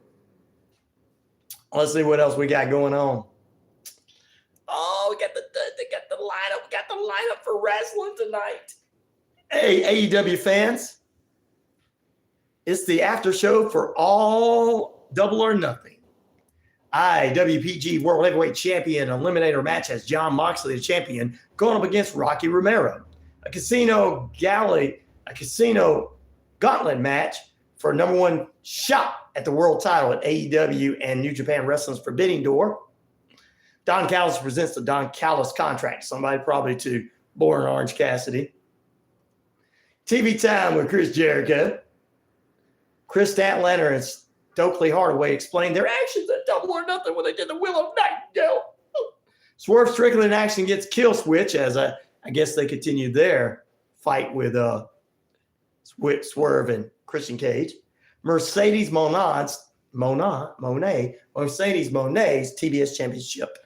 Let's see what else we got going on. Oh, they got the lineup. We got the lineup for wrestling tonight. Hey, AEW fans. It's the after show for all Double or Nothing. WPG World Heavyweight Champion Eliminator match has John Moxley, the champion, going up against Rocky Romero. A casino gauntlet match for number one shot at the world title at AEW and New Japan Wrestling's Forbidden Door. Don Callis presents the Don Callis contract. Somebody probably to Born Orange Cassidy. TV time with Chris Jericho. Chris Statlander and Stokely Hardaway explained their actions at Double or Nothing when they did the Wheel of Nightingale. Swerve Strickland in action gets Kill Switch as I guess they continued their fight with Swerve and Christian Cage. Mercedes Monet's TBS Championship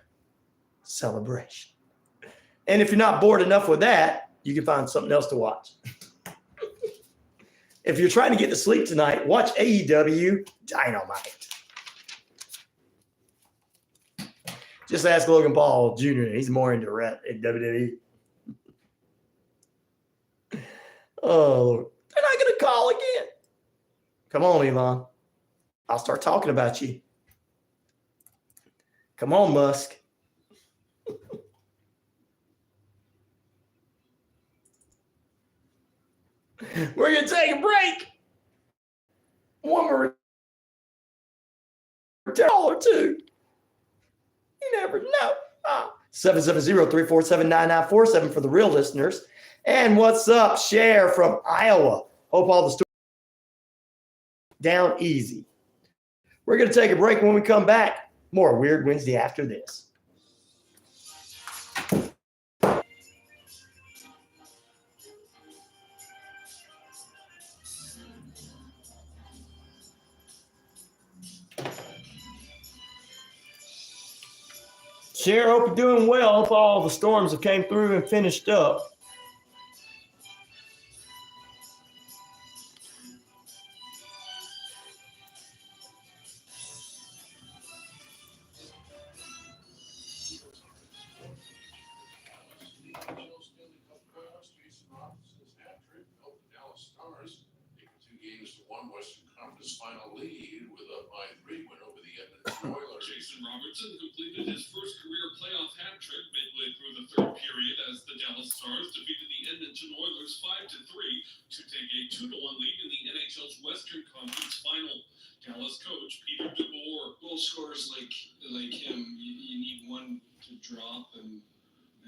celebration. And if you're not bored enough with that, you can find something else to watch. If you're trying to get to sleep tonight, watch AEW Dynamite. Just ask Logan Paul Jr. He's more into WWE. Oh, Lord. They're not going to call again. Come on, Elon. I'll start talking about you. Come on, Musk. We're going to take a break. One more or two. You never know. 770-347-9947 for the real listeners. And what's up? Cher from Iowa. Hope all the stories down easy. We're going to take a break. When we come back, more Weird Wednesday after this. Cher, hope you're doing well. Hope all the storms have came through and finished up. Final lead with a 5-3 win over the Edmonton Oilers. Jason Robertson completed his first career playoff up, and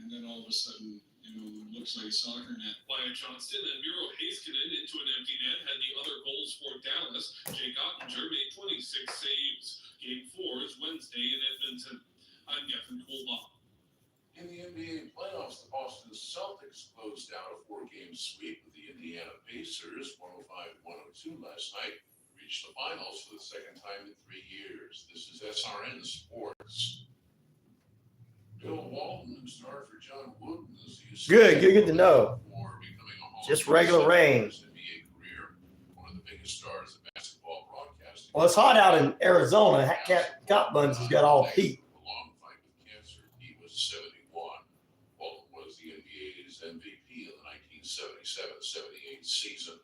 then all of a sudden, it looks like a soccer net. Wyatt Johnston and Miro Heiskanen into an empty net had the other goals for Dallas. Jake Ottinger made 26 saves. Game 4 is Wednesday in Edmonton. I'm Geffen Kohlbaum. In the NBA playoffs, the Boston Celtics closed out a 4-game sweep with the Indiana Pacers, 105-102 last night, reached the finals for the second time in 3 years. This is SRN Sports. Bill Walton, who started for John Wooden, is Good to know. Just regular rain. One of the biggest stars of basketball broadcasting. Well, it's hot out in Arizona. Cop Buns has got all the heat. A long fight with cancer. He was 71. Walton was the NBA's MVP in the 1977-78 season.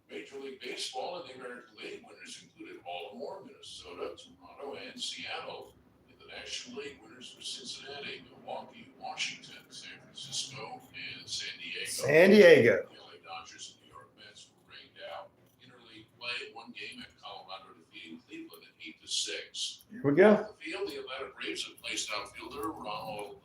Major League Baseball and the American League winners included Baltimore, Minnesota, Toronto, and Seattle. In the National League winners were Cincinnati, Milwaukee, Washington, San Francisco, and San Diego. San Diego. The LA Dodgers and New York Mets were rained out. Interleague play, one game at Colorado defeating Cleveland at 8-6. Here we go. The field, the Atlanta Braves have placed outfielder Ronald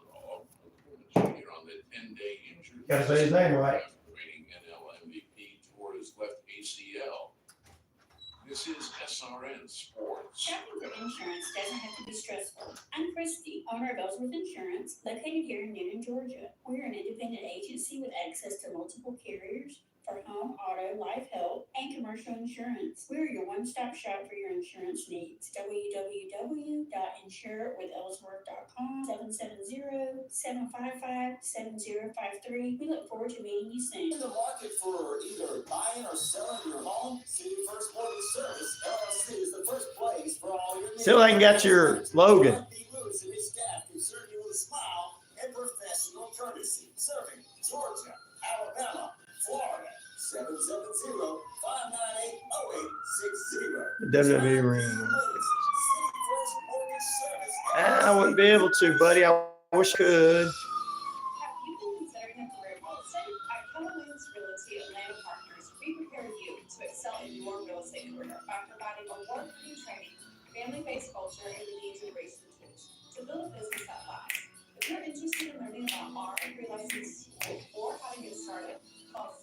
Jr. on the 10-day injury. Gotta say his name right. After waiting NL MVP toward his left ACL. This is SRN Sports. Shopping for insurance doesn't have to be stressful. I'm Christy, owner of Ellsworth Insurance, located here in Newnan, Georgia. We're an independent agency with access to multiple carriers for home, auto, life, health, and commercial insurance. We're your one-stop shop for your insurance needs. www.insurewithellsworth.com, 770-755-7053. We look forward to meeting you soon. In the market for either buying or selling your home? City First Mortgage Service, LLC is the first place for all your needs. Still ain't got your slogan. B. Lewis and his staff can serve you with a smile and professional courtesy. Serving Georgia, Alabama, Florida, 770-598-0860. WWE ring. I wouldn't be able to, buddy. I wish I could. Have you been considering a career in real estate? At Keller Williams Realty Atlanta Partners, we prepare you to excel in your real estate career by providing award-winning training, family-based culture, and the needs and grace tools to build a business that lasts. If you're interested in learning about our pre-licensed school or how to get started, call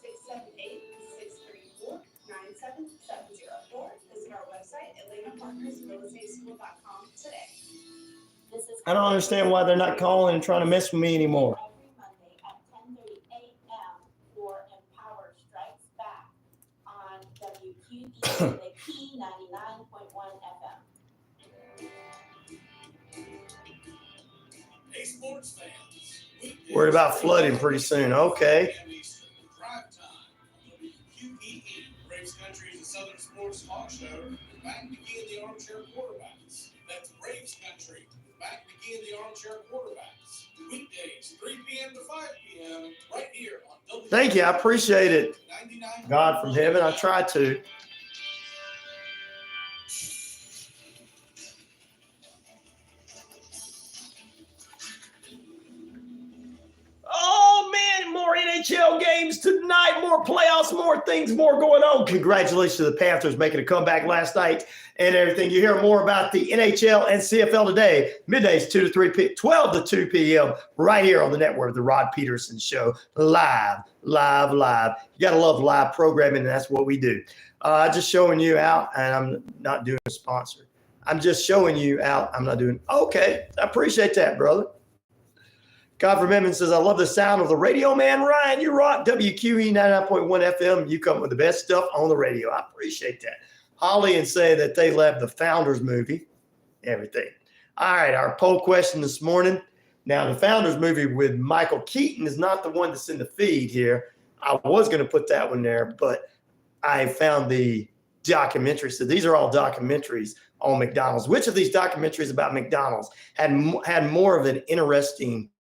678-634-9770 or visit our website at AtlantaPartnersRealEstateSchool.com today. I don't understand why they're not calling and trying to mess with me anymore. Every Monday at 10:30 a.m. for Empower Strikes Back on WQEE, the Key 99.1 FM. Hey, sports fans. Worried about flooding pretty soon. Okay. Drive time on WQEE. Braves Country is a Southern sports talk show. Back begin the armchair quarterbacks. That's Braves Country. Back begin the armchair quarterbacks. Weekdays, 3 p.m. to 5 p.m. right here on WQEE. Thank you. I appreciate it. God from heaven. I try to. Oh, man, more NHL games tonight, more playoffs, more things, more going on. Congratulations to the Panthers making a comeback last night and everything. You hear more about the NHL and CFL today, middays 2 to 3 p.m., 12 to 2 p.m., right here on the network, The Rod Peterson Show, live. You got to love live programming, and that's what we do. Just showing you out, and I'm not doing a sponsor. I'm just showing you out. I'm not doing, okay, I appreciate that, brother. God from Heaven says, I love the sound of the radio, man. Ryan, you rock. WQEE 99.1 FM. You come with the best stuff on the radio. I appreciate that. Holly and say that they love the Founders movie. Everything. All right, our poll question this morning. Now, the Founders movie with Michael Keaton is not the one that's in the feed here. I was going to put that one there, but I found the documentary. So these are all documentaries on McDonald's. Which of these documentaries about McDonald's had more of an interesting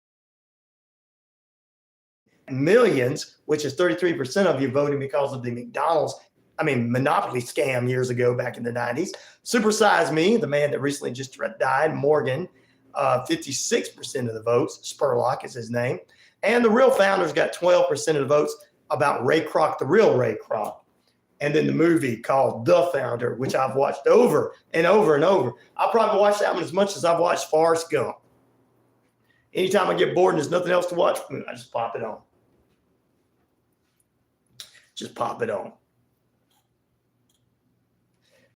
millions, which is 33% of you voting because of the McDonald's, monopoly scam years ago back in the 90s. Super Size Me, the man that recently just died, Morgan, 56% of the votes. Spurlock is his name. And the Real Founders got 12% of the votes about Ray Kroc, the real Ray Kroc. And then the movie called The Founder, which I've watched over and over and over. I'll probably watch that one as much as I've watched Forrest Gump. Anytime I get bored and there's nothing else to watch, I just pop it on. Just pop it on.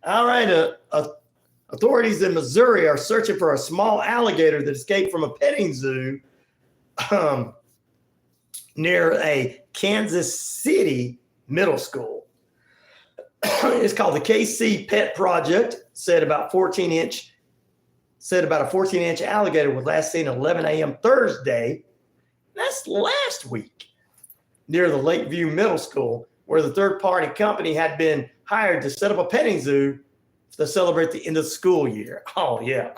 All right. Authorities in Missouri are searching for a small alligator that escaped from a petting zoo near a Kansas City middle school. It's called the KC Pet Project. Said about a 14-inch alligator was last seen at 11 a.m. Thursday. That's last week, near the Lakeview Middle School, where the third-party company had been hired to set up a petting zoo to celebrate the end of the school year. Oh, yeah.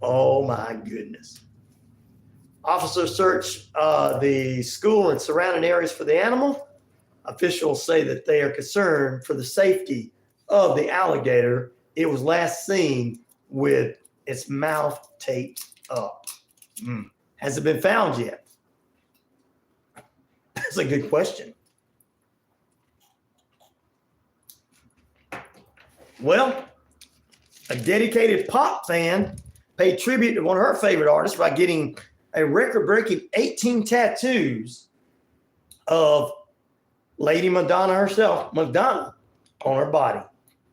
Oh, my goodness. Officers search the school and surrounding areas for the animal. Officials say that they are concerned for the safety of the alligator. It was last seen with its mouth taped up. Has it been found yet? That's a good question. Well, a dedicated pop fan paid tribute to one of her favorite artists by getting a record-breaking 18 tattoos of Lady Madonna herself, Madonna, on her body.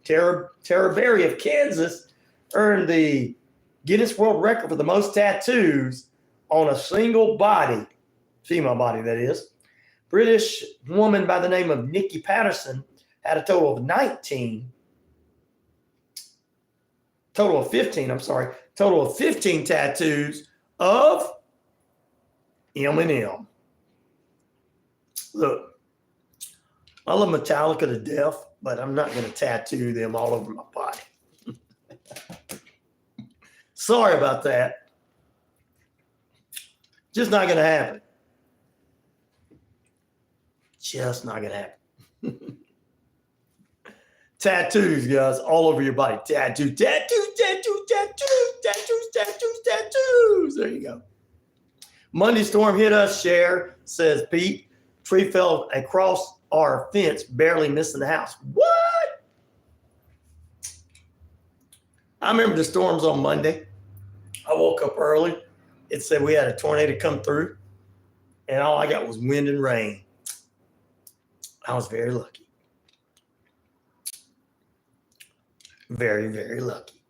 Tara Berry of Kansas earned the Guinness World Record for the most tattoos on a single body, female body that is. British woman by the name of Nikki Patterson had a total of 15 tattoos of Eminem. Look, I love Metallica to death, but I'm not going to tattoo them all over my body. Sorry about that. Just not going to happen. Just not going to happen. Tattoos, guys, all over your body. Tattoos. There you go. Monday storm hit us, Cher, says Pete. Tree fell across our fence, barely missing the house. What? I remember the storms on Monday. I woke up early. It said we had a tornado come through, and all I got was wind and rain. I was very lucky. Very, very lucky.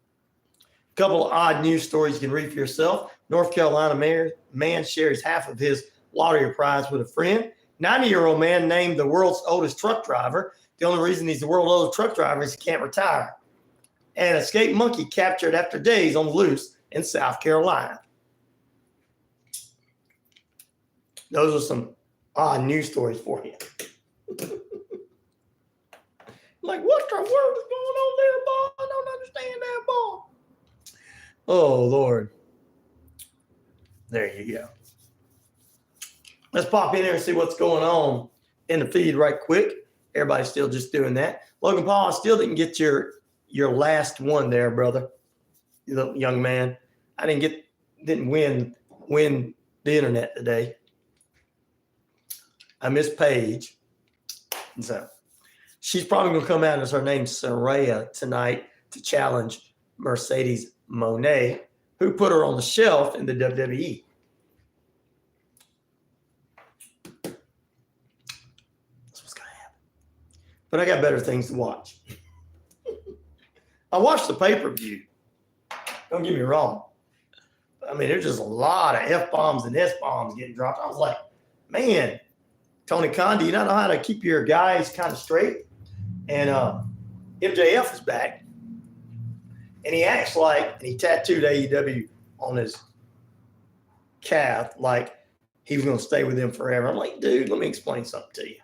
A couple of odd news stories you can read for yourself. North Carolina man shares half of his lottery prize with a friend. 90-year-old man named the world's oldest truck driver. The only reason he's the world's oldest truck driver is he can't retire. An escaped monkey captured after days on the loose in South Carolina. Those are some odd news stories for you. Like, what the world is going on there, boy? I don't understand that, boy. Oh, Lord. There you go. Let's pop in there and see what's going on in the feed right quick. Everybody's still just doing that. Logan Paul, I still didn't get your last one there, brother. You little young man. I didn't win the internet today. I missed Paige. And so she's probably going to come out as her name's Saraya tonight to challenge Mercedes Moné, who put her on the shelf in the WWE. That's what's going to happen. But I got better things to watch. I watched the pay-per-view. Don't get me wrong. I mean, there's just a lot of F-bombs and S-bombs getting dropped. I was like, man, Tony Khan, do you not know how to keep your guys kind of straight? And MJF is back. And he acts like, and he tattooed AEW on his calf like he was going to stay with them forever. I'm like, dude, let me explain something to you.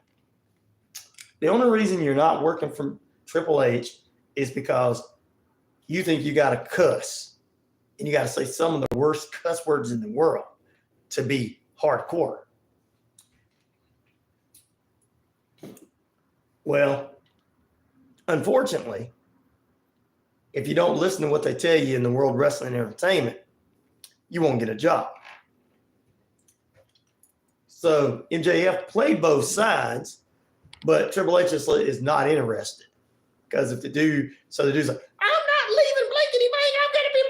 The only reason you're not working for Triple H is because you think you got to cuss. And you got to say some of the worst cuss words in the world to be hardcore. Well, unfortunately, if you don't listen to what they tell you in the world of wrestling and entertainment, you won't get a job. So MJF played both sides, but Triple H is not interested. Because if the dude's like, I'm not leaving blankety blank, I'm going to be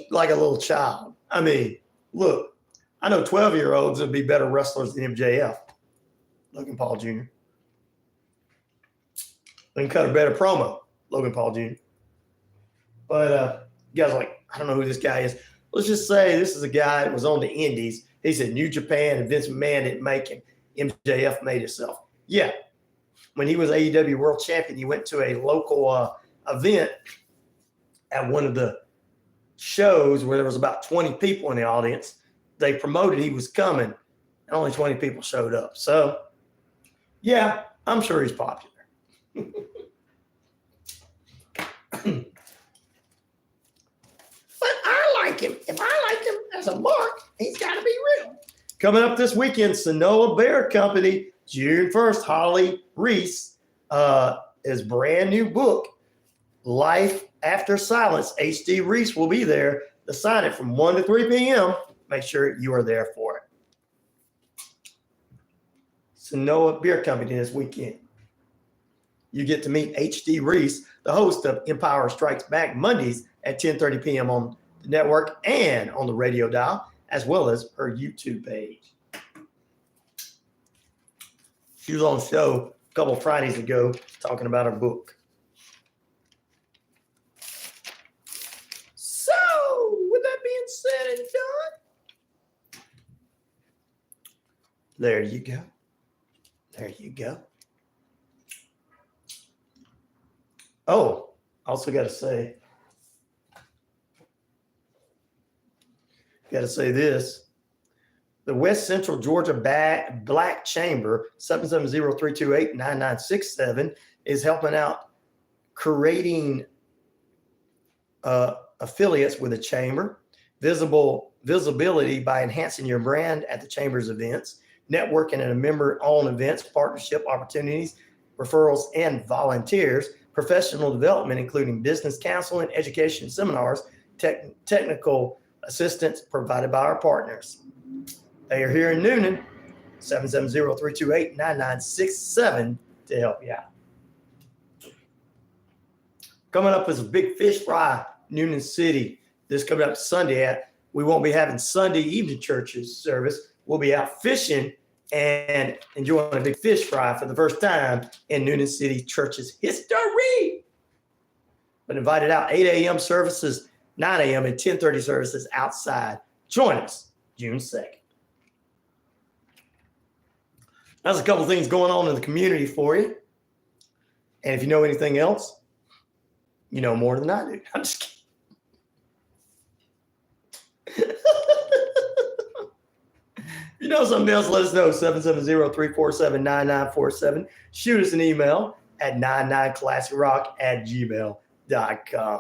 like a little child. I mean, look, I know 12-year-olds would be better wrestlers than MJF. Logan Paul Jr. They can cut a better promo, Logan Paul Jr. But you guys are like, I don't know who this guy is. Let's just say this is a guy that was on the Indies. He said New Japan and Vince McMahon didn't make him. MJF made himself. Yeah. When he was AEW World Champion, he went to a local event at one of the shows where there was about 20 people in the audience. They promoted he was coming, and only 20 people showed up. So, yeah, I'm sure he's popular. But I like him. If I like him as a mark, he's got to be real. Coming up this weekend, Sonoa Bear Company, June 1st, Holly Reese, his brand new book, Life After Silence. HD Reese will be there to sign it from 1 to 3 p.m. Make sure you are there for it. Sonoa Beer Company this weekend. You get to meet HD Reese, the host of Empire Strikes Back Mondays at 10:30 p.m. on the network and on the radio dial, as well as her YouTube page. She was on the show a couple of Fridays ago talking about her book. So, with that being said and done, there you go. There you go. Oh, also got to say this. The West Central Georgia Black Chamber, 770-328-9967, is helping out creating affiliates with the chamber, visibility by enhancing your brand at the chamber's events, networking and member-owned events, partnership opportunities, referrals, and volunteers, professional development, including business counseling, education seminars, technical assistance provided by our partners. They are here in Noonan, 770-328-9967 to help you out. Coming up is a big fish fry, Noonan City. This coming up Sunday. We won't be having Sunday evening churches service. We'll be out fishing and enjoying a big fish fry for the first time in Noonan City Church's history. But invited out 8 a.m. services, 9 a.m. and 10:30 services outside. Join us June 2nd. There's a couple things going on in the community for you. And if you know anything else, you know more than I do. I'm just kidding. If you know something else, let us know. 770-347-9947. Shoot us an email at 99classicrock@gmail.com.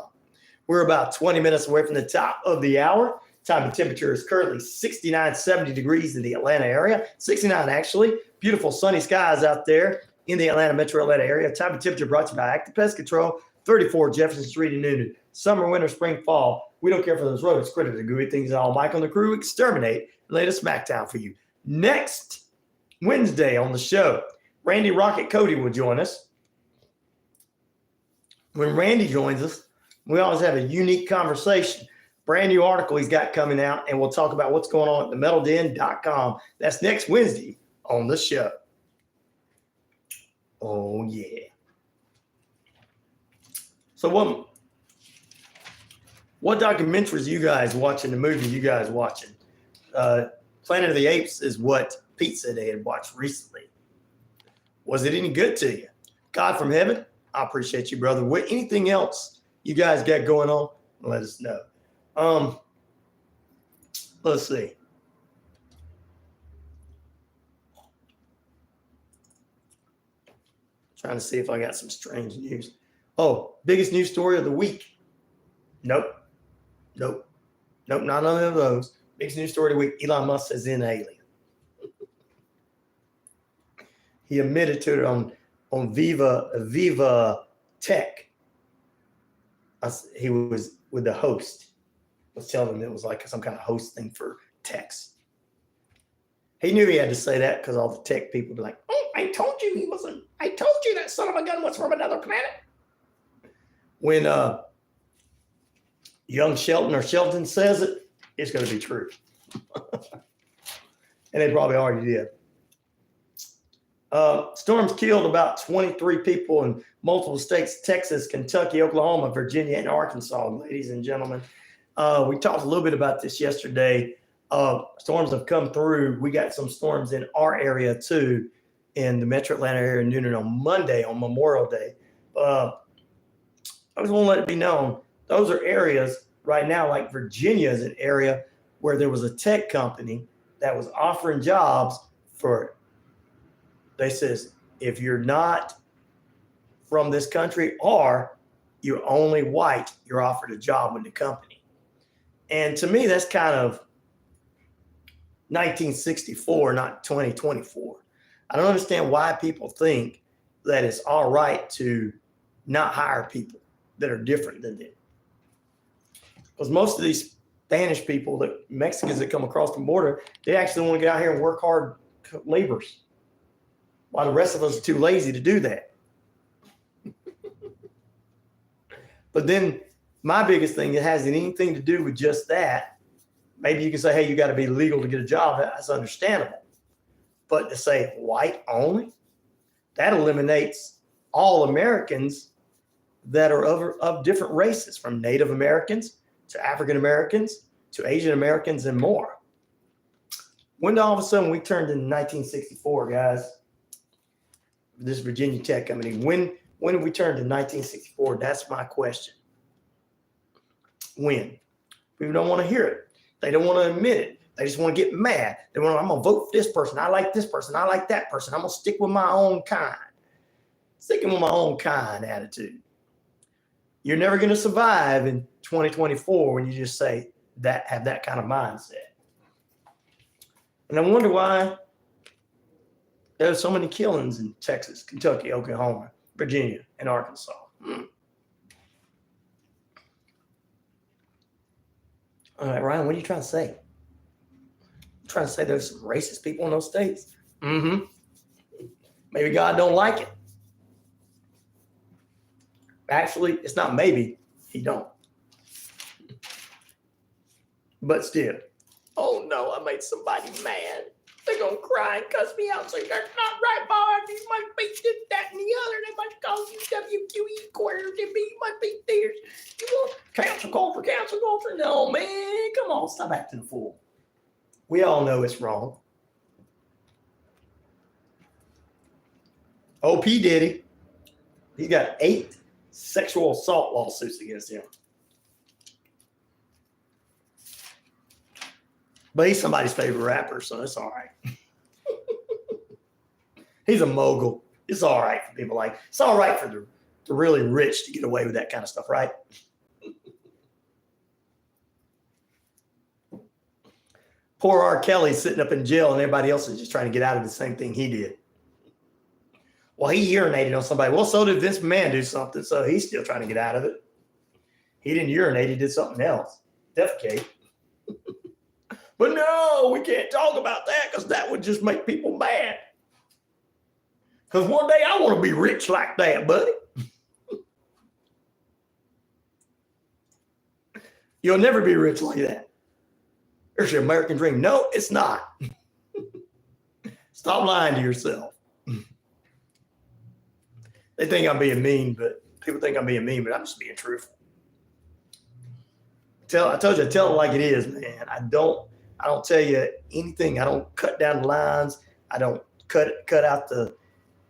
We're about 20 minutes away from the top of the hour. Time and temperature is currently 69, 70 degrees in the Atlanta area. 69, actually. Beautiful sunny skies out there in the Atlanta metro Atlanta area. Time and temperature brought to you by Active Pest Control, 34 Jefferson Street in Noonan. Summer, winter, spring, fall. We don't care for those rodents, critters, and gooey things at all. Mike on the crew, exterminate and lay the smackdown for you. Next Wednesday on the show, Randy Rocket Cody will join us. When Randy joins us, we always have a unique conversation. Brand new article he's got coming out, and we'll talk about what's going on at themetalden.com. That's next Wednesday on the show. Oh, yeah. So what documentaries you guys watching, the movie you guys watching? Planet of the Apes is what Pete said they had watched recently. Was it any good to you? God from heaven, I appreciate you, brother. Anything else you guys got going on? Let us know. Let's see. Trying to see if I got some strange news. Oh, biggest news story of the week. Nope, not none of those. Biggest news story of the week. Elon Musk says in alien. He admitted to it on Viva Tech. He was with the host. Was telling him it was like some kind of host thing for techs. He knew he had to say that because all the tech people be like, "Oh, I told you he wasn't. I told you that son of a gun was from another planet." When young Shelton or Shelton says it, it's going to be true. And they probably already did. Storms killed about 23 people in multiple states, Texas, Kentucky, Oklahoma, Virginia, and Arkansas, ladies and gentlemen. We talked a little bit about this yesterday. Storms have come through. We got some storms in our area too, in the metro Atlanta area, noon on Monday on Memorial Day. I just want to let it be known, those are areas right now, like Virginia is an area where there was a tech company that was offering jobs for, they says, if you're not from this country or you're only white, you're offered a job with the company. And to me, that's kind of 1964, not 2024. I don't understand why people think that it's all right to not hire people that are different than them. Because most of these Spanish people, that Mexicans that come across the border, they actually want to get out here and work hard laborers, while the rest of us are too lazy to do that. But then my biggest thing, it has anything to do with just that. Maybe you can say, hey, you got to be legal to get a job. That's understandable. But to say white only, that eliminates all Americans that are of different races, from Native Americans to African Americans to Asian Americans and more. When all of a sudden we turned in 1964, guys, this Virginia Tech company, when did we turn to 1964? That's my question. When? People don't want to hear it. They don't want to admit it. They just want to get mad. They want to, I'm going to vote for this person. I like this person. I like that person. I'm going to stick with my own kind. Sticking with my own kind attitude. You're never going to survive in 2024 when you just say that, have that kind of mindset. And I wonder why there's so many killings in Texas, Kentucky, Oklahoma, Virginia, and Arkansas. All right, Ryan, what are you trying to say? You trying to say there's some racist people in those states? Mm-hmm. Maybe God don't like it. Actually, it's not maybe, he don't. But still, oh no, I made somebody mad. They're going to cry and cuss me out and say, that's not right, boy. You might be this, that, and the other. They might call you WQEE quarters. You might be theirs. You want cancel culture. No, man, come on, stop acting a fool. We all know it's wrong. OP Diddy, he got 8 sexual assault lawsuits against him. But he's somebody's favorite rapper, so it's all right. He's a mogul. It's all right for people like, it's all right for the really rich to get away with that kind of stuff, right? Poor R. Kelly's sitting up in jail and everybody else is just trying to get out of the same thing he did. Well, he urinated on somebody. Well, so did Vince McMahon do something, so he's still trying to get out of it. He didn't urinate, he did something else. Defecate. But no, we can't talk about that because that would just make people mad. Because one day I want to be rich like that, buddy. You'll never be rich like that. There's your American dream. No, it's not. Stop lying to yourself. They think I'm being mean, but people think I'm being mean, but I'm just being truthful. I told you, I tell it like it is, man. I don't tell you anything. I don't cut down the lines. I don't cut out the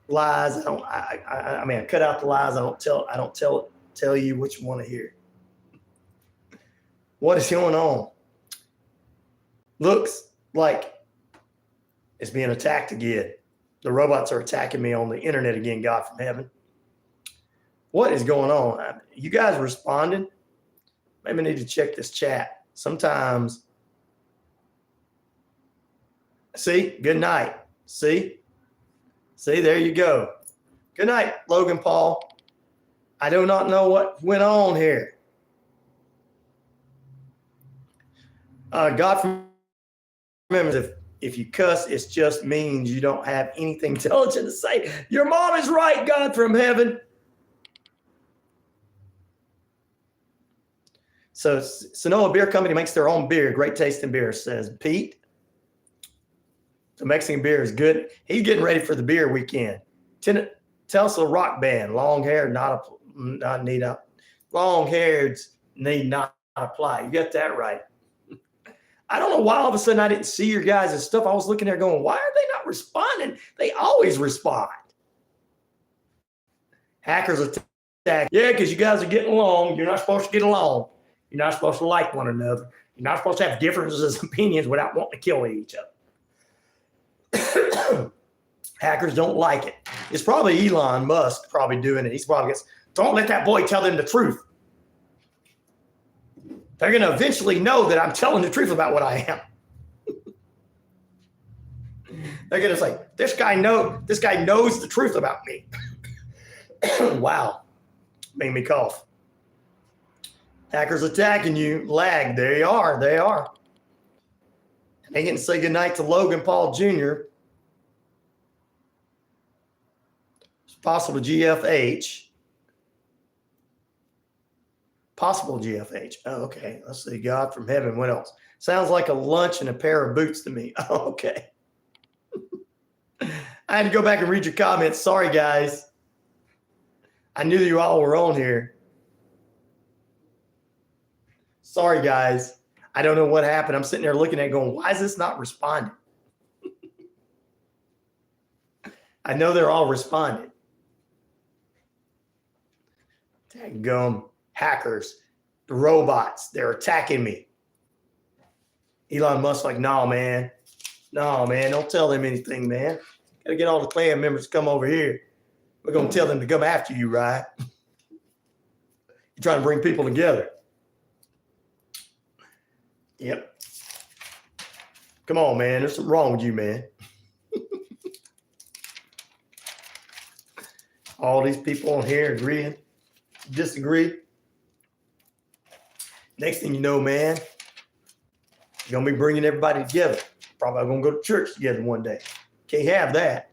lies. I cut out the lies. I don't tell you what you want to hear. What is going on? Looks like it's being attacked again. The robots are attacking me on the internet again, God from heaven. What is going on? You guys responding? Maybe I need to check this chat. Sometimes. See, good night. See, there you go. Good night, Logan Paul. I do not know what went on here. God from heaven, if you cuss, it just means you don't have anything intelligent to say. Your mom is right, God from heaven. So Sonoma Beer Company makes their own beer. Great tasting beer, says Pete. So Mexican beer is good. He's getting ready for the beer weekend. Tulsa rock band. Long hair, not need up. Long hairs need not apply. You got that right. I don't know why all of a sudden I didn't see your guys' stuff. I was looking there going, why are they not responding? They always respond. Hackers attack. Yeah, because you guys are getting along. You're not supposed to get along. You're not supposed to like one another. You're not supposed to have differences of opinions without wanting to kill each other. Hackers don't like it. It's probably Elon Musk probably doing it. He's probably gets, don't let that boy tell them the truth. They're going to eventually know that I'm telling the truth about what I am. They're going to say, this guy knows the truth about me. Wow. Made me cough. Hackers attacking you. Lag. There you are. They are. They getting to say goodnight to Logan Paul Jr. It's possible GFH. Possible GFH. Oh, okay. Let's see. God from heaven. What else? Sounds like a lunch and a pair of boots to me. Oh, okay. I had to go back and read your comments. Sorry, guys. I knew you all were on here. Sorry, guys. I don't know what happened. I'm sitting there looking at it going, why is this not responding? I know they're all responding. Dadgum. Hackers, the robots, they're attacking me. Elon Musk like, no, man, don't tell them anything, man. Got to get all the clan members to come over here. We're going to tell them to come after you, right? You're trying to bring people together. Yep. Come on, man. There's something wrong with you, man. All these people on here agreeing, disagree. Next thing you know, man, you're going to be bringing everybody together. Probably going to go to church together one day. Can't have that.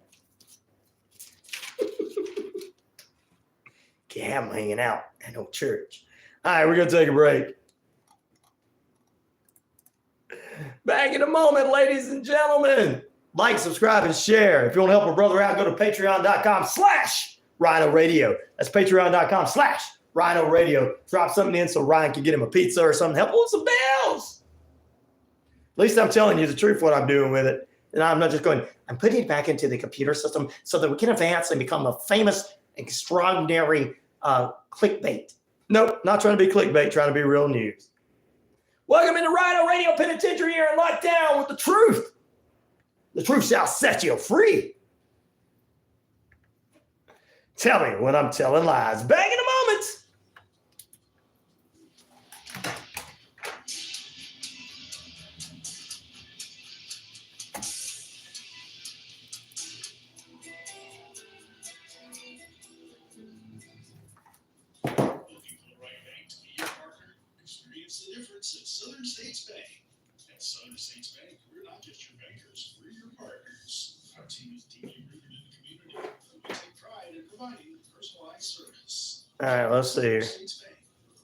Can't have them hanging out at no church. All right, we're going to take a break. Back in a moment, ladies and gentlemen. Like, subscribe, and share. If you want to help a brother out, go to patreon.com/RyanORadio. That's patreon.com/RyanORadio. Drop something in so Ryan can get him a pizza or something. Help him with some bills. At least I'm telling you the truth, what I'm doing with it. And I'm not just going, I'm putting it back into the computer system so that we can advance and become a famous, extraordinary clickbait. Nope, not trying to be clickbait, trying to be real news. Welcome into RyanORadio Penitentiary here in lockdown with the truth. The truth shall set you free. Tell me when I'm telling lies. Back in a moment. Experience the difference at Southern States Bank. At Southern States Bank, we're not just your bankers, we're your partners. Our team is deeply rooted in the community. We take pride in providing personalized service. All right, let's see here. States Bank,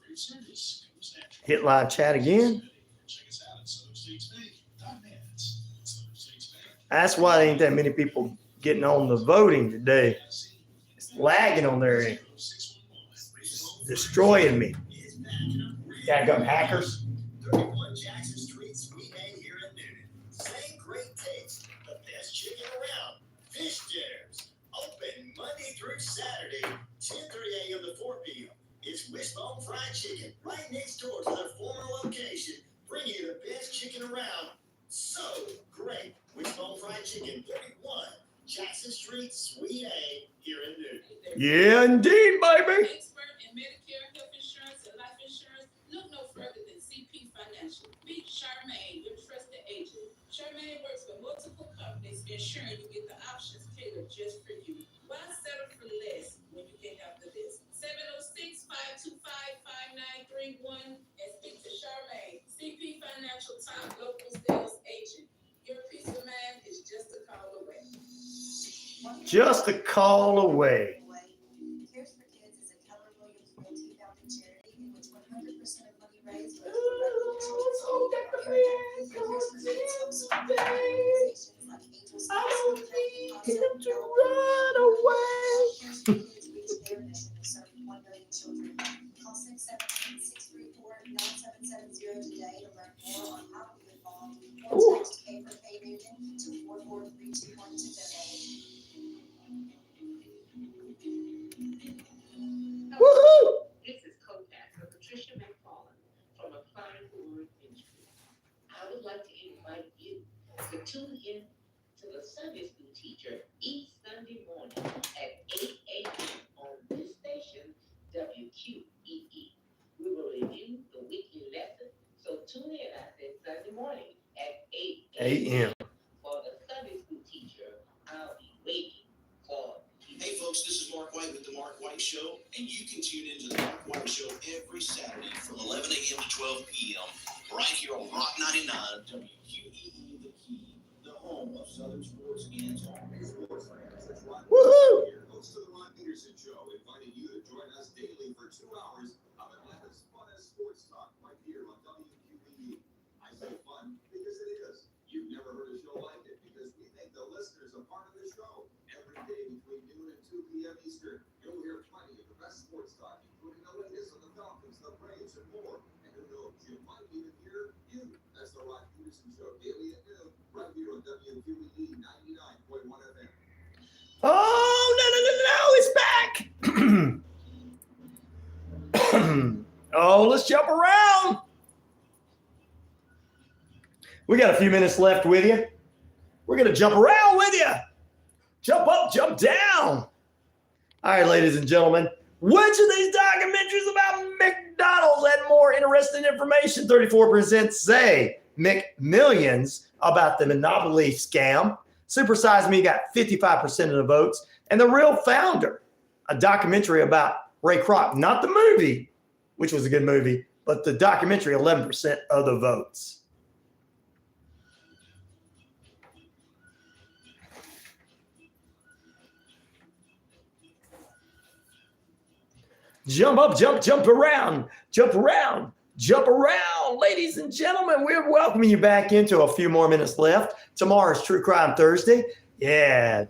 great service comes naturally. Hit live chat again. Check us out at SouthernStatesBank.net. Southern States Bank. That's why there ain't that many people getting on the voting today. It's lagging on their end. It's destroying me. Dadgum hackers. 31 Jackson Street, Suite A here in Newton. Same great taste, the best chicken around. Fish dinners, open Monday through Saturday, 10:30 a.m. to 4 p.m. It's Wishbone Fried Chicken, right next door to their former location, bringing you the best chicken around. So great. Wishbone Fried Chicken, 31 Jackson Street, Suite A here in Newton. Yeah, indeed, baby. Expert in Medicare, health insurance, and life insurance. Look no further than CP Financial. Meet Charmaine, your trusted agent. Charmaine works with multiple companies, ensuring you get the options tailored just for you. Why settle for less when you can have the best? 706-525-5931 and speak to Charmaine, CP Financial top local sales agent. Your peace of mind is just a call away. Just a call away. Cares for Kids is a Keller Williams multi-founded charity in which 100% of money raised Call 617-634-9770 today to learn more on how to be involved. Or text K for K Union to 44321 to donate. Woohoo! This is co-pastor Patricia McFarland from Applying the Word Ministry. I would like to invite you to tune in to the Sunday School Teacher each Sunday morning at 8 a.m. on this station, WQEE. We will review the weekly lesson, so tune in, I said, Sunday morning at 8 a.m. For the Sunday School Teacher, I'll be waiting for you. Hey folks, this is Mark White with The Mark White Show, and you can tune into The Mark White Show every Saturday from 11 a.m. to 12 p.m. right here on Rock 99, WQEE The Key, the home of Southern sports and talk. Sports fans, that's Ron. Woohoo! Here, host of the Ron Peterson Show, inviting you to join us daily for 2 hours of Atlanta's funnest sports talk right here on WQEE. I say fun because it is. You've never heard a show like it because we make the listeners a part of the show. Every day between noon and 2 p.m. Eastern, you'll hear plenty of the best sports talk, including the latest on the Falcons, the Braves, and more. And who knows, you might even hear you. That's the Ron Peterson Show, daily at noon, right here on WQEE 99.1 FM. Oh, no, it's back. Oh, let's jump around. We got a few minutes left with you. We're going to jump around with you. Jump up, jump down. All right, ladies and gentlemen, which of these documentaries about McDonald's had more interesting information? 34% say McMillions about the Monopoly scam. Super Size Me got 55% of the votes. And The Real Founder, a documentary about Ray Kroc, not the movie, which was a good movie, but the documentary, 11% of the votes. Jump up, jump around, ladies and gentlemen. We're welcoming you back into a few more minutes left. Tomorrow's True Crime Thursday. Yeah.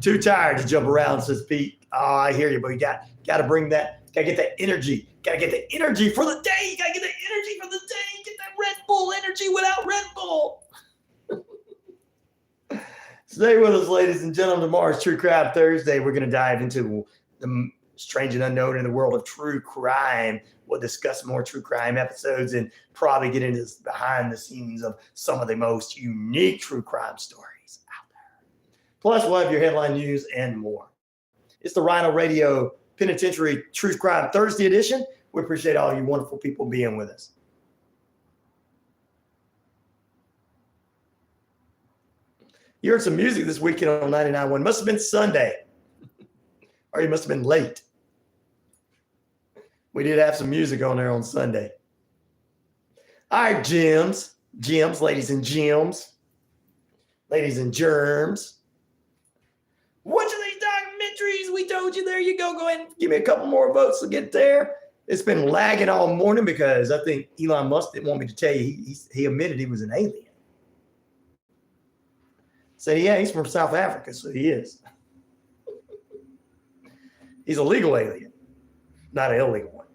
Too tired to jump around, says Pete. Oh, I hear you, but you got to bring that, got to get that energy. Got to get the energy for the day. You got to get the energy for the day. Get that Red Bull energy without Red Bull. Stay with us, ladies and gentlemen. Tomorrow's True Crime Thursday. We're going to dive into the strange and unknown in the world of true crime. We'll discuss more true crime episodes and probably get into this behind the scenes of some of the most unique true crime stories out there. Plus, we'll have your headline news and more. It's the RyanORadio Penitentiary True Crime Thursday edition. We appreciate all you wonderful people being with us. You heard some music this weekend on 99.1. Must have been Sunday. Or you must have been late. We did have some music on there on Sunday. All right, gems, ladies and gems, ladies and germs. Which of these documentaries we told you? There you go. Go ahead and give me a couple more votes to get there. It's been lagging all morning because I think Elon Musk didn't want me to tell you. He admitted he was an alien. Said, yeah, he's from South Africa, so he is. He's a legal alien, not an illegal one.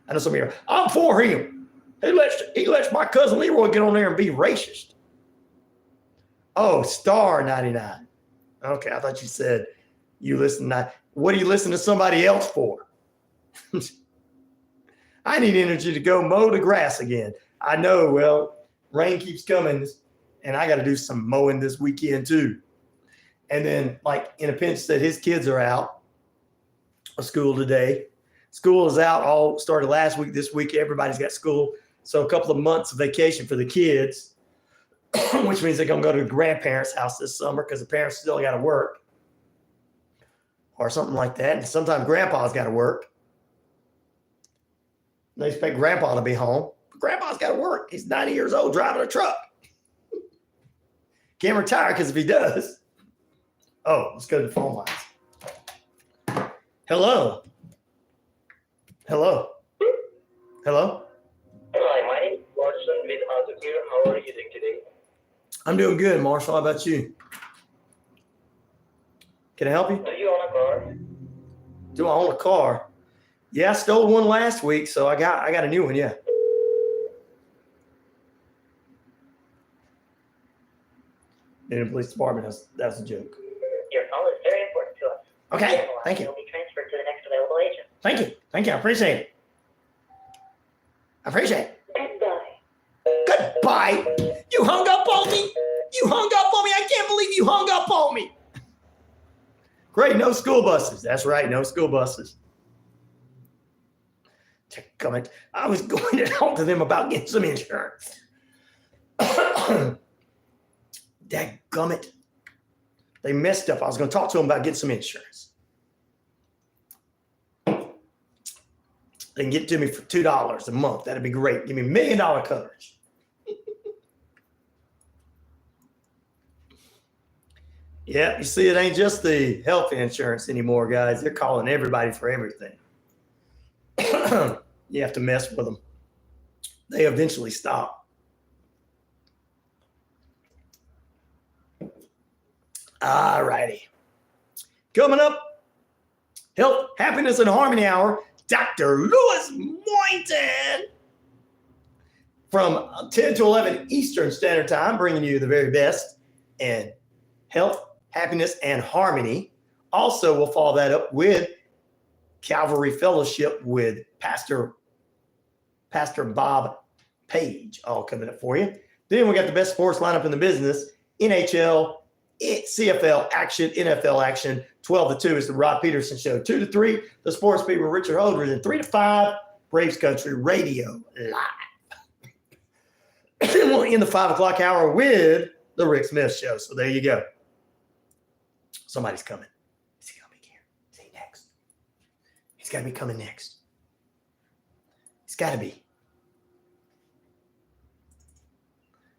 I know some of you are, I'm for him. He lets my cousin Leroy get on there and be racist. Oh, Star 99. Okay, I thought you said you listen to, what do you listen to somebody else for? I need energy to go mow the grass again. I know, well, rain keeps coming, and I got to do some mowing this weekend too. And then, like in a pinch, said his kids are out of school today. School is out, all started last week. This week, everybody's got school. So a couple of months of vacation for the kids, which means they're going to go to the grandparents' house this summer because the parents still got to work or something like that. And sometimes grandpa's got to work. They expect grandpa to be home. But grandpa's got to work. He's 90 years old driving a truck. Can't retire because if he does. Oh, let's go to the phone lines. Hello. Hi, my name is Watson with you. How are you doing today? I'm doing good, Marshall. How about you? Can I help you? Do you own a car? Do I own a car? Yeah, I stole one last week, so I got a new one, yeah. In the police department, that's a joke. Your call is very important to us. Okay, thank you. You'll be transferred to the next available agent. Thank you. I appreciate it. Goodbye. Goodbye. You hung up on me. I can't believe you hung up on me. Great, no school buses. That's right, no school buses. Dadgummit. I was going to talk to them about getting some insurance. Dadgummit. They messed up. I was going to talk to them about getting some insurance. They can get it to me for $2 a month. That'd be great. Give me $1 million coverage. Yeah, you see, it ain't just the health insurance anymore, guys. They're calling everybody for everything. You have to mess with them. They eventually stop. All righty. Coming up, Health, Happiness, and Harmony Hour, Dr. Lewis Moynton. From 10 to 11 Eastern Standard Time, bringing you the very best in health, happiness, and harmony. Also, we'll follow that up with Calvary Fellowship with Pastor Bob Page, all coming up for you. Then we got the best sports lineup in the business, NHL, CFL action, NFL action. 12 to 2 is the Rod Peterson Show. 2 to 3, the Sports Beat with Richard Holdridge. And 3 to 5, Braves Country Radio Live. We'll end the 5 o'clock hour with the Rick Smith Show. So there you go. Somebody's coming. Is he coming here? Is he next? He's got to be coming next. It's got to be.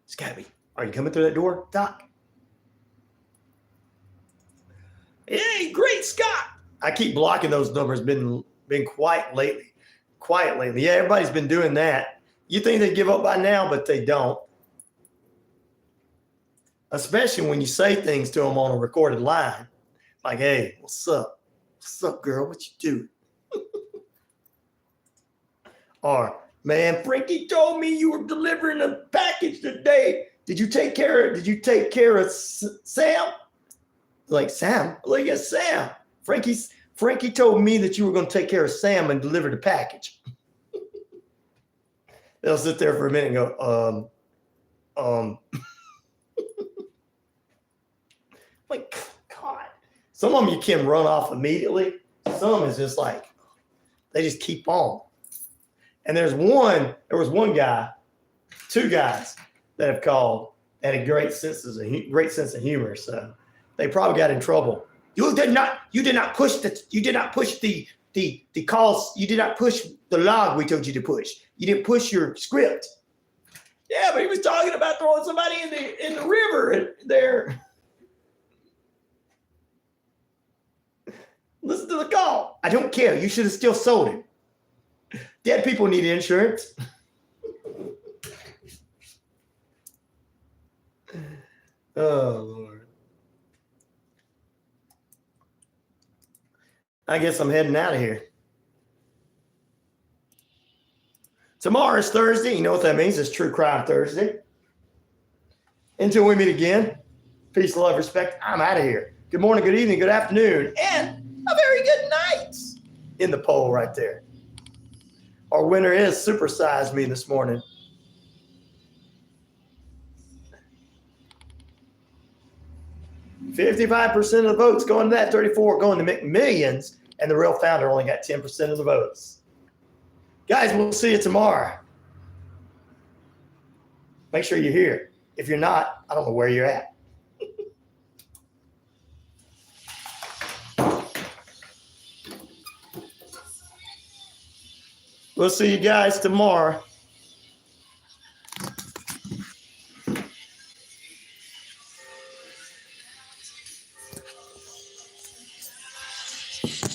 It's got to be. Are you coming through that door, Doc? Hey, great Scott. I keep blocking those numbers. Been quiet lately. Yeah, everybody's been doing that. You think they give up by now, but they don't. Especially when you say things to them on a recorded line. Like, hey, what's up? What's up, girl? What you doing? Or, man, Frankie told me you were delivering a package today. Did you take care of Sam? Like, Sam? Like, yes, Sam. Frankie told me that you were going to take care of Sam and deliver the package. They'll sit there for a minute and go, like, God. Some of them you can run off immediately. Some is just like, they just keep on. And there was one guy, 2 guys that have called, had a great sense of humor. So they probably got in trouble. You did not push the calls. You did not push the log we told you to push. You didn't push your script. Yeah, but he was talking about throwing somebody in the river there. Listen to the call. I don't care. You should have still sold it. Dead people need insurance. Oh, Lord. I guess I'm heading out of here. Tomorrow is Thursday. You know what that means? It's True Crime Thursday. Until we meet again, peace, love, respect. I'm out of here. Good morning, good evening, good afternoon, and a very good night in the poll right there. Our winner is Supersize Me this morning. $55% of the votes going to that, 34 going to McMillions, and the real founder only got 10% of the votes. Guys, we'll see you tomorrow. Make sure you're here. If you're not, I don't know where you're at. We'll see you guys tomorrow.